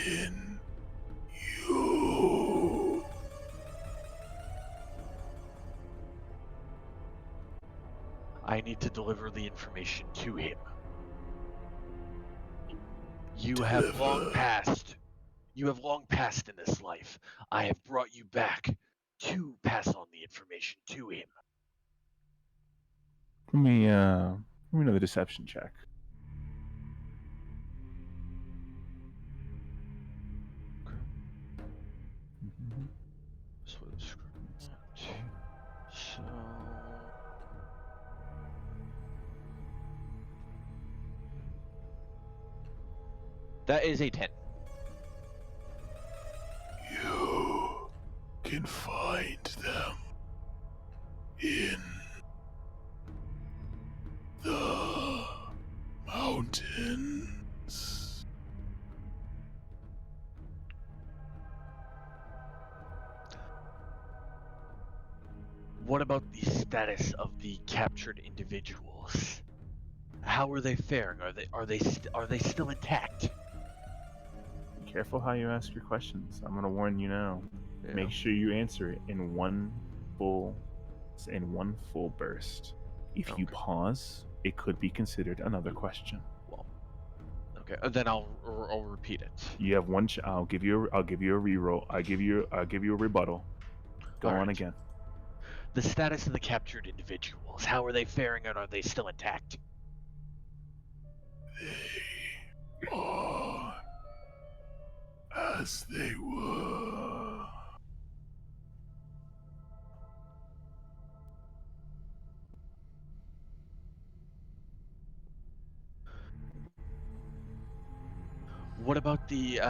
in you. I need to deliver the information to him. You have long passed. You have long passed in this life. I have brought you back to pass on the information to him. Let me another deception check. So, that is a 10. You can find them in the mountains. What about the status of the captured individuals? How are they faring? Are they still intact? Be careful how you ask your questions. I'm gonna warn you now. Yeah. Make sure you answer it in one full burst. If you Okay. pause, it could be considered another question. Well, okay. Then I'll repeat it. You have one. I'll give you a reroll. I'll give you a rebuttal. Go All on right. again. The status of the captured individuals. How are they faring, and are they still intact? They are as they were. What about the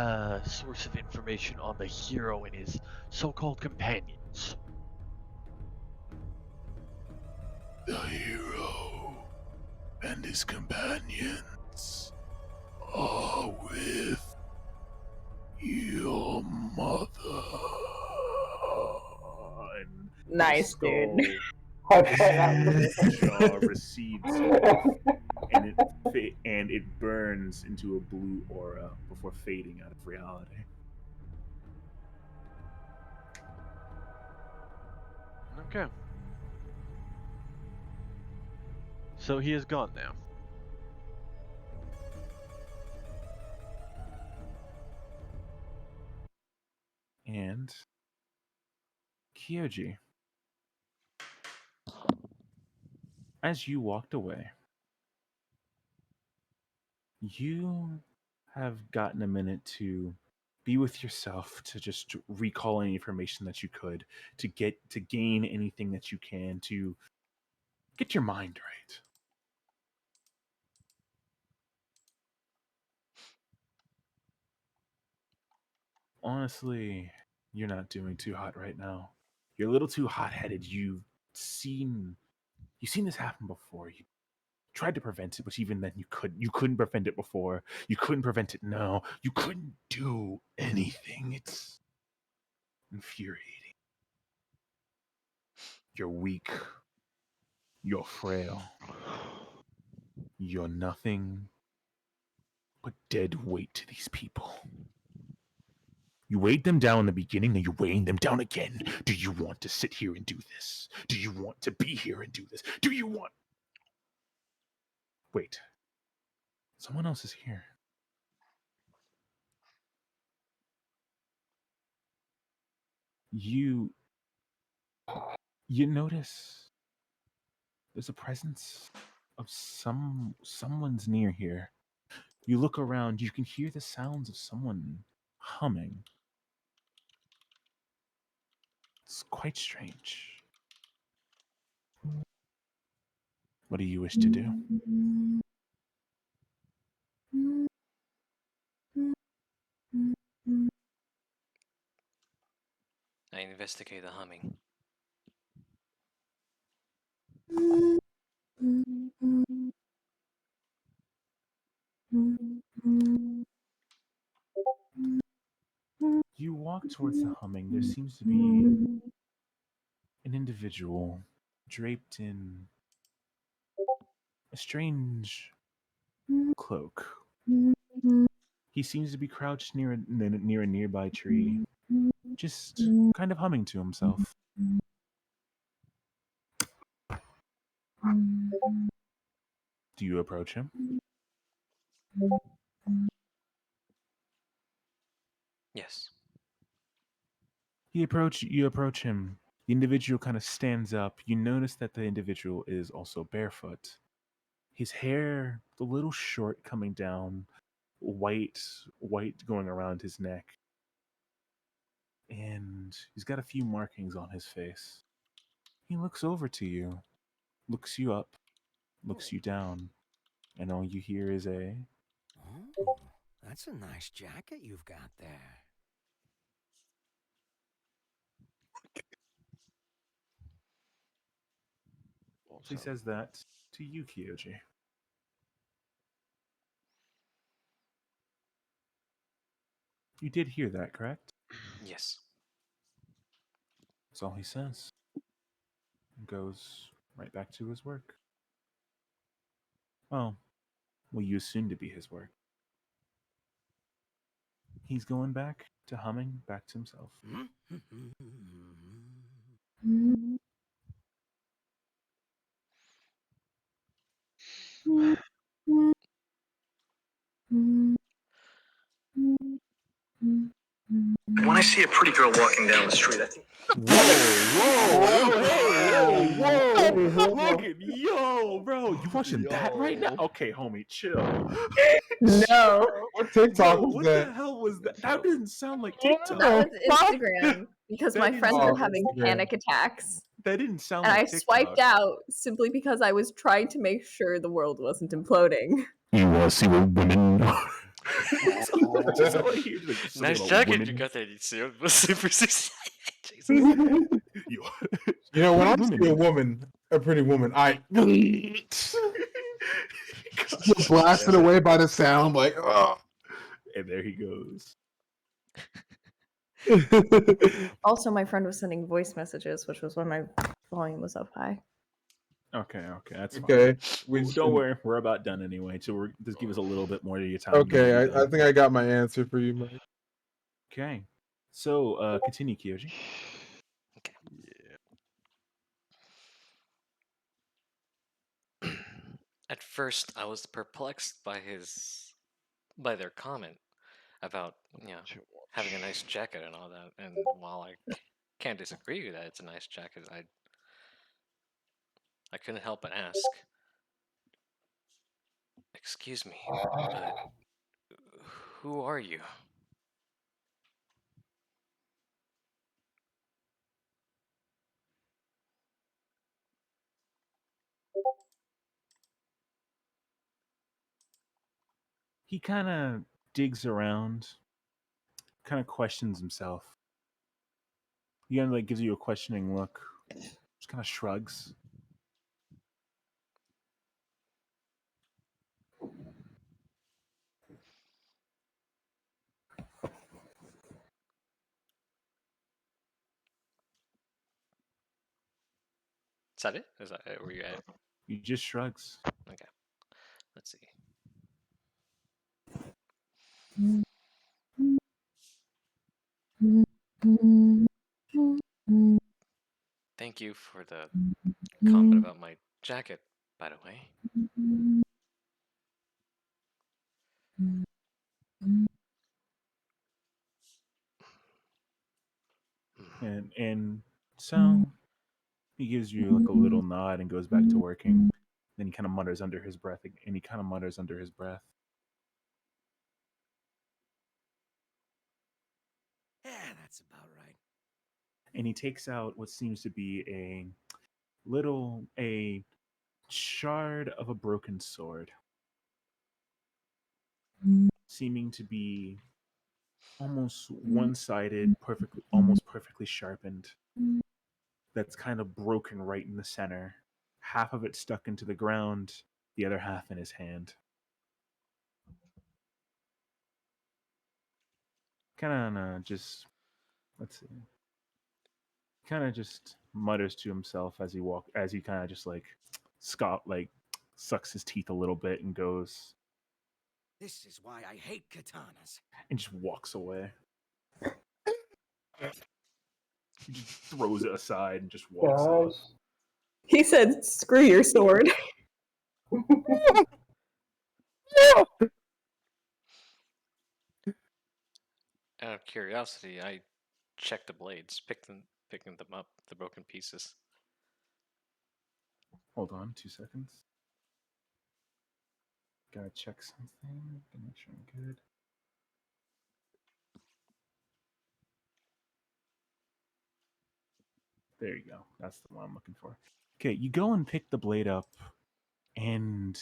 source of information on the hero and his so-called companions? The hero and his companions are with your mother. And Nice, skull dude. jaw recedes and it burns into a blue aura before fading out of reality. Okay. So he is gone now. And Kyoji, as you walked away, you have gotten a minute to be with yourself, to just recall any information that you could, to gain anything that you can, to get your mind right. Honestly, you're not doing too hot right now. You're a little too hot-headed. You've seen this happen before. You tried to prevent it, but even then you couldn't prevent it before. You couldn't prevent it now. You couldn't do anything. It's infuriating. You're weak. You're frail. You're nothing but dead weight to these people. You weighed them down in the beginning, and you're weighing them down again. Do you want to sit here and do this? Do you want to be here and do this? Do you want... Wait. Someone else is here. You notice there's a presence of someone's near here. You look around, you can hear the sounds of someone humming. It's quite strange. What do you wish to do? I investigate the humming. You walk towards the humming. There seems to be an individual draped in a strange cloak. He seems to be crouched near a nearby tree, just kind of humming to himself. Do you approach him? Yes. You approach him. The individual kind of stands up. You notice that the individual is also barefoot. His hair, a little short coming down, white going around his neck. And he's got a few markings on his face. He looks over to you, looks you up, looks you down, and all you hear is a Oh, that's a nice jacket you've got there. So he says that to you, Kyoji. You did hear that, correct? Yes. That's all he says. And goes right back to his work. Oh, well, you assume to be his work. He's going back to humming, back to himself. When I see a pretty girl walking down the street, I think. Whoa! Look at bro. You watching that right now? Okay, homie, chill. No. What TikTok Yo, was what that? the hell was that? That didn't sound like TikTok. That was Instagram because That my didn't friends sound were like having Instagram. panic attacks. That didn't sound And like I TikTok. swiped out simply because I was trying to make sure the world wasn't imploding. You want to see what women are? That's all I hear. Like, something Nice about jacket women. you got there, Itsu. It was super sexy. Jesus. Yo. You know, when I Women. see a woman, a pretty woman, I Gosh, blasted away by the sound, like, oh. and there he goes. Also, my friend was sending voice messages, which was why my volume was up high. Okay, that's Okay. fine. Don't worry, we're about done anyway. So just give us a little bit more of your time. Okay, I think I got my answer for you, Mike. Okay, so continue, Kyoji. Okay. At first, I was perplexed by their comment about having a nice jacket and all that. And while I can't disagree with that, it's a nice jacket. I couldn't help but ask. Excuse me, but who are you? He kind of digs around, kind of questions himself. He kind of like gives you a questioning look, just kind of shrugs. Is that it? Is that where you at? He just shrugs. Okay. Let's see. Thank you for the comment about my jacket, by the way. And so he gives you like a little nod and goes back to working. Then he kind of mutters under his breath, Yeah, that's about right. And he takes out what seems to be a shard of a broken sword, seeming to be almost one-sided, almost perfectly sharpened. That's kind of broken right in the center. Half of it stuck into the ground, the other half in his hand. kind of just, let's see, kind of just mutters to himself as he kind of just like sucks his teeth a little bit and goes This is why I hate katanas. and just walks away. He just throws it aside and just walks off. Gosh. He said, "Screw your sword." Out of curiosity, I checked the blades, picking them up, the broken pieces. Hold on 2 seconds. Gotta check something to make sure I'm good. There you go. That's the one I'm looking for. Okay, you go and pick the blade up, and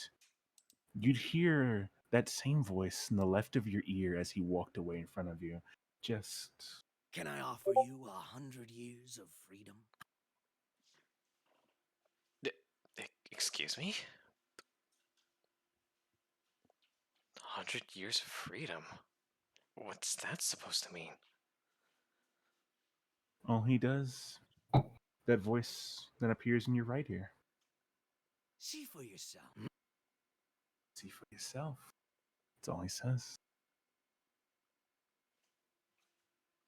you'd hear that same voice in the left of your ear as he walked away in front of you. Just. Can I offer you 100 years of freedom? Excuse me? 100 years of freedom? What's that supposed to mean? All he does, that voice that appears in your right ear. See for yourself. See for yourself. That's all he says.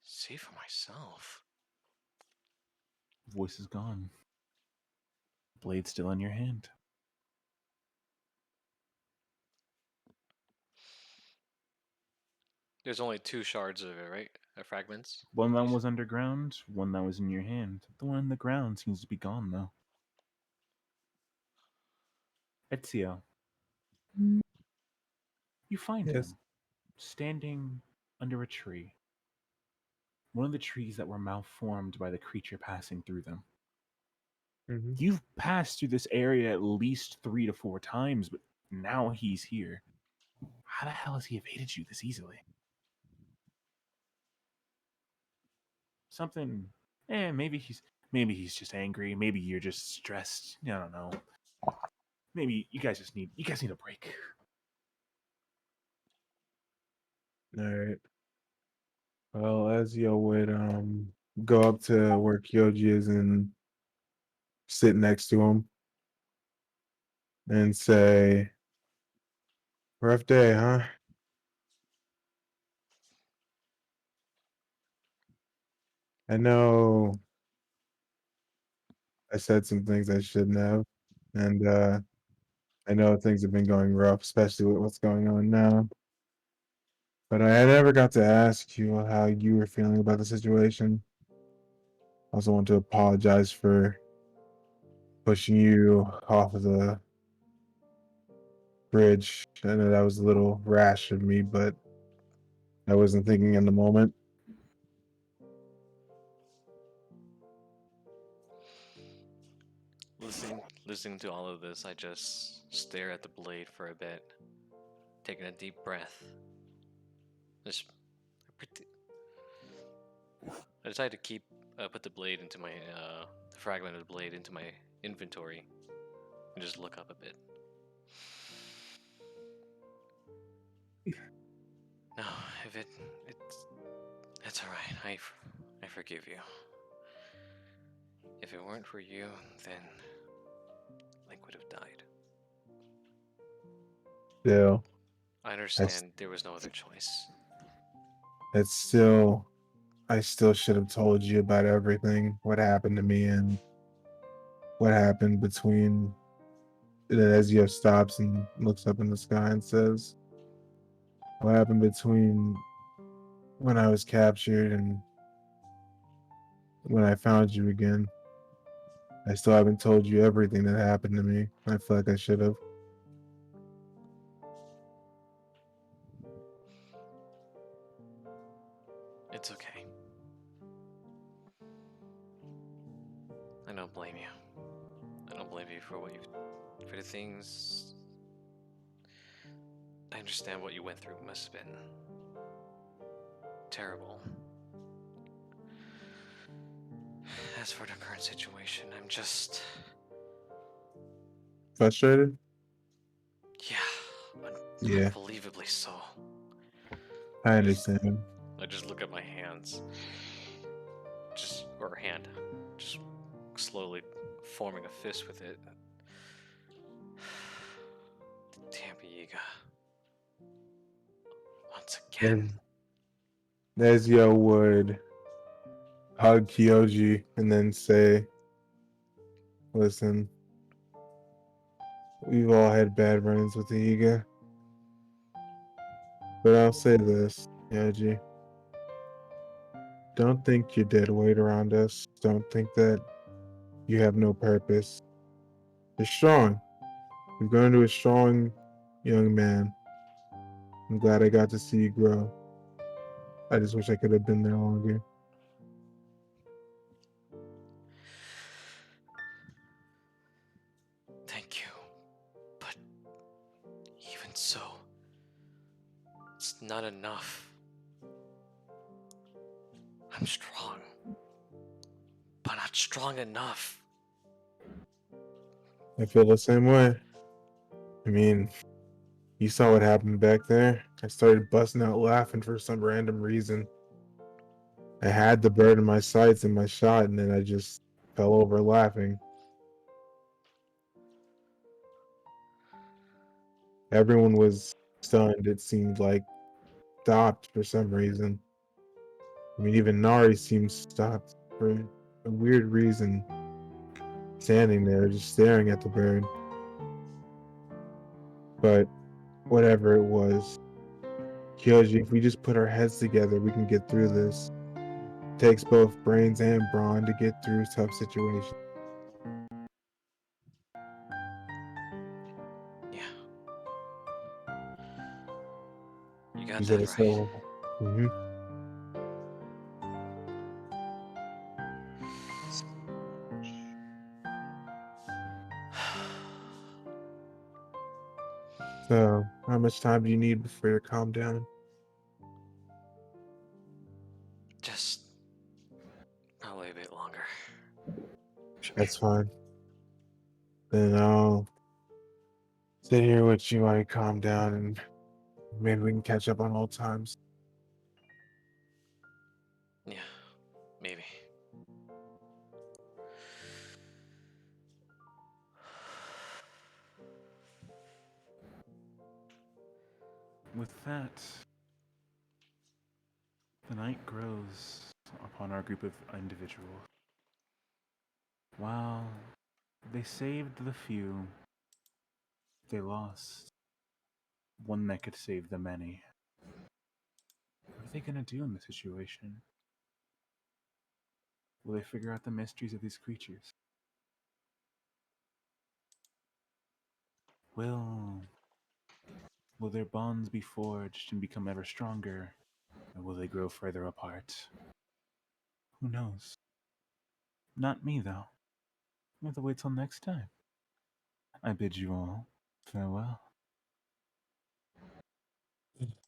See for myself. Voice is gone. Blade still in your hand. There's only 2 shards of it, right? Fragments? One that was underground, one that was in your hand. The one in the ground seems to be gone, though. Ezio. You find Yes. him standing under a tree. One of the trees that were malformed by the creature passing through them. Mm-hmm. You've passed through this area at least 3 to 4 times, but now he's here. How the hell has he evaded you this easily? Something. Maybe he's just angry. Maybe you're just stressed. I don't know. Maybe you guys need a break. All right. Well, Ezio would go up to where Kyoji is and sit next to him and say, "Rough day, huh?" I know I said some things I shouldn't have, and I know things have been going rough, especially with what's going on now. But I never got to ask you how you were feeling about the situation. I also want to apologize for pushing you off of the bridge. I know that was a little rash of me, but I wasn't thinking in the moment. Listening to all of this, I just stare at the blade for a bit, taking a deep breath. I decided to put the blade into my the fragment of the blade into my inventory, and just look up a bit. No, if it's all right. I forgive you. If it weren't for you, then Link would have died. Still, I understand there was no other choice. it's still, I still should have told you about everything, what happened to me and what happened between. And then Ezio stops and looks up in the sky and says, "What happened between when I was captured and when I found you again? I still haven't told you everything that happened to me. I feel like I should have." It's okay. I don't blame you. I don't blame you for for the things. I understand what you went through must have been terrible. As for the current situation, I'm just Frustrated? yeah, Yeah, unbelievably so. I understand. I I just look at my hands. Or hand. Just slowly forming a fist with it. Damn Yiga. Once again. And Ezio would hug Kyoji and then say, listen, we've all had bad run-ins with the Iga. But I'll say this, Kyoji. Don't think you're dead weight around us. Don't think that you have no purpose. You're strong. You've grown into a strong young man. I'm glad I got to see you grow. I just wish I could have been there longer. Thank you. But even so, it's not enough. I'm strong. But not strong enough. I feel the same way. I mean, you saw what happened back there. I started busting out laughing for some random reason. I had the bird in my sights and my shot, and then I just fell over laughing. Everyone was stunned, it seemed like, stopped for some reason. I mean, even Nari seemed stopped for a weird reason, standing there just staring at the bird. But whatever it was, Kyoji, if we just put our heads together, we can get through this. It takes both brains and brawn to get through tough situations. Yeah. You got You said that it right. so. Mm-hmm. So, how much time do you need before you calm down? Just probably a bit longer. That's fine. Then I'll sit here with you while you calm down, and maybe we can catch up on old times. Yeah, maybe. With that, the night grows upon our group of individuals. While they saved the few, they lost one that could save the many. What are they going to do in this situation? Will they figure out the mysteries of these creatures? Will their bonds be forged and become ever stronger? Or will they grow further apart? Who knows? Not me, though. We'll have to wait till next time. I bid you all farewell.